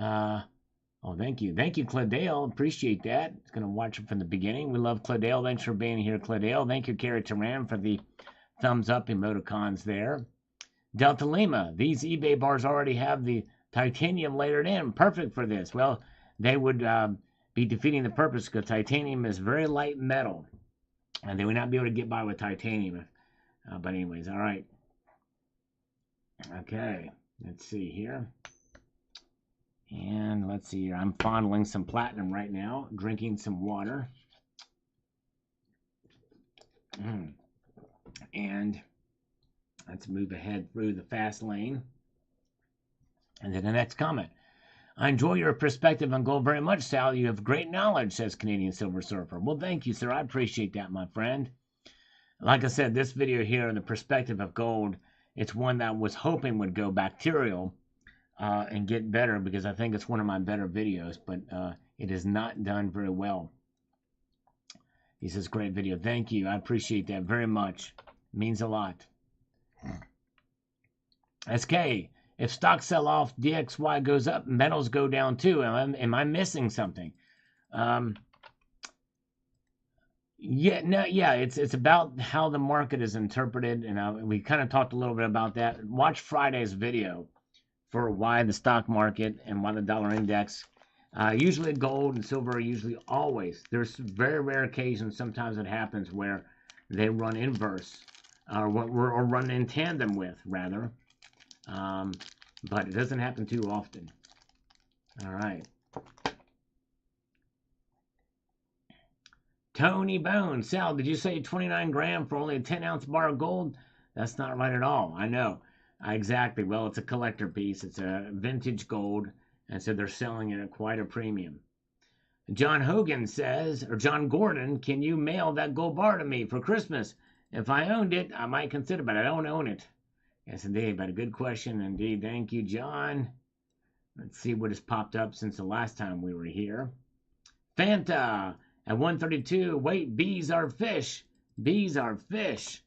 Oh, thank you. Thank you, Cladale. Appreciate that. It's going to watch it from the beginning. We love Cladale. Thanks for being here, Cladale. Thank you, Carrie Taran, for the thumbs up emoticons there. Delta Lima. These eBay bars already have the titanium layered in. Perfect for this. Well, they would be defeating the purpose, because titanium is very light metal. And they would not be able to get by with titanium. But anyways, all right. Okay. Let's see here. And let's see here. I'm fondling some platinum right now. Drinking some water. And let's move ahead through the fast lane. And then the next comment. I enjoy your perspective on gold very much, Sal. You have great knowledge, says Canadian Silver Surfer. Well, thank you, sir. I appreciate that, my friend. Like I said, this video here, the perspective of gold, it's one that I was hoping would go bacterial and get better, because I think it's one of my better videos, but it is not done very well. He says, great video. Thank you. I appreciate that very much. It means a lot. SK. If stocks sell off, DXY goes up, metals go down too. Am I missing something? It's about how the market is interpreted, and we kind of talked a little bit about that. Watch Friday's video for why the stock market and why the dollar index. Usually gold and silver are usually always. There's very rare occasions, sometimes it happens, where they run inverse, or run in tandem with, rather. But it doesn't happen too often. All right. Tony Bone. Sal, did you say 29 gram for only a 10-ounce bar of gold? That's not right at all. I know. Exactly. Well, it's a collector piece. It's a vintage gold. And so they're selling it at quite a premium. John Hogan says, or John Gordon, can you mail that gold bar to me for Christmas? If I owned it, I might consider, but I don't own it. Yes, indeed. But a good question indeed. Thank you, John. Let's see what has popped up since the last time we were here. Fanta at 132. Wait, bees are fish. Bees are fish.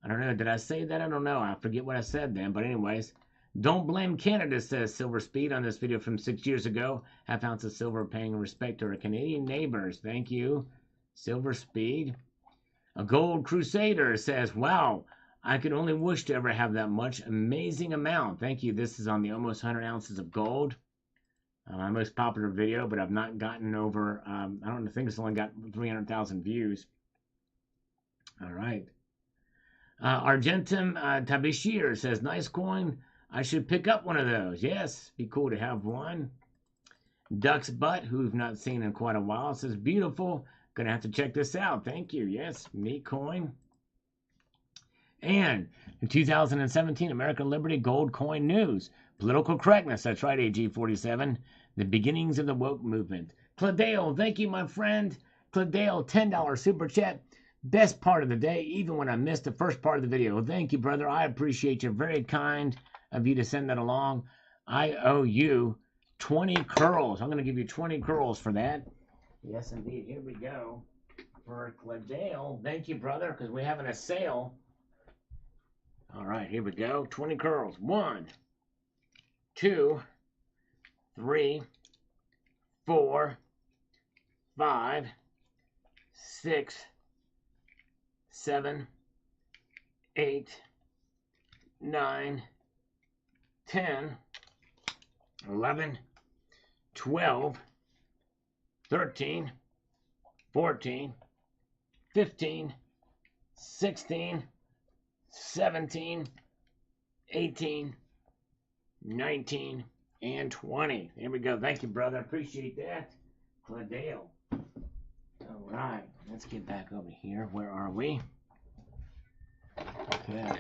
I don't know. Did I say that? I don't know. I forget what I said then. But anyways, don't blame Canada, says Silver Speed on this video from 6 years ago. Half ounce of silver, paying respect to our Canadian neighbors. Thank you, Silver Speed. A Gold Crusader says, wow, I could only wish to ever have that much. Amazing amount. Thank you. This is on the almost 100 ounces of gold. My most popular video, but I've not gotten over, I don't think it's only got 300,000 views. All right. Argentum Tabishir says, nice coin. I should pick up one of those. Yes, be cool to have one. Duck's Butt, who we've not seen in quite a while, says, beautiful. Gonna have to check this out. Thank you. Yes, neat coin. And in 2017, American Liberty Gold Coin News. Political correctness. That's right, AG47. The beginnings of the woke movement. Cladale, thank you, my friend. Cladale, $10 super chat. Best part of the day, even when I missed the first part of the video. Thank you, brother. I appreciate you. Very kind of you to send that along. I owe you 20 curls. I'm going to give you 20 curls for that. Yes, indeed. Here we go. For Cladale. Thank you, brother, because we're having a sale. All right, here we go. 20 curls. 1, 2, 3, 4, 5, 6, 7, 8, 9, 10, 11, 12, 13, 14, 15, 16, 17, 18, 19, and 20. There we go. Thank you, brother. Appreciate that. Cladale. All right. Let's get back over here. Where are we? Okay.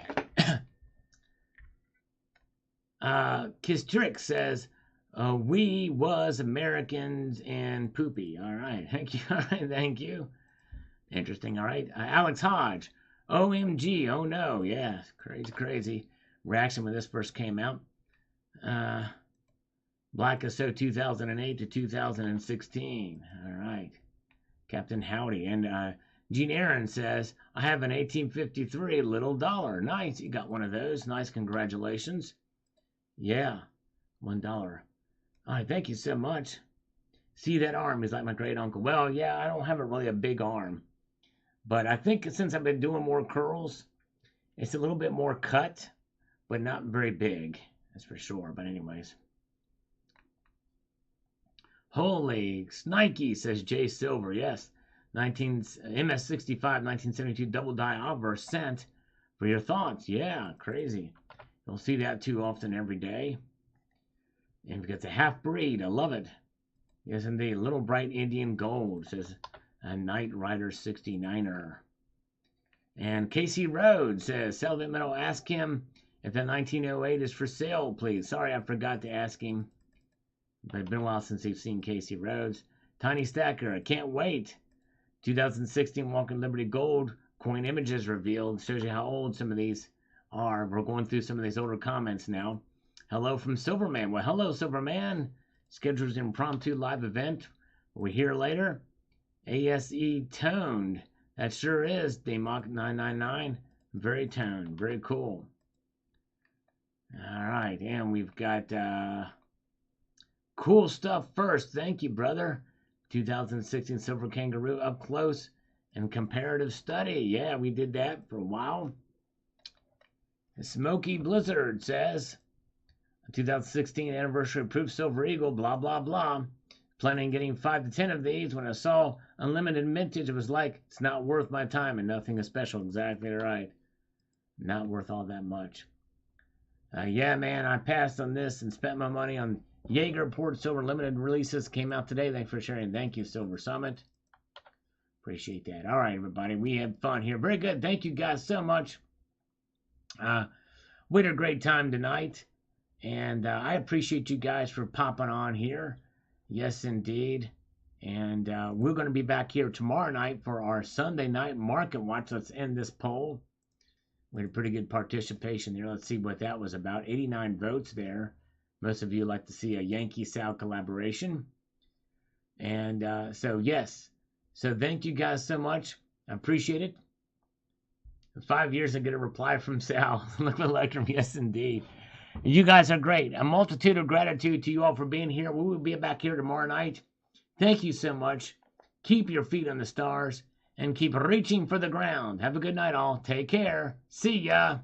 Kiss Trick says, we was Americans and poopy. All right. Thank you. All right. Thank you. Interesting. All right. Alex Hodge. OMG. Oh, no. Yeah. Crazy. Reaction when this first came out. Black is so 2008 to 2016. All right. Captain Howdy. And Gene Aaron says, I have an 1853 little dollar. Nice. You got one of those. Nice. Congratulations. Yeah. $1. All right. Thank you so much. See that arm? He's like my great uncle. Well, yeah, I don't have really a big arm. But I think since I've been doing more curls, it's a little bit more cut, but not very big. That's for sure. But anyways. Holy Nike, says Jay Silver. Yes. MS65 1972 double die offer sent for your thoughts. Yeah, crazy. You'll see that too often every day. And it's a half breed. I love it. Yes, indeed. Little bright Indian gold, says a Knight Rider 69er. And Casey Rhodes says, Selvin Metal, ask him if the 1908 is for sale, please. Sorry, I forgot to ask him. But it's been a while since we've seen Casey Rhodes. Tiny Stacker, I can't wait. 2016 Walking Liberty Gold coin images revealed. Shows you how old some of these are. We're going through some of these older comments now. Hello from Silverman. Well, hello, Silverman. Scheduled impromptu live event. We're here later. ASE toned. That sure is. Daymok 999. Very toned. Very cool. All right. And we've got cool stuff first. Thank you, brother. 2016 Silver Kangaroo up close and comparative study. Yeah, we did that for a while. Smoky Blizzard says, 2016 anniversary proof Silver Eagle, blah, blah, blah. Planning on getting 5 to 10 of these. When I saw unlimited mintage, it was like, it's not worth my time and nothing is special. Exactly right. Not worth all that much. Yeah, man, I passed on this and spent my money on Jaeger Port Silver limited releases. Came out today. Thanks for sharing. Thank you, Silver Summit. Appreciate that. All right, everybody. We had fun here. Very good. Thank you guys so much. We had a great time tonight. And I appreciate you guys for popping on here. Yes, indeed. And we're going to be back here tomorrow night for our Sunday night market watch. Let's end this poll. We had a pretty good participation there. Let's see what that was about. 89 votes there. Most of you like to see a Yankee-Sal collaboration. And so, yes. So thank you guys so much. I appreciate it. In 5 years, I get a reply from Sal. Look like him. Yes, indeed. You guys are great. A multitude of gratitude to you all for being here. We will be back here tomorrow night. Thank you so much. Keep your feet on the stars and keep reaching for the ground. Have a good night, all. Take care. See ya.